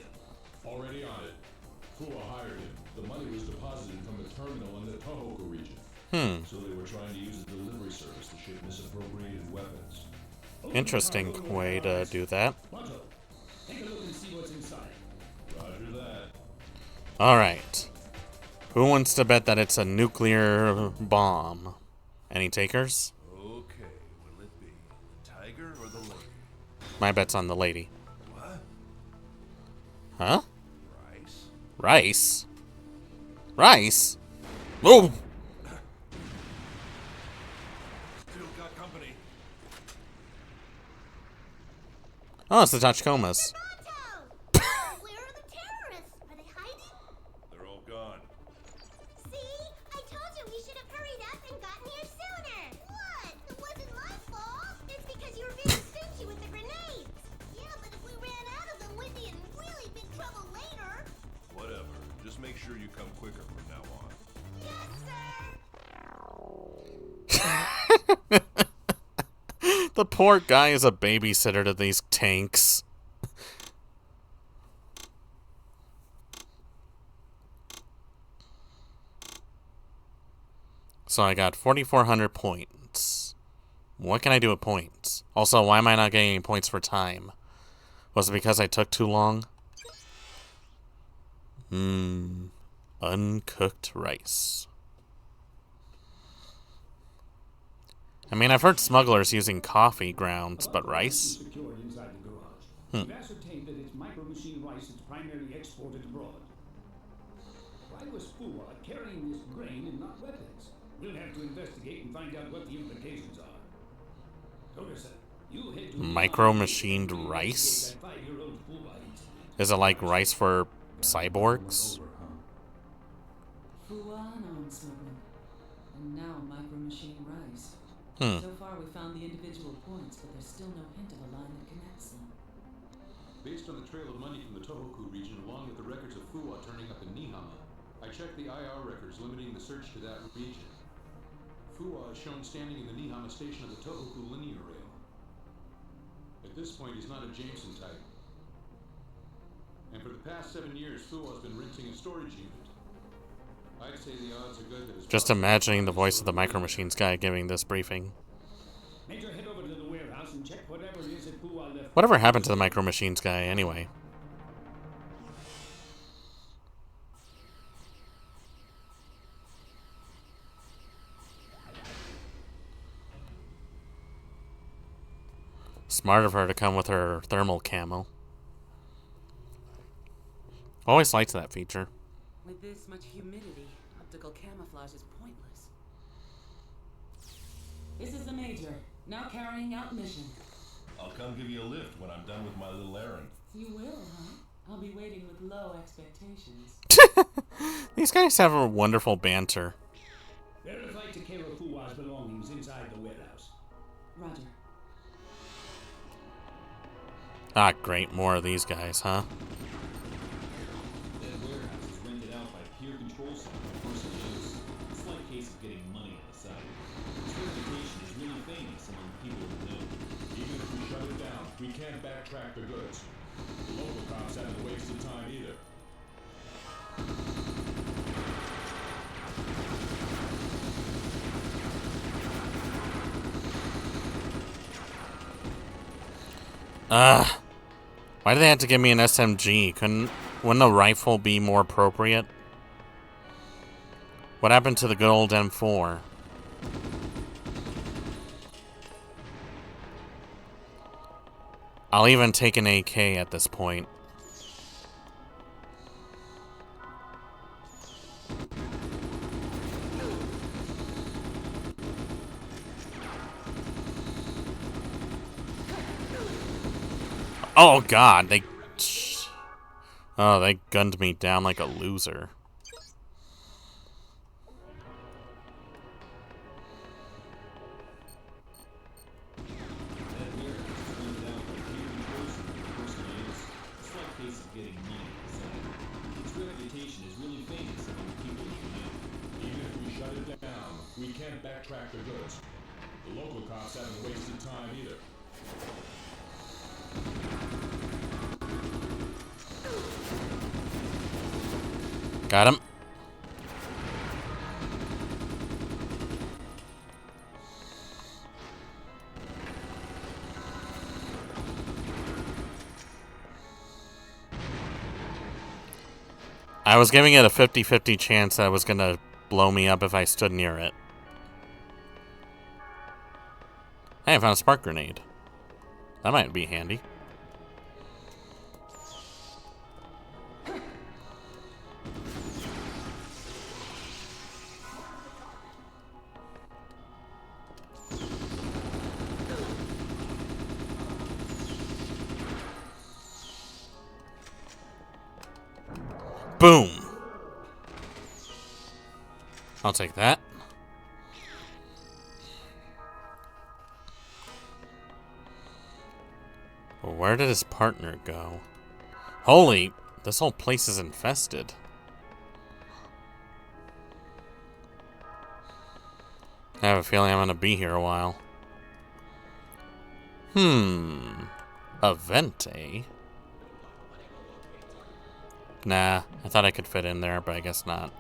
Already on it. Fua hired him. The money was deposited from a terminal in the Tohoku region. So they were trying to use the delivery service to ship misappropriated weapons. Interesting way to do that. Watto, take a look and see what's inside. Roger that. Alright. Who wants to bet that it's a nuclear bomb? Any takers? Okay, will it be the tiger or the lady? My bet's on the lady. What? Huh? Rice? Rice? Rice? Oh! Still got company. Oh, it's the Tachikomas. Bato! Where are the terrorists? Are they hiding? They're all gone. See? I told you we should have hurried up and gotten here sooner. What? It wasn't my fault. It's because you were being stingy with the grenades. Yeah, but if we ran out of them, we'd be in really big trouble later. Whatever. Just make sure you come quicker from now on. Yes, sir. The poor guy is a babysitter to these tanks. So I got 4,400 points. What can I do with points? Also, why am I not getting any points for time? Was it because I took too long? Uncooked rice. I mean, I've heard smugglers using coffee grounds, but rice? Secured inside the garage. We've ascertained that it's micro machine rice that's primarily exported abroad. Why was Fuwa carrying this grain and not weapons? We'll have to investigate and find out what the implications are. Thurs, you head to Micro-machined rice? that 5-year-old Fuwa incident. Is it like rice for cyborgs? Fuwa and arms smuggling. And now micro-machine rice. Hmm. So far we found the individual points, but there's still no hint of a line that connects them. Based on the trail of money from the Tohoku region, along with the records of Fuwa turning up in Nihama, I checked the IR records limiting the search to that region. Fuwa is shown standing in the Nihama station of the Tohoku linear rail. At this point, he's not a Jameson type. And for the past 7 years, Fuwa's been renting a storage unit. I'd say the odds are good that his Just imagining the voice of the Micro Machines guy giving this briefing. Major, head over to the warehouse and check whatever it is that Fuwa left. Whatever happened to the Micro Machines guy, anyway? Smart of her to come with her thermal camo. Always liked that feature. With this much humidity, optical camouflage is pointless. This is the Major, now carrying out mission. I'll come give you a lift when I'm done with my little errand. You will, huh? I'll be waiting with low expectations. These guys have a wonderful banter. Verify to care of Fuwa's belongings inside the warehouse. Roger. Ah, great. More of these guys, huh? That warehouse is rented out by Peer Control Center for personal use. It's like a case of getting money on the side. Its reputation is really famous among people who know. Even if we shut it down, we can't backtrack the goods. The local cops haven't wasted time either. Why do they have to give me an SMG? Wouldn't a rifle be more appropriate? What happened to the good old M4? I'll even take an AK at this point. Oh god, they gunned me down like a loser. That warehouse is rented out by Peer Control Center for personal use. It's like a case of getting money on the side. Its reputation is really famous among people who know. Even if we shut it down, we can't backtrack the goods. The local cops haven't wasted time either. Got him. I was giving it a 50-50 chance that it was gonna blow me up if I stood near it. Hey, I found a spark grenade. That might be handy. Boom! I'll take that. Where did his partner go? Holy, this whole place is infested. I have a feeling I'm gonna be here a while. A vent, eh? Nah, I thought I could fit in there, but I guess not.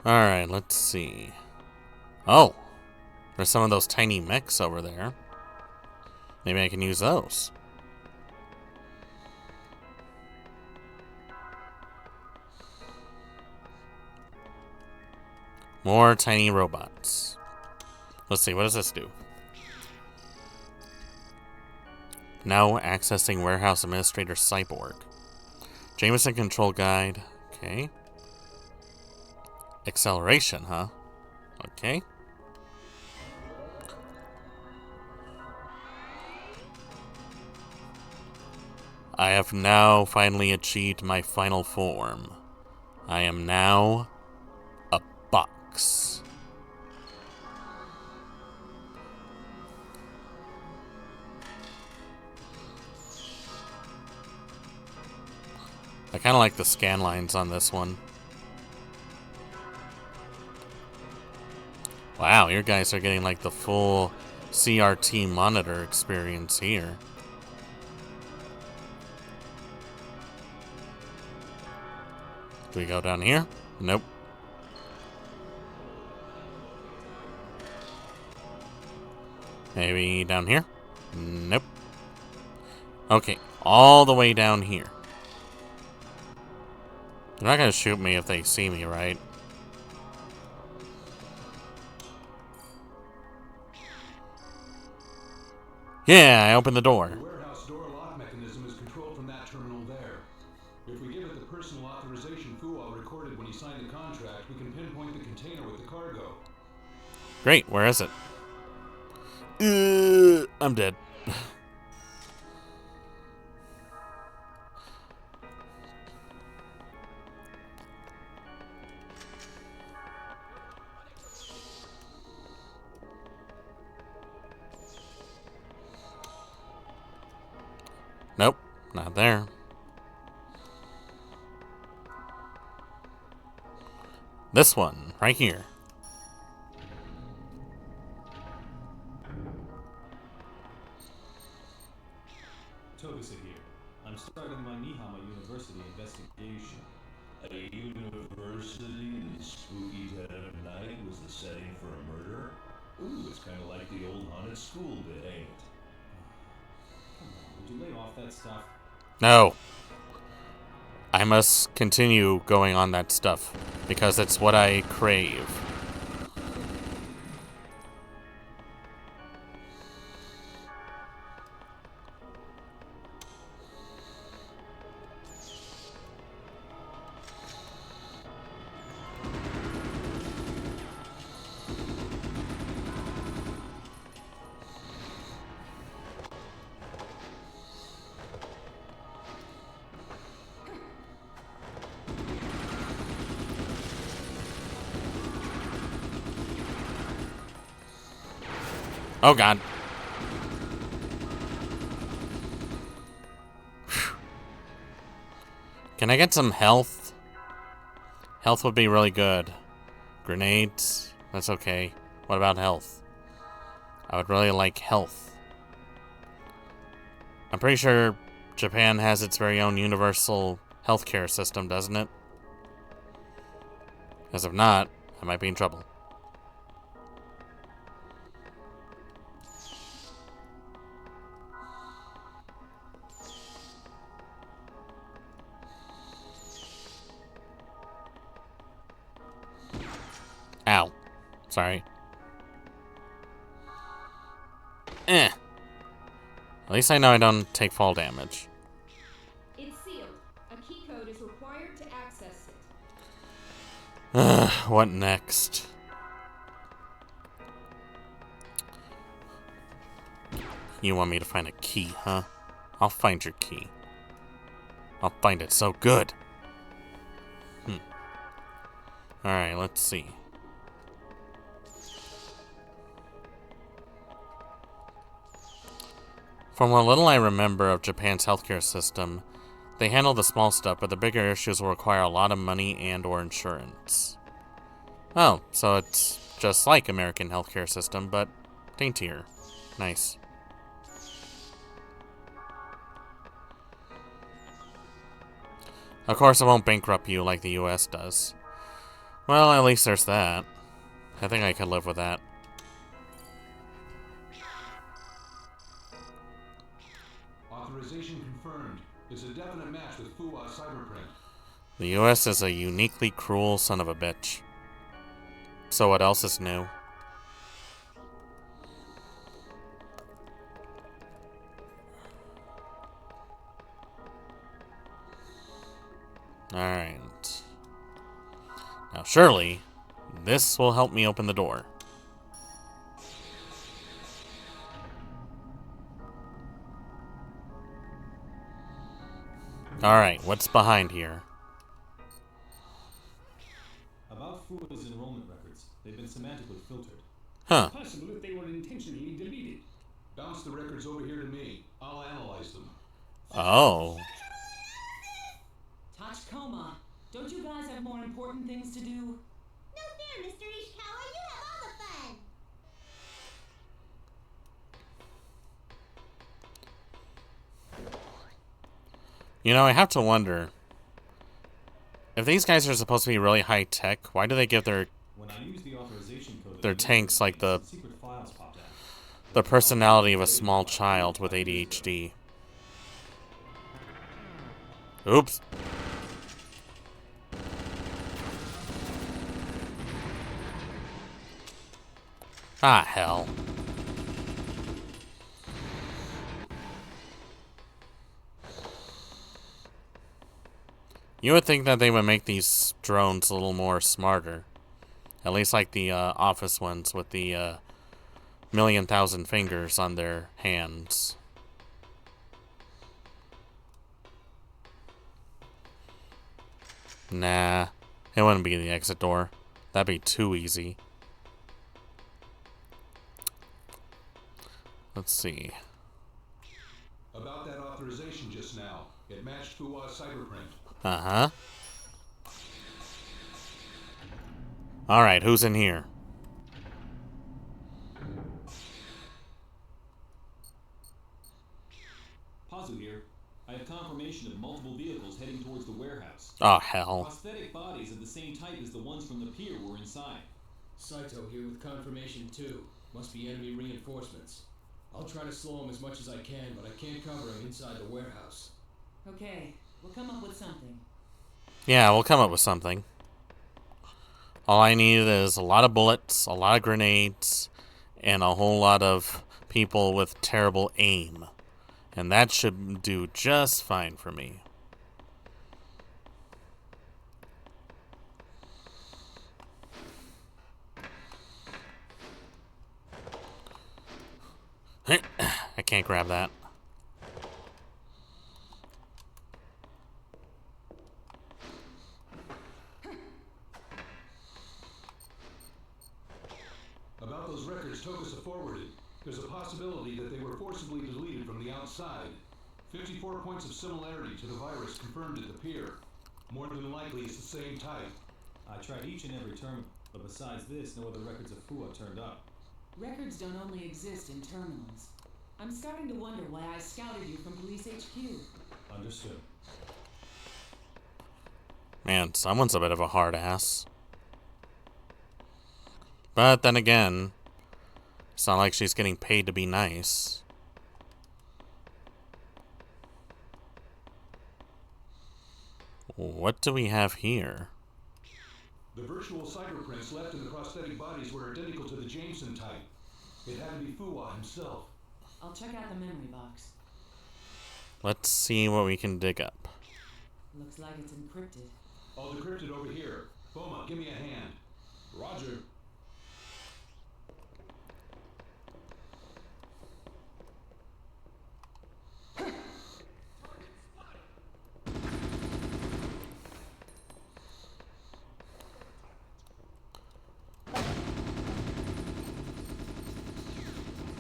Alright, let's see. Oh! There's some of those tiny mechs over there. Maybe I can use those. More tiny robots. Let's see, what does this do? Now accessing Warehouse Administrator Cyborg. Jameson Control Guide. Okay. Acceleration, huh? Okay. I have now finally achieved my final form. I am now a box. I kind of like the scan lines on this one. Wow, your guys are getting like the full CRT monitor experience here. Do we go down here? Nope. Maybe down here? Nope. Okay, all the way down here. They're not gonna shoot me if they see me, right? Yeah, I opened the door. The warehouse door lock mechanism is controlled from that terminal there. If we give it the personal authorization Fuwa recorded when he signed the contract, we can pinpoint the container with the cargo. Great, where is it? I'm dead. Nope, not there. This one, right here. Togasa here. I'm starting my Nihama University investigation. A university in the spooky dead of night was the setting for a murder? Ooh, it's kind of like the old haunted school bit, ain't it? Come on, would you lay off that stuff? No. I must continue going on that stuff because it's what I crave. Oh god. Can I get some health? Health would be really good. Grenades? That's okay. What about health? I would really like health. I'm pretty sure Japan has its very own universal healthcare system, doesn't it? Because if not, I might be in trouble. Ow. Sorry. At least I know I don't take fall damage. It's sealed. A key code is required to access it. What next? You want me to find a key, huh? I'll find your key. I'll find it so good. Alright, let's see. From what little I remember of Japan's healthcare system, they handle the small stuff, but the bigger issues will require a lot of money and or insurance. Oh, so it's just like American healthcare system, but daintier. Nice. Of course, it won't bankrupt you like the US does. Well, at least there's that. I think I could live with that. Authorization confirmed. It's a definite match with Fuwa Cyberprint. The US is a uniquely cruel son of a bitch. So what else is new? Alright. Now surely, this will help me open the door. Alright, what's behind here? About Fuwa's enrollment records, they've been semantically filtered. Huh. It's possible that they were intentionally deleted. Bounce the records over here to me. I'll analyze them. Oh. Tachikoma, don't you guys have more important things to do? No fair, Mr. Ishikawa. You have all the fun. You know, I have to wonder, if these guys are supposed to be really high tech, why do they give their When I used the authorization code, their tanks like the secret files popped out. personality of a small child with ADHD? Oops. Ah, hell. You would think that they would make these drones a little more smarter. At least like the office ones with the million thousand fingers on their hands. Nah, it wouldn't be the exit door. That'd be too easy. Let's see. About that authorization just now. It matched Fuwa's cyberprint. Uh-huh. Alright, who's in here? Pazu here. I have confirmation of multiple vehicles heading towards the warehouse. Oh, hell. Prosthetic bodies of the same type as the ones from the pier were inside. Saito here with confirmation too. Must be enemy reinforcements. I'll try to slow them as much as I can, but I can't cover them inside the warehouse. Okay, we'll come up with something. Yeah, we'll come up with something. All I need is a lot of bullets, a lot of grenades, and a whole lot of people with terrible aim. And that should do just fine for me. I can't grab that. About those records Tokusa forwarded, there's a possibility that they were forcibly deleted from the outside. 54 points of similarity to the virus confirmed at the pier. More than likely it's the same type. I tried each and every terminal, but besides this, no other records of Fuwa turned up. Records don't only exist in terminals. I'm starting to wonder why I scouted you from Police HQ. Understood. Man, someone's a bit of a hard ass. But then again, it's not like she's getting paid to be nice. What do we have here? The virtual cyberprints left in the prosthetic bodies were identical to the Jameson type. It had to be Fuwa himself. I'll check out the memory box. Let's see what we can dig up. Looks like it's encrypted. I'll decrypt it over here. Boma, give me a hand. Roger.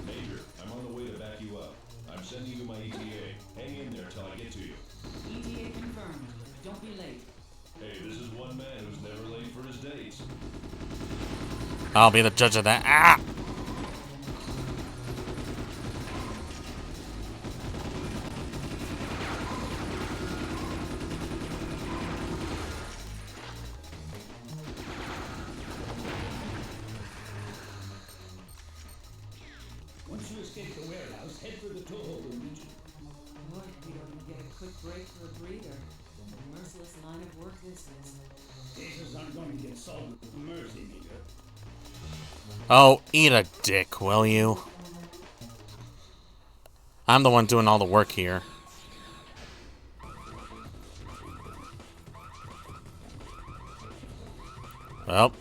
Major, I'm on the way to back you up. I'm set sending you my ETA. Hang in there till I get to you. ETA confirmed. Don't be late. Hey, this is one man who's never late for his dates. I'll be the judge of that. Ah! Once you escape the warehouse, head for the Tohoku region. Boy, we don't even get a quick break for a breather. A merciless line of work this is. Cases aren't going to get solved with mercy, Major. Oh, eat a dick, will you? I'm the one doing all the work here. Well,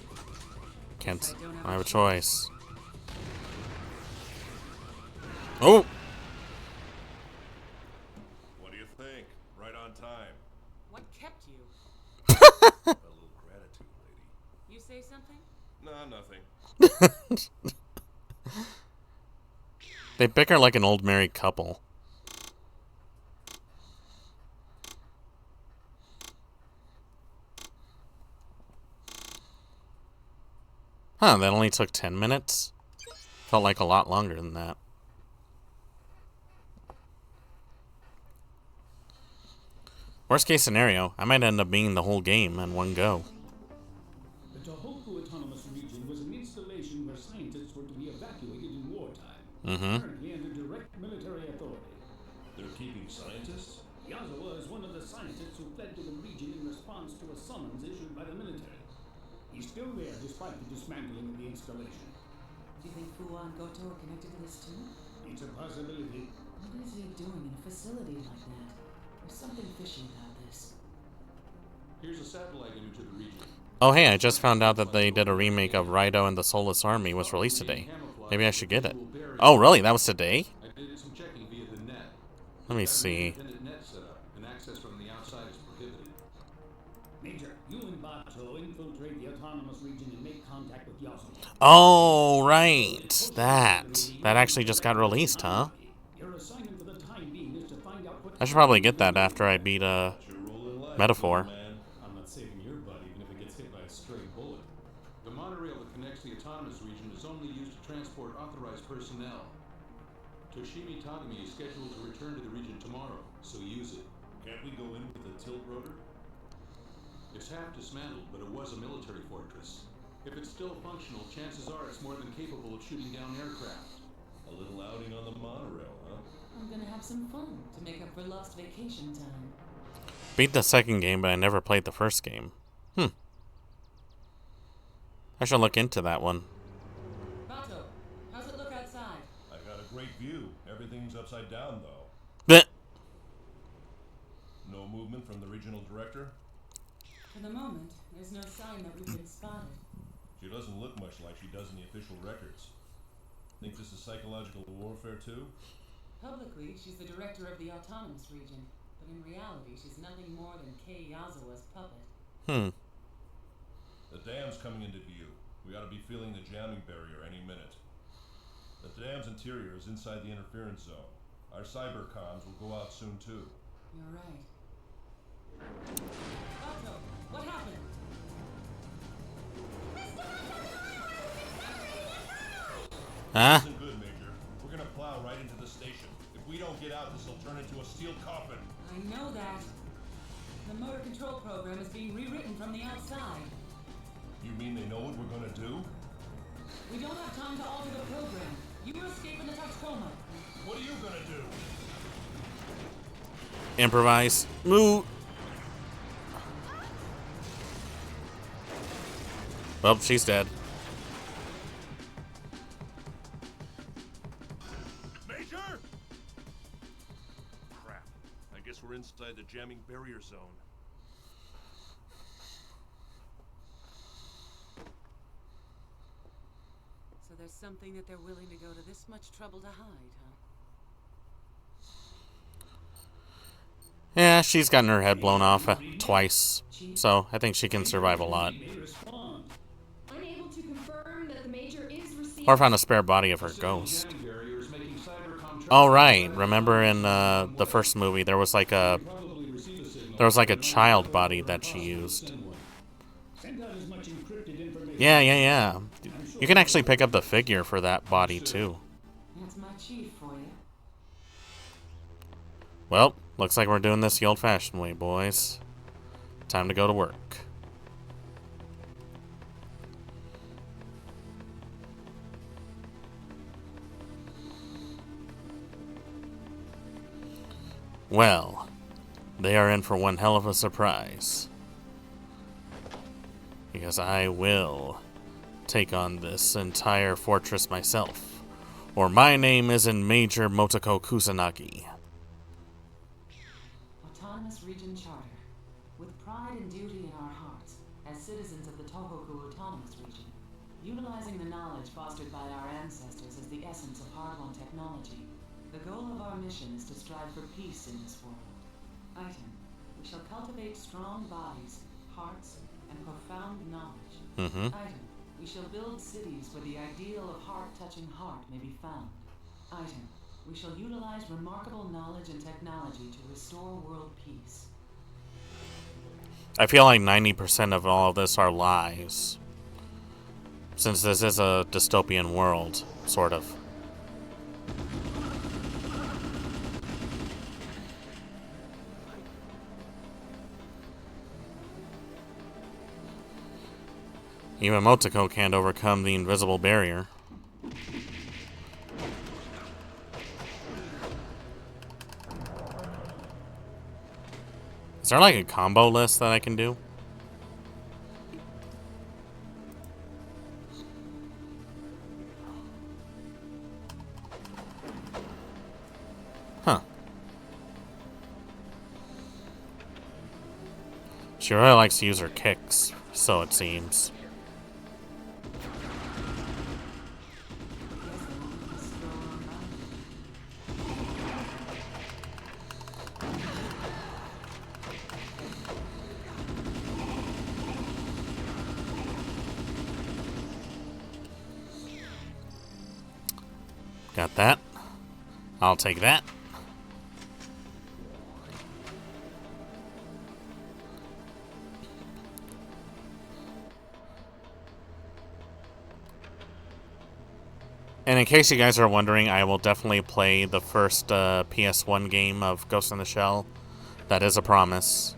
can't. I don't have a choice. Oh! What do you think? Right on time. What kept you? A little gratitude, lady. You say something? Nah, nothing. They bicker like an old married couple. Huh, that only took 10 minutes? Felt like a lot longer than that. Worst case scenario, I might end up being the whole game in one go. The Tohoku Autonomous Region was an installation where scientists were to be evacuated in wartime. Currently under direct military authority. They're keeping scientists? Yazawa is one of the scientists who fled to the region in response to a summons issued by the military. He's still there despite the dismantling of the installation. Do you think Fuwa and Goto are connected to this too? It's a possibility. What is he doing in a facility like that? There's something fishy about this. Here's a satellite image of the region. Oh hey, I just found out that they did a remake of Raido and the Soulless Army was released today. Maybe I should get it. Oh really? That was today? I did some checking via the net. Let me see. Independent net setup, and access from the outside is prohibited. Major, you and Bato infiltrate the autonomous region and make contact with Yazawa. Oh right, that actually just got released, huh? Your assignment for the time being is to find out what I should probably get that after I beat Metaphor. Man, I'm not saving your butt even if it gets hit by a stray bullet. The monorail that connects the autonomous region is only used to transport authorized personnel. Toshimi Tagumi is scheduled to return to the region tomorrow, so use it. Can't we go in with a tilt rotor? It's half dismantled, but it was a military fortress. If it's still functional, chances are it's more than capable of shooting down aircraft. A little outing on the monorail, huh? I'm gonna have some fun to make up for lost vacation time. Beat the second game, but I never played the first game. I should look into that one. Bato, how's it look outside? I got a great view. Everything's upside down, though. Blech. No movement from the regional director? For the moment, there's no sign that we've been spotted. She doesn't look much like she does in the official records. Think this is psychological warfare, too? Publicly, she's the director of the autonomous region, but in reality, she's nothing more than Kei Yazawa's puppet. The dam's coming into view. We ought to be feeling the jamming barrier any minute. The dam's interior is inside the interference zone. Our cyber comms will go out soon, too. You're right. Bato, what happened? Huh? Isn't good, Major. We're gonna plow right into the station. If we don't get out, this'll turn into a steel coffin. I know that. The motor control program is being rewritten from the outside. You mean they know what we're gonna do? We don't have time to alter the program. You were escaping the Tacoma. What are you gonna do? Improvise. Move. Well, she's dead. Major! Crap. I guess we're inside the jamming barrier zone. So there's something that they're willing to go to this much trouble to hide, huh? Yeah, she's gotten her head blown off twice, so I think she can survive a lot. Unable to confirm that the Major is receiving. Or found a spare body of her ghost. Jamming barrier is making cybercom Oh right, remember in the first movie there was like a Probably receive a signal. child body that she used. Send one. Send out as much encrypted information. Yeah. You can actually pick up the figure for that body too. That's my chief for you. Well, looks like we're doing this the old-fashioned way, boys. Time to go to work. Well, they are in for one hell of a surprise. Because I will take on this entire fortress myself. Or my name isn't Major Motoko Kusanagi. Autonomous Region Charter. With pride and duty in our hearts, as citizens of the Tohoku Autonomous Region, utilizing the knowledge fostered by our ancestors as the essence of hard-won technology, the goal of our mission is to strive for peace in this world. Item, we shall cultivate strong bodies, hearts, and profound knowledge. Item, we shall build cities where the ideal of heart-touching heart may be found. Item, we shall utilize remarkable knowledge and technology to restore world peace. I feel like 90% of all of this are lies. Since this is a dystopian world, sort of. Even Motoko can't overcome the invisible barrier. Is there like a combo list that I can do? Huh. She really likes to use her kicks, so it seems. Got that. I'll take that. And in case you guys are wondering, I will definitely play the first PS1 game of Ghost in the Shell. That is a promise.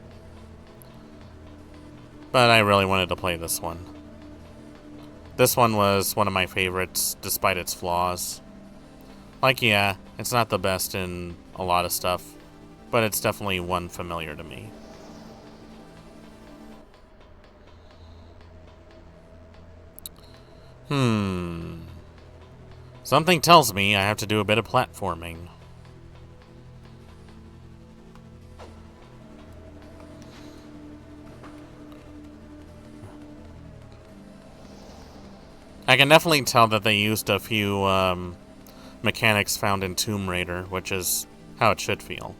But I really wanted to play this one. This one was one of my favorites, despite its flaws. Like, yeah, it's not the best in a lot of stuff, but it's definitely one familiar to me. Something tells me I have to do a bit of platforming. I can definitely tell that they used a few mechanics found in Tomb Raider, which is how it should feel.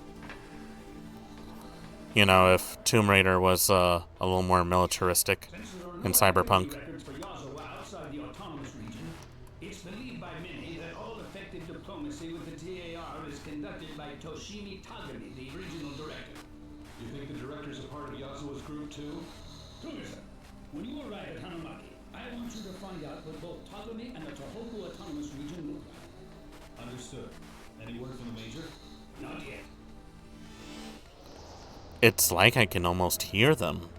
You know, if Tomb Raider was a little more militaristic in Cyberpunk. Records for Yazawa outside the autonomous region. It's believed by many that all effective diplomacy with the TAR is conducted by Toshimi Tagami, the regional director. You think the director's a part of Yazawa's group too? Thurs, when you arrive at Hanamaki, I want you to find out what both Tagami and the Tohoku Autonomous Region look like. Understood. Any word from the Major? Not yet. It's like I can almost hear them.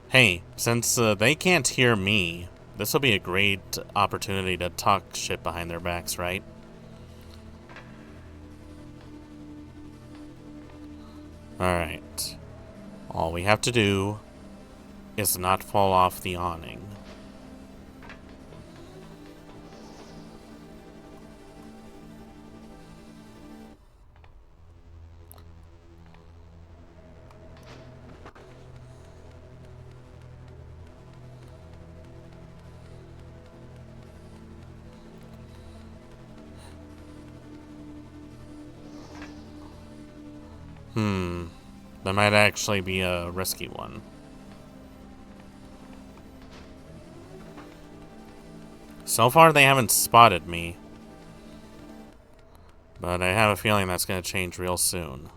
Hey, since they can't hear me, this will be a great opportunity to talk shit behind their backs, right? Alright. All we have to do is not fall off the awning. That might actually be a risky one. So far, they haven't spotted me. But I have a feeling that's going to change real soon.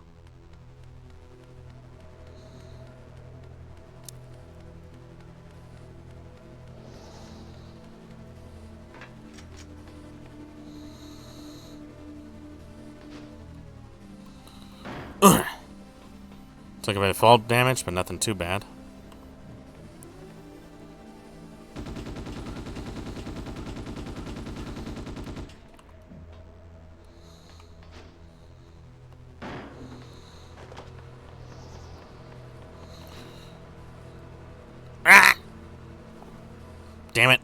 Took a bit of fall damage, but nothing too bad. Ah! Damn it.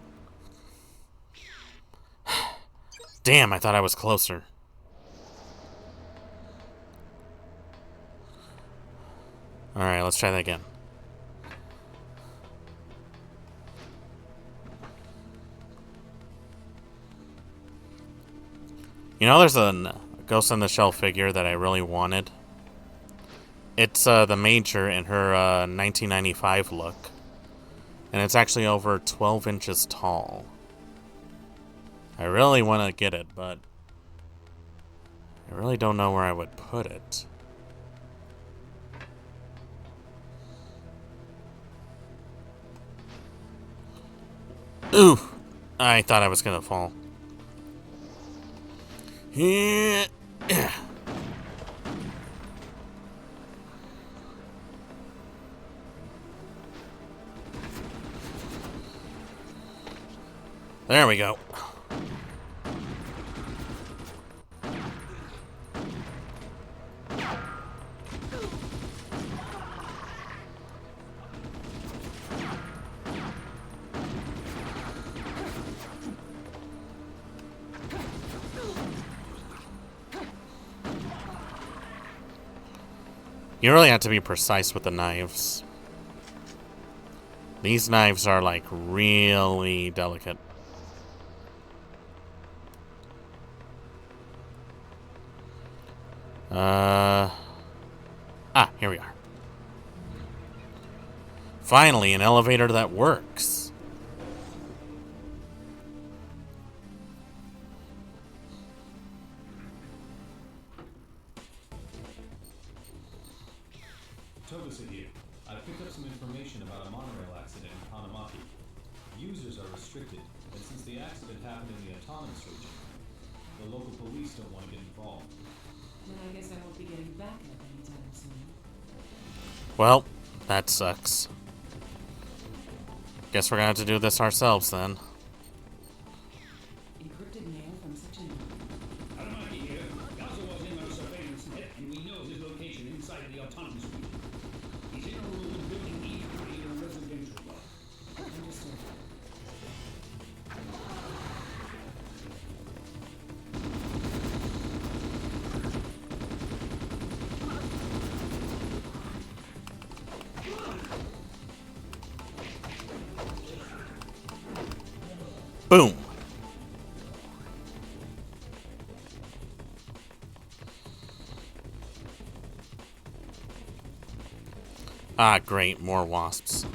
Damn, I thought I was closer. Alright, let's try that again. You know, there's a Ghost in the Shell figure that I really wanted. It's the Major in her 1995 look. And it's actually over 12 inches tall. I really want to get it, but I really don't know where I would put it. Ooh! I thought I was gonna fall. Yeah. There we go. You really have to be precise with the knives. These knives are like really delicate. Here we are. Finally, an elevator that works. Thantosedge here. I picked up some information about a monorail accident in Hanamaki. Users are restricted, and since the accident happened in the autonomous region, the local police don't want to get involved. Then I guess I won't be getting back up anytime soon. Well, that sucks. Guess we're gonna have to do this ourselves then. Encrypted mail from such an... Aramaki here. Gaza was in our surveillance net, and we know his location inside the autonomous region. He's in a room in building E3 in a residential block. Understood. Boom. Ah, great. More wasps.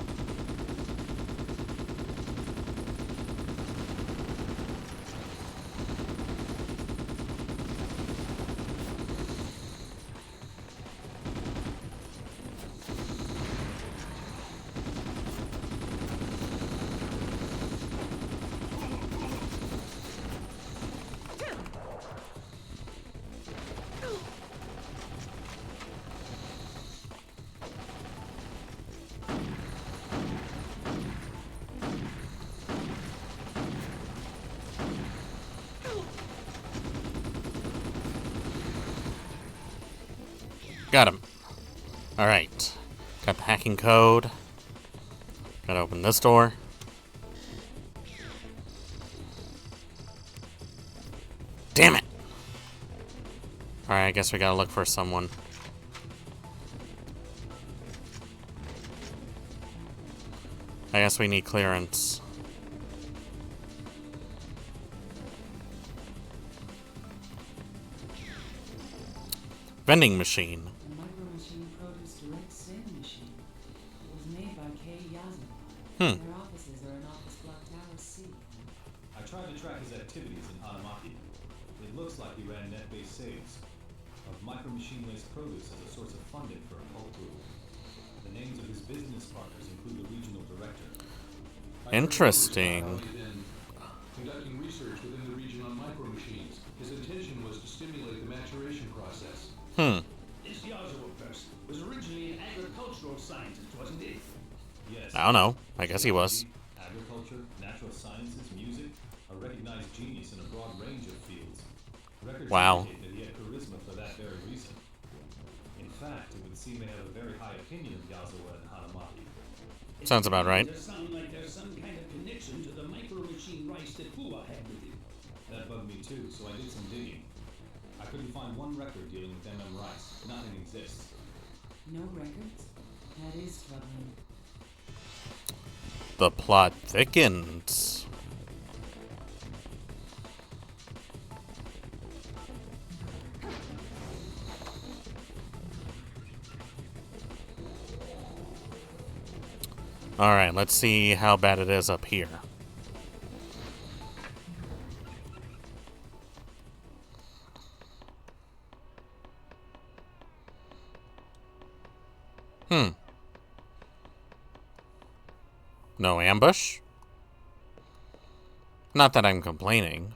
Got him. Alright. Got the hacking code. Gotta open this door. Damn it! Alright, I guess we gotta look for someone. I guess we need clearance. Vending machine. The Micro Machine Produce Direct Sale Machine. It was made by Kei Yasuo. Their offices are in Office Block Tower C. I tried to track his activities in Hanamaki. It looks like he ran net-based sales of micro-machine-laced produce as a source of funding for a cult group. The names of his business partners include the regional director. Interesting. Conducting research within the region on micro machines. His intention was to stimulate the maturation process. This Yazawa person was originally an agricultural scientist, wasn't he? Yes. I don't know. I guess he was. Agriculture, natural sciences, music, a recognized genius in a broad range of fields. Records Wow. indicate that he had charisma for that very reason. In fact, it would seem they have a very high opinion of Yazawa and Hanamaki. Sounds about right. It sounds like there's some kind of connection to the micro-machine rights that Fuwa had with him. That bugged me too, so I did some digging. I couldn't find one record dealing with MM Rice. Nothing exists. No records? That is troubling. The plot thickens. Alright, let's see how bad it is up here. No ambush? Not that I'm complaining.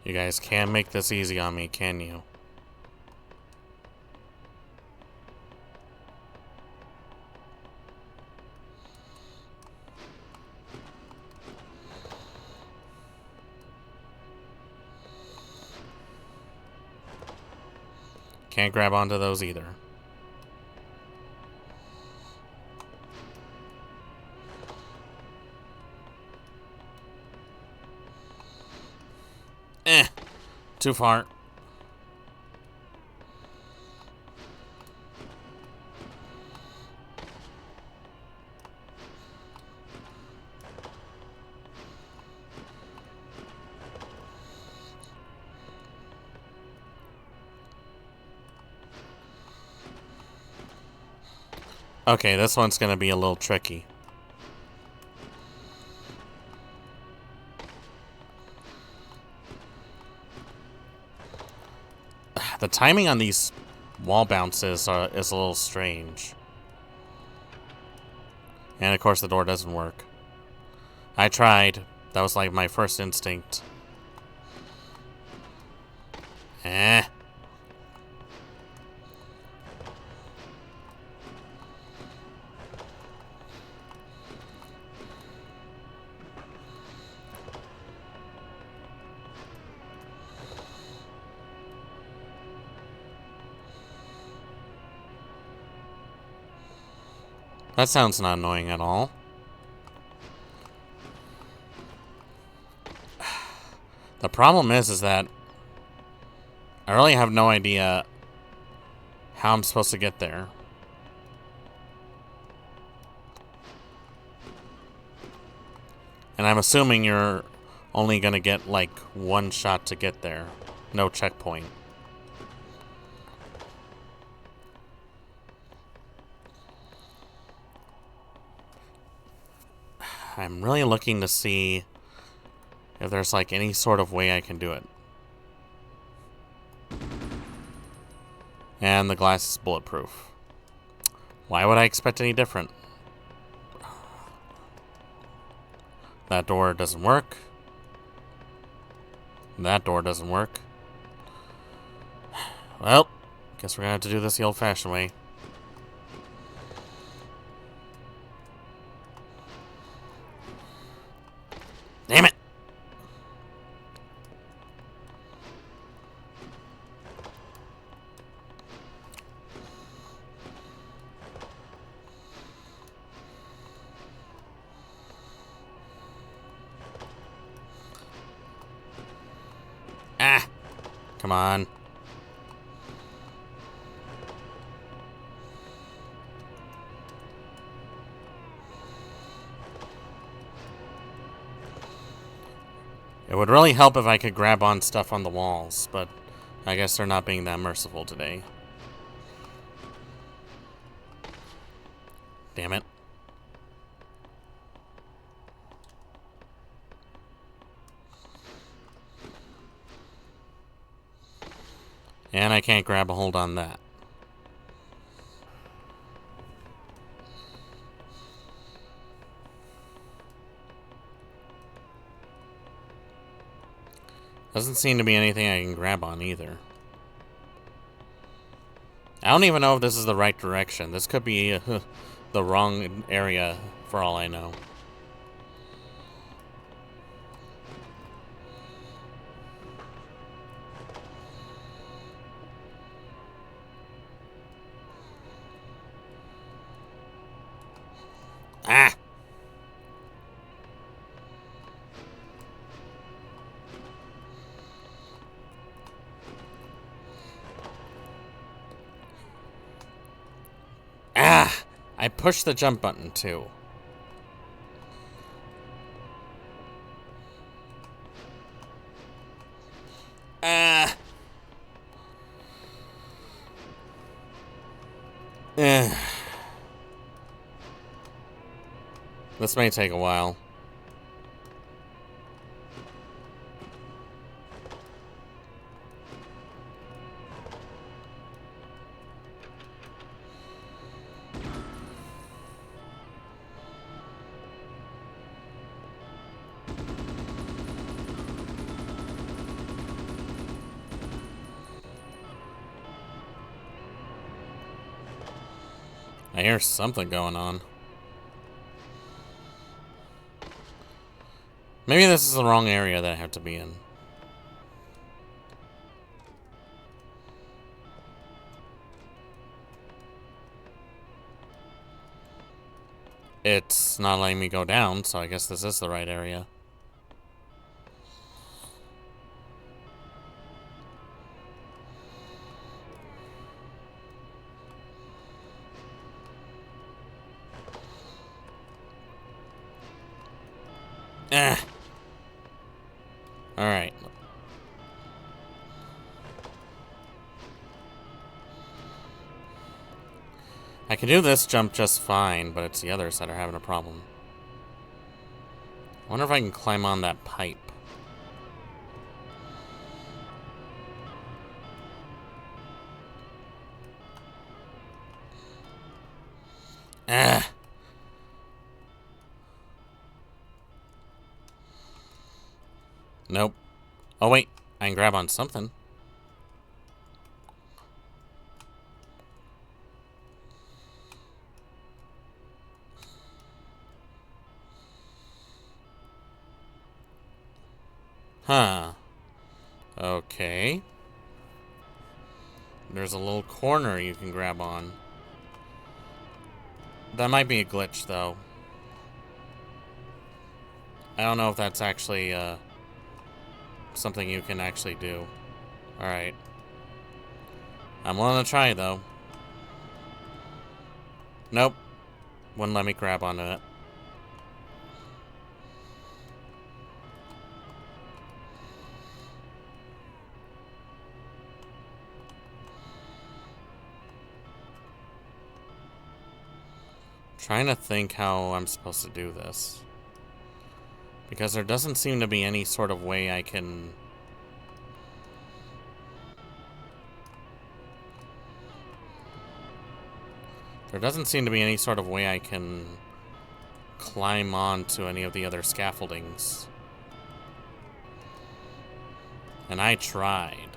You guys can't make this easy on me, can you? Can't grab onto those either. Too far. Okay, this one's gonna be a little tricky. The timing on these wall bounces is a little strange. And of course the door doesn't work. I tried. That was like my first instinct. That sounds not annoying at all. The problem is that I really have no idea how I'm supposed to get there. And I'm assuming you're only gonna get like one shot to get there. No checkpoint. I'm really looking to see if there's like any sort of way I can do it. And the glass is bulletproof. Why would I expect any different? That door doesn't work. That door doesn't work. Well, guess we're gonna have to do this the old-fashioned way. Damn it! Ah! Come on. It would really help if I could grab on stuff on the walls, but I guess they're not being that merciful today. Damn it. And I can't grab a hold on that. Doesn't seem to be anything I can grab on either. I don't even know if this is the right direction. This could be the wrong area for all I know. Ah! Ah! I pushed the jump button too. Ah! This may take a while. I hear something going on. Maybe this is the wrong area that I have to be in. It's not letting me go down, so I guess this is the right area. Ah! Alright. I can do this jump just fine, but it's the others that are having a problem. I wonder if I can climb on that pipe. Ah! Nope. Oh wait, I can grab on something. Huh. Okay. There's a little corner you can grab on. That might be a glitch, though. I don't know if that's actually, something you can actually do. Alright. I'm willing to try, though. Nope. Wouldn't let me grab onto it. Trying to think how I'm supposed to do this. Because there doesn't seem to be any sort of way I can... There doesn't seem to be any sort of way I can climb onto any of the other scaffoldings. And I tried.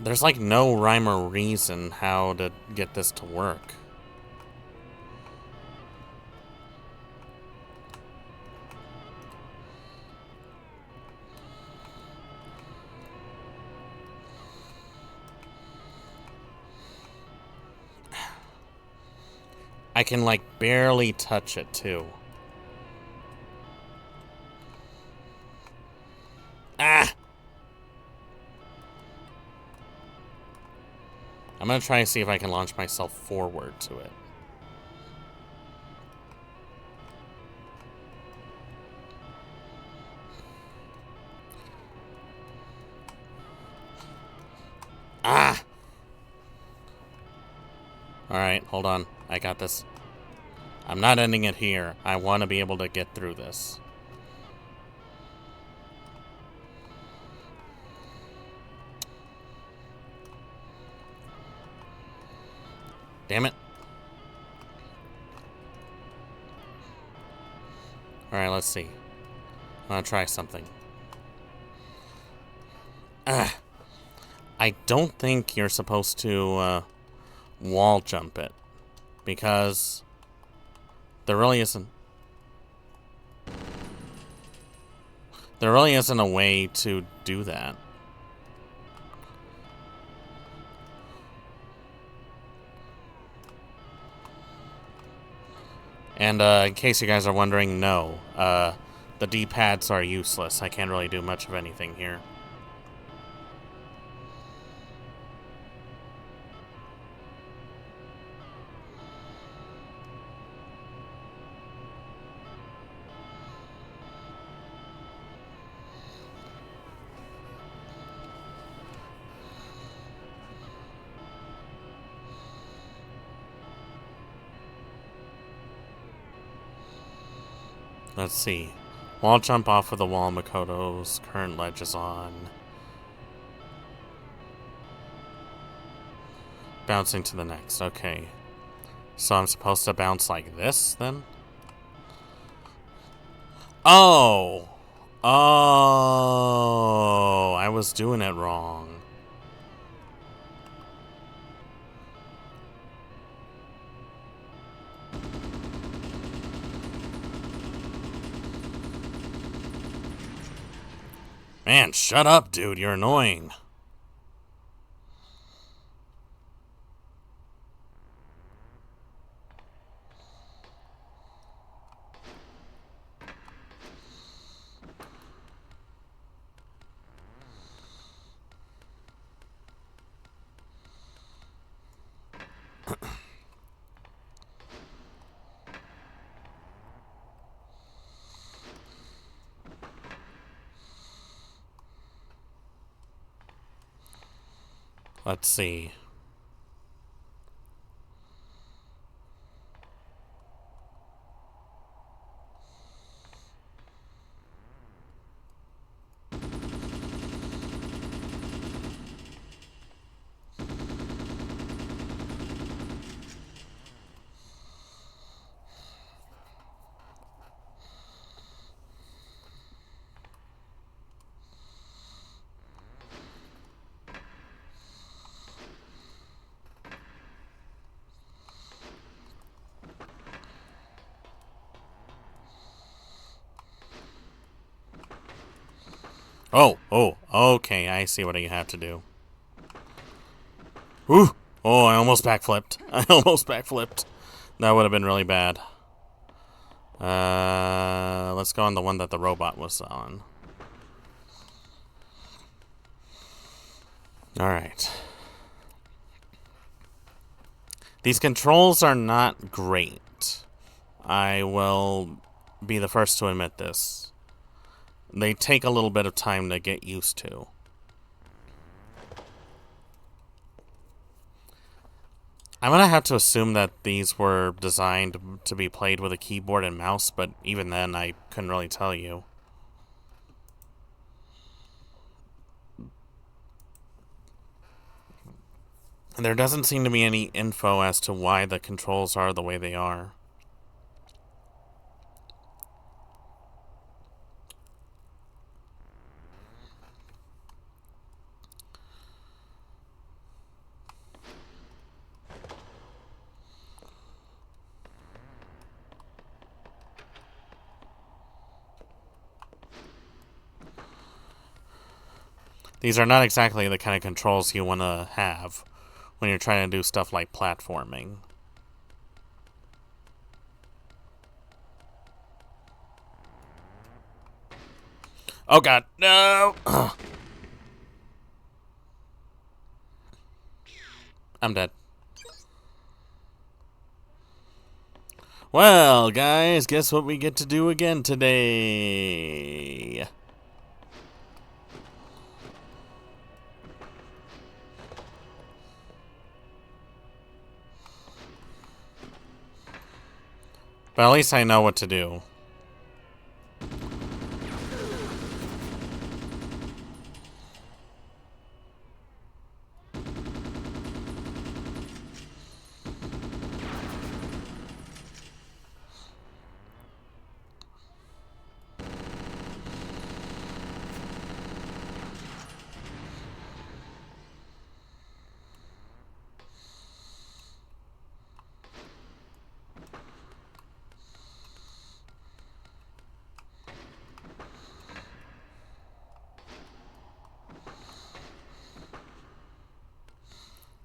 There's like no rhyme or reason how to get this to work. I can like barely touch it too. Ah! I'm gonna try and see if I can launch myself forward to it. Ah! Alright, hold on. I got this. I'm not ending it here. I want to be able to get through this. Damn it. Alright, let's see. I'm gonna try something. I don't think you're supposed to wall jump it. Because there really isn't a way to do that. And in case you guys are wondering, no. The D-pads are useless. I can't really do much of anything here. Let's see. Wall jump off of the wall Makoto's current ledge is on. Bouncing to the next. Okay. So I'm supposed to bounce like this, then? Oh! Oh! I was doing it wrong. Man, shut up, dude. You're annoying. Let's see. Oh, okay, I see what you have to do. Ooh! Oh, I almost backflipped. I almost backflipped. That would have been really bad. Let's go on the one that the robot was on. Alright. These controls are not great. I will be the first to admit this. They take a little bit of time to get used to. I'm gonna have to assume that these were designed to be played with a keyboard and mouse, but even then, I couldn't really tell you. And there doesn't seem to be any info as to why the controls are the way they are. These are not exactly the kind of controls you want to have when you're trying to do stuff like platforming. Oh god, no! I'm dead. Well, guys, guess what we get to do again today? But at least I know what to do.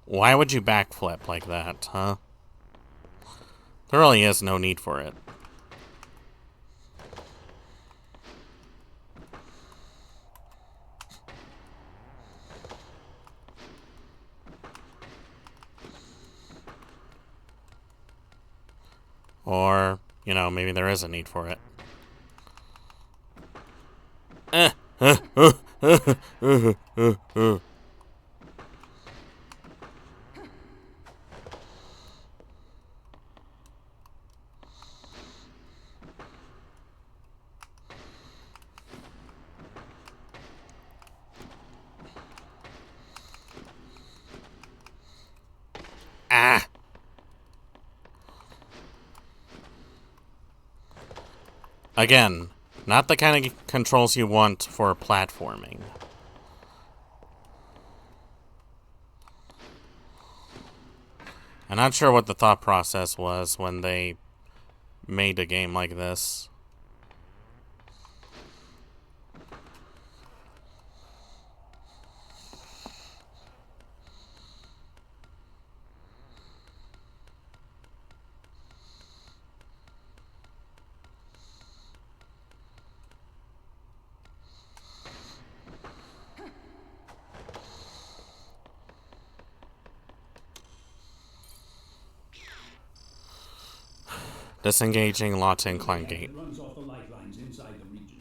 Why would you backflip like that, huh? There really is no need for it. Or, you know, maybe there is a need for it. Ah! Again, not the kind of controls you want for platforming. I'm not sure what the thought process was when they made a game like this. Disengaging Lawton Klein Gate. It runs off the lifelines inside the region.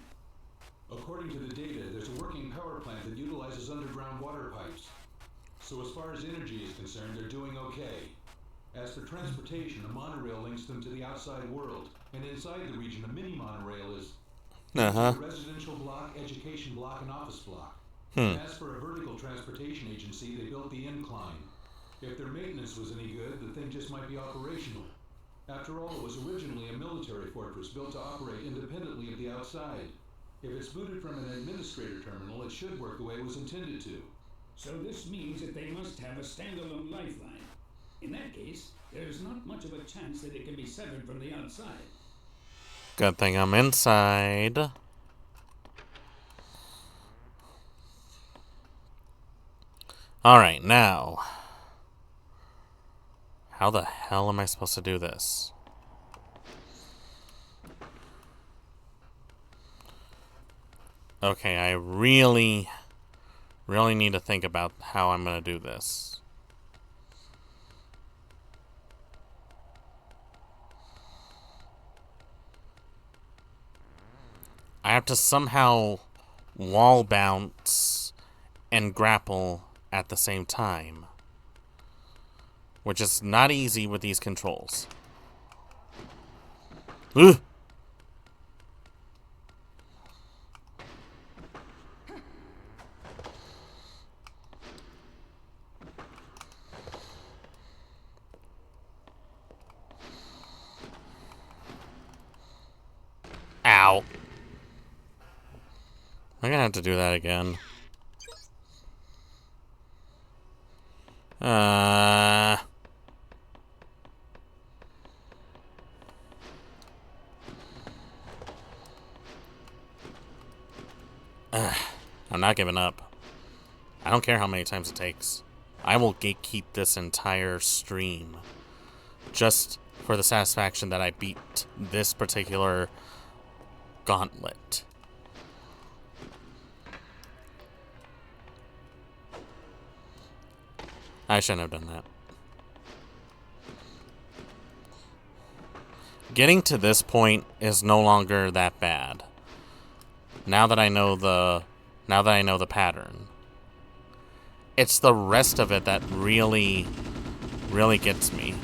According to the data, there's a working power plant that utilizes underground water pipes. So as far as energy is concerned, they're doing okay. As for transportation, a monorail links them to the outside world. And inside the region, a mini monorail is a residential block, education block, and office block. As for a vertical transportation agency, they built the incline. If their maintenance was any good, the thing just might be operational. After all, it was originally a military fortress built to operate independently of the outside. If it's booted from an administrator terminal, it should work the way it was intended to. So this means that they must have a standalone lifeline. In that case, there's not much of a chance that it can be severed from the outside. Good thing I'm inside. Alright, now. How the hell am I supposed to do this? Okay, I really need to think about how I'm going to do this. I have to somehow wall bounce and grapple at the same time, which is not easy with these controls. Ugh! Ow. I'm gonna have to do that again. I'm not giving up. I don't care how many times it takes. I will gatekeep this entire stream just for the satisfaction that I beat this particular gauntlet. I shouldn't have done that. Getting to this point is no longer that bad. Now that I know the pattern. It's the rest of it that really gets me.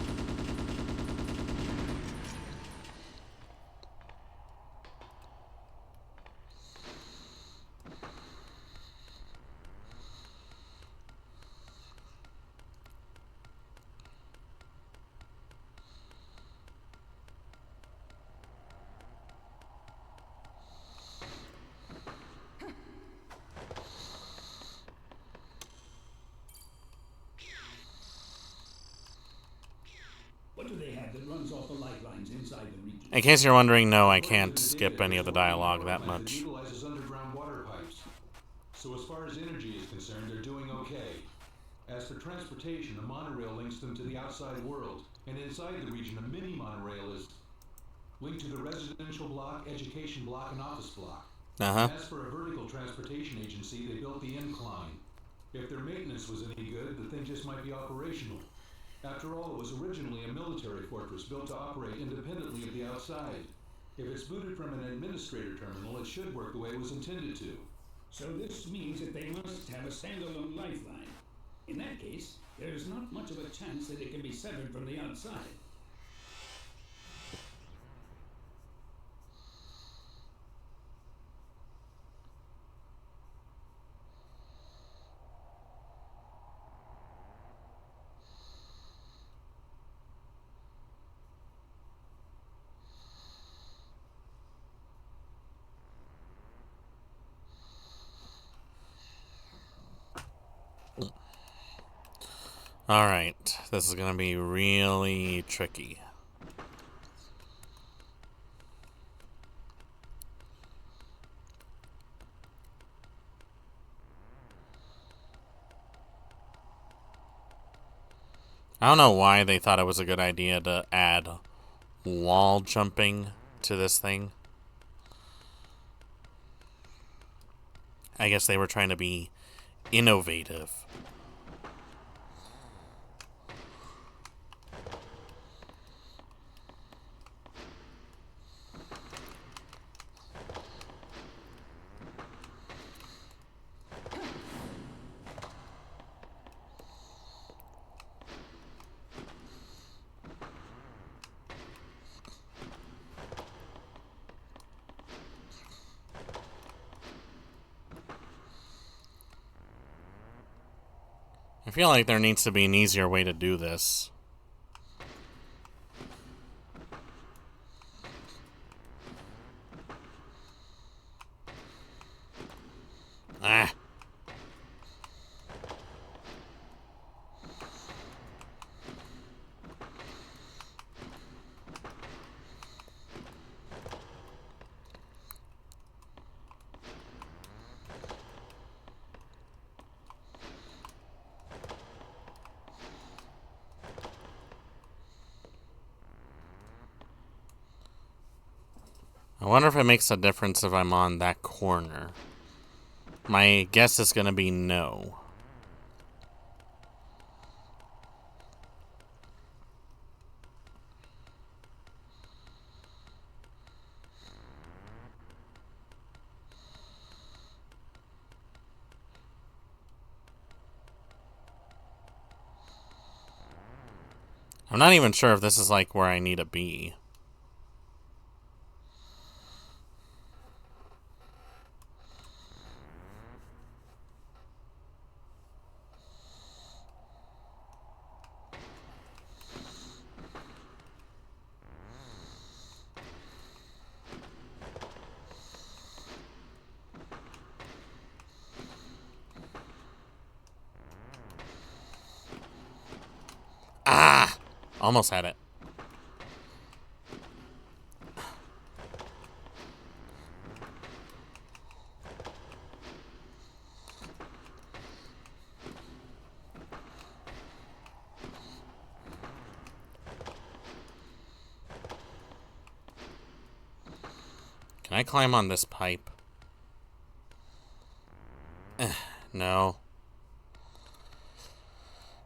inside the region. In case you're wondering, no, I can't skip any of the dialogue that much. Utilizes underground water pipes. So as far as energy is concerned, they're doing okay. As for transportation, a monorail links them to the outside world, and inside the region, a mini monorail is linked to the residential block, education block, and office block. And as for a vertical transportation agency, they built the incline. If their maintenance was any good, the thing just might be operational. After all, it was originally a military fortress built to operate independently of the outside. If it's booted from an administrator terminal, it should work the way it was intended to. So this means that they must have a standalone lifeline. In that case, there's not much of a chance that it can be severed from the outside. Alright, this is gonna be really tricky. I don't know why they thought it was a good idea to add wall jumping to this thing. I guess they were trying to be innovative. I feel like there needs to be an easier way to do this. Ah. I wonder if it makes a difference if I'm on that corner. My guess is going to be no. I'm not even sure if this is like where I need to be. Ah! Almost had it. Can I climb on this pipe? No.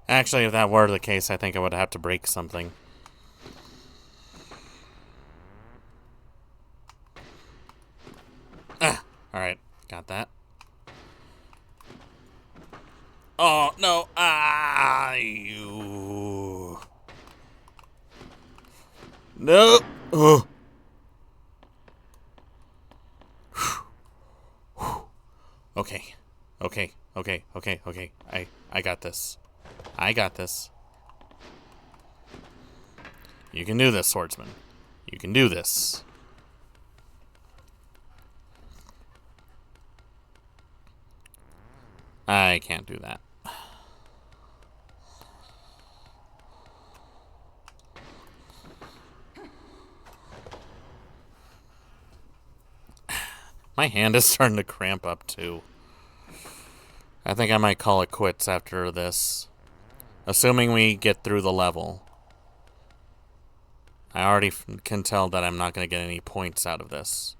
Actually, if that were the case, I think I would have to break something. Alright, got that. Oh, no. Ah, you. No. Oh. Okay. Okay. I got this. I got this. You can do this, swordsman. You can do this. I can't do that. My hand is starting to cramp up, too. I think I might call it quits after this. Assuming we get through the level. I already can tell that I'm not going to get any points out of this.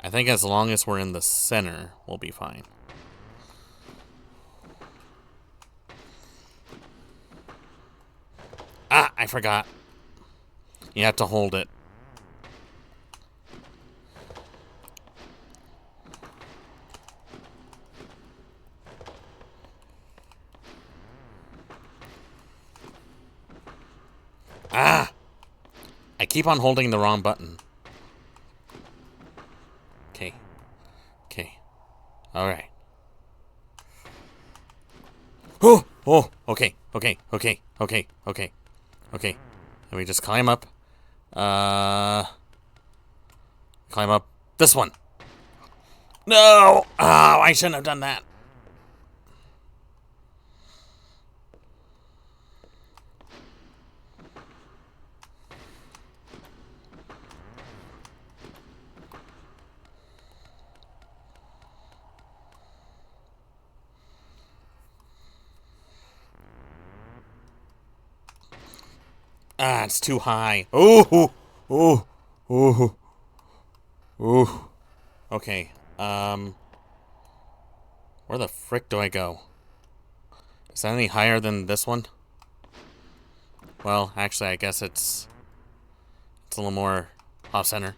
I think as long as we're in the center, we'll be fine. Ah, I forgot. You have to hold it. Ah! I keep on holding the wrong button. Okay. Okay. Alright. Oh! Oh! Okay. Okay. Okay. Okay. Okay. Okay. Let me just climb up. Climb up this one. No! Oh, I shouldn't have done that. Ah, it's too high. Ooh! Ooh! Ooh! Ooh! Okay, where the frick do I go? Is that any higher than this one? Well, actually, I guess it's a little more off-center.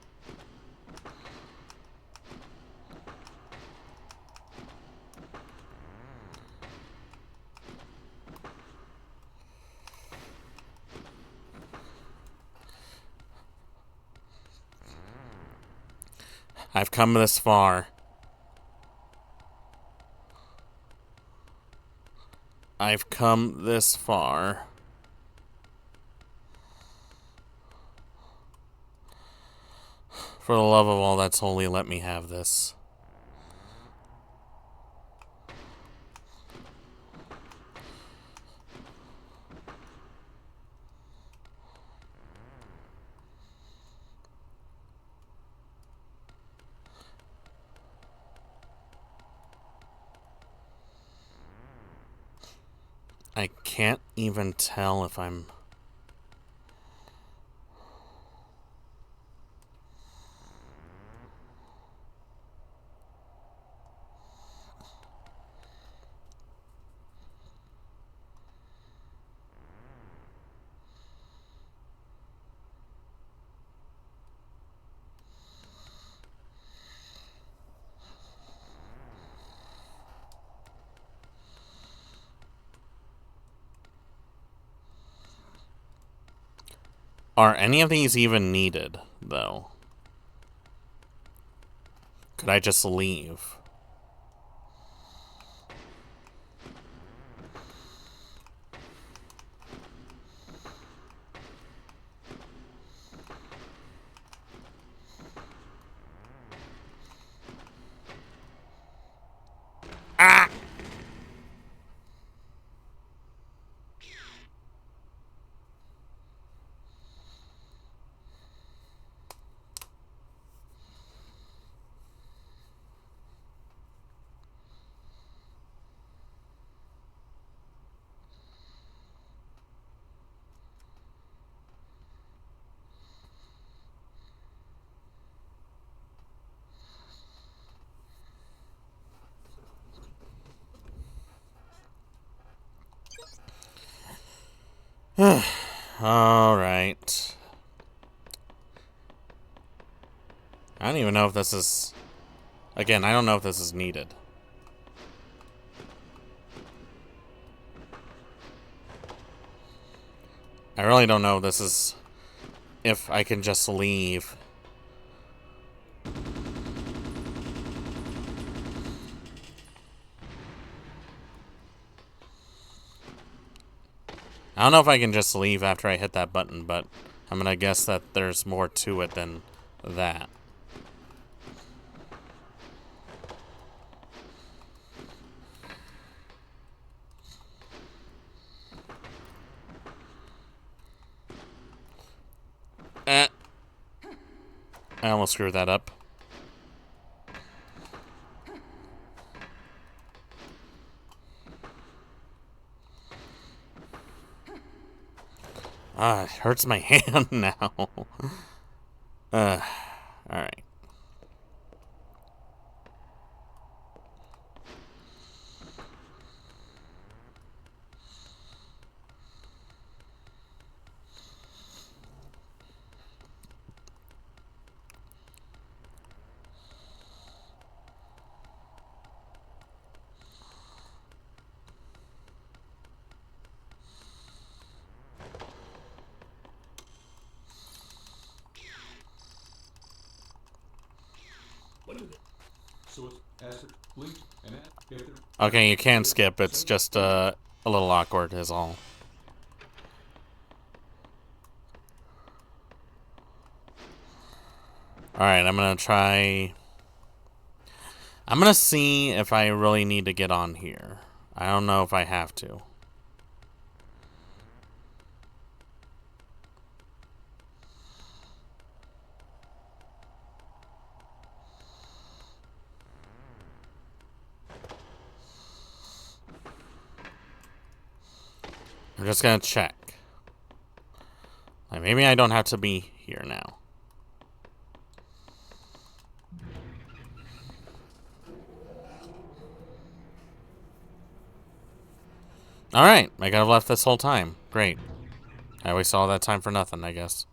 I've come this far. I've come this far. For the love of all that's holy, let me have this. I can't even tell if I'm... Are any of these even needed, though? Could I just leave? Ah! Alright. I don't even know if this is... Again, I don't know if this is needed. I really don't know if this is... If I can just leave. I don't know if I can just leave after I hit that button, but I'm gonna guess that there's more to it than that. I almost screwed that up. Ah, it hurts my hand now. Alright. So it's ask her, blink, and ask if they're... Okay, you can skip. It's just a little awkward is all. Alright, I'm gonna try... I'm gonna see if I really need to get on here. I don't know if I have to. I'm just gonna check. Like, maybe I don't have to be here now. Alright, I could have left this whole time. Great. I wasted all that time for nothing, I guess.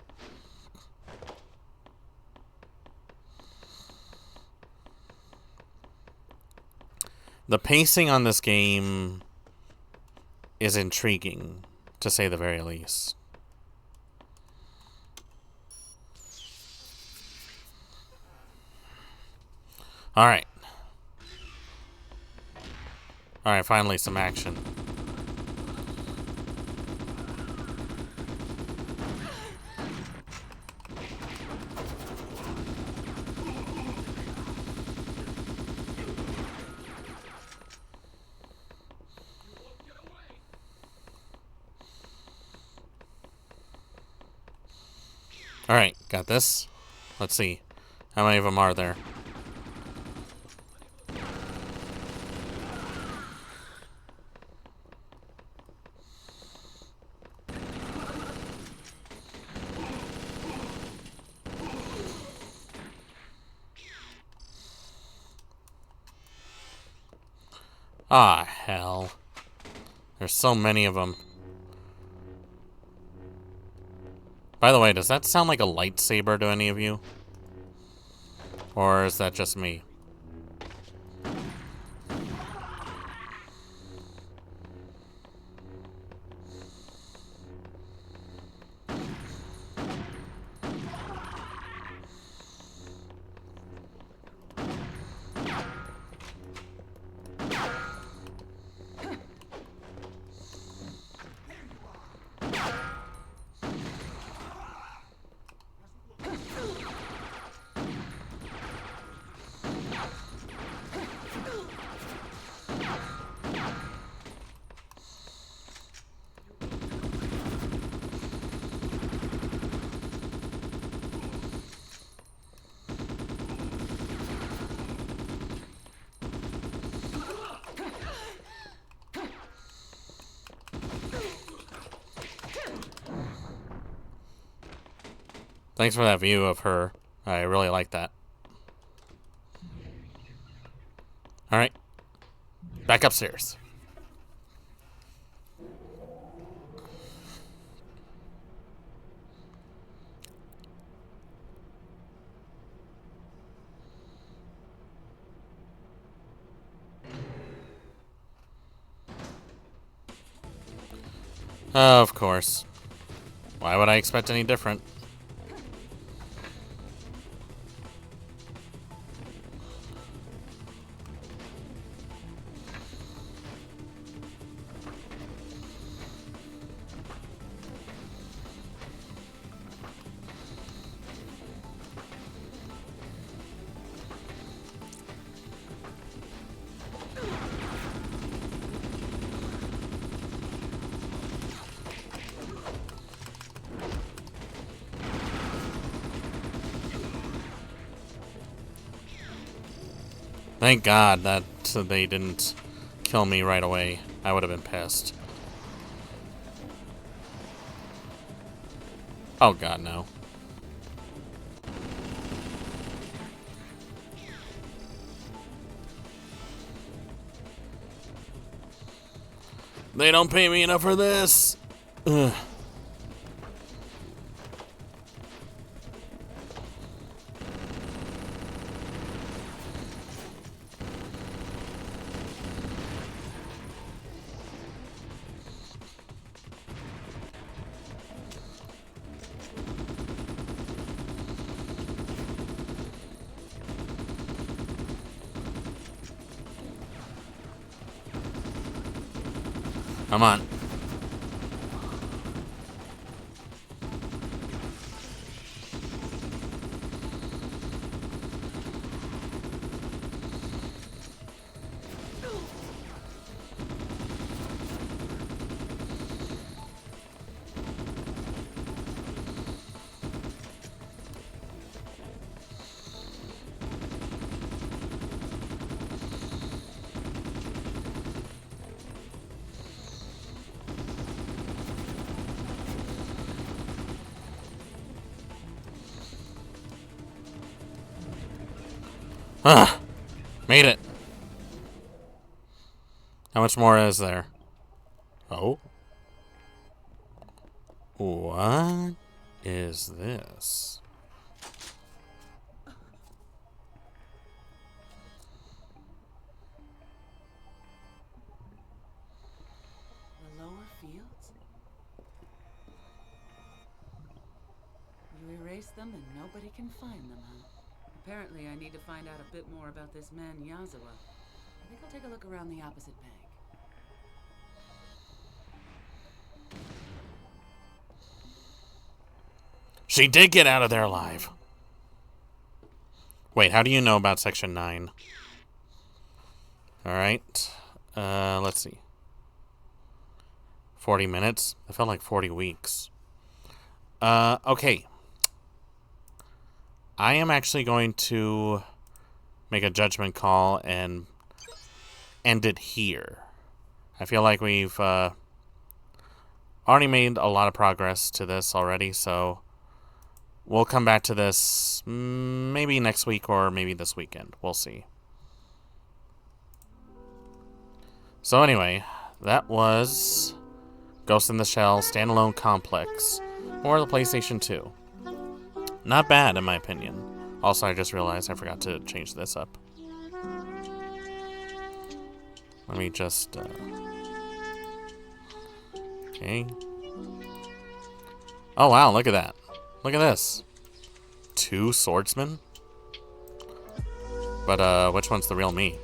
The pacing on this game is intriguing, to say the very least. Alright. Alright, finally some action. Alright, got this. Let's see. How many of them are there? Ah, hell. There's so many of them. By the way, does that sound like a lightsaber to any of you? Or is that just me? Thanks for that view of her. I really like that. Alright. Back upstairs. Of course. Why would I expect any different? Thank God that they didn't kill me right away. I would have been pissed. Oh God, no. They don't pay me enough for this. Ugh. Come on. Ah, made it. How much more is there? Oh. What is this? The lower fields? You erase them and nobody can find them, huh? Apparently, I need to find out a bit more about this man, Yazawa. I think I'll take a look around the opposite bank. She did get out of there alive. Wait, how do you know about Section 9? Alright. Let's see. 40 minutes? It felt like 40 weeks. Okay. I am actually going to make a judgment call and end it here. I feel like we've already made a lot of progress to this already, so we'll come back to this maybe next week or maybe this weekend. We'll see. So anyway, that was Ghost in the Shell Standalone Complex for the PlayStation 2. Not bad, in my opinion. Also, I just realized I forgot to change this up. Let me just... Okay. Oh, wow, look at that. Look at this. 2 swordsmen? But, which one's the real me?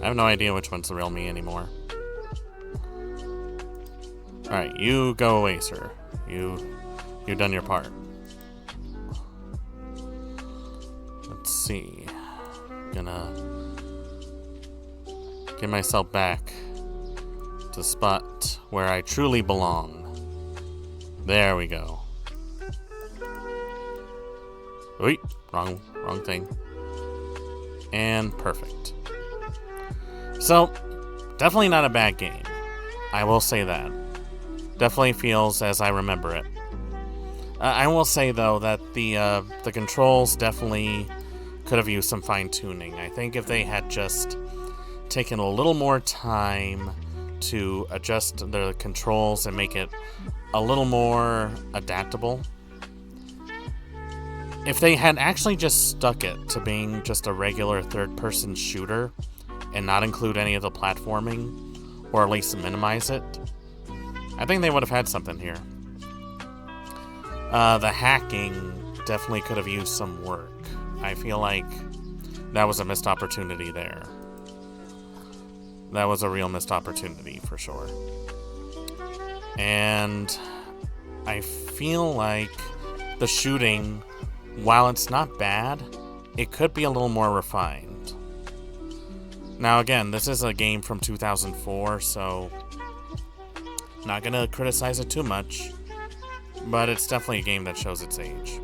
I have no idea which one's the real me anymore. Alright, you go away, sir. You've done your part. Let's see. Gonna get myself back to the spot where I truly belong. There we go. Wait, wrong thing. And perfect. So, definitely not a bad game. I will say that. Definitely feels as I remember it. I will say though that the controls definitely could have used some fine-tuning. I think if they had just taken a little more time to adjust the controls and make it a little more adaptable. If they had actually just stuck it to being just a regular third-person shooter and not include any of the platforming, or at least minimize it, I think they would have had something here. The hacking definitely could have used some work. I feel like that was a missed opportunity there. That was a real missed opportunity for sure. And I feel like the shooting, while it's not bad, it could be a little more refined. Now again, this is a game from 2004, so not gonna criticize it too much, but it's definitely a game that shows its age.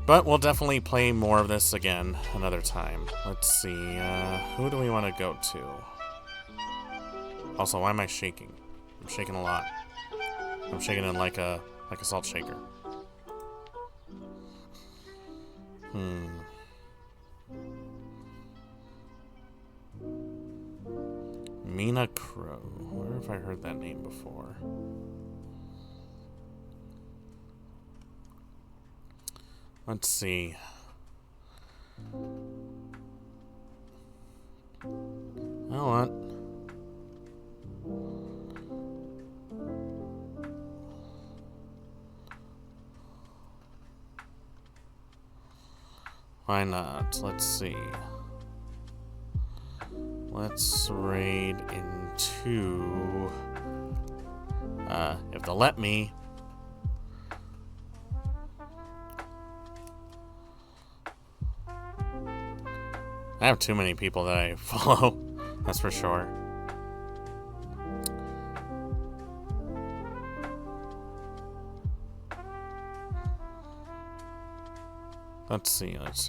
But we'll definitely play more of this again another time. Let's see, who do we want to go to? Also, why am I shaking? I'm shaking a lot. I'm shaking it like a salt shaker. Mina Crow. Where have I heard that name before? Let's see. You know what? Why not? Let's see. Let's raid into... if they'll let me. I have too many people that I follow, that's for sure. Let's see. Let's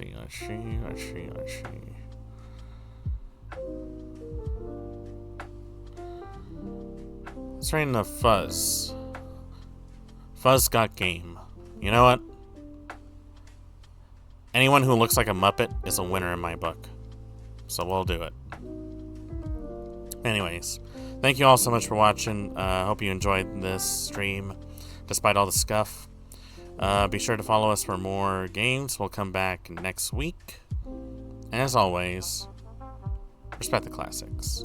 right into Fuzz. Fuzz got game. You know what? Anyone who looks like a Muppet is a winner in my book. So we'll do it. Anyways, thank you all so much for watching. I hope you enjoyed this stream, despite all the scuff. Be sure to follow us for more games. We'll come back next week. And as always, respect the classics.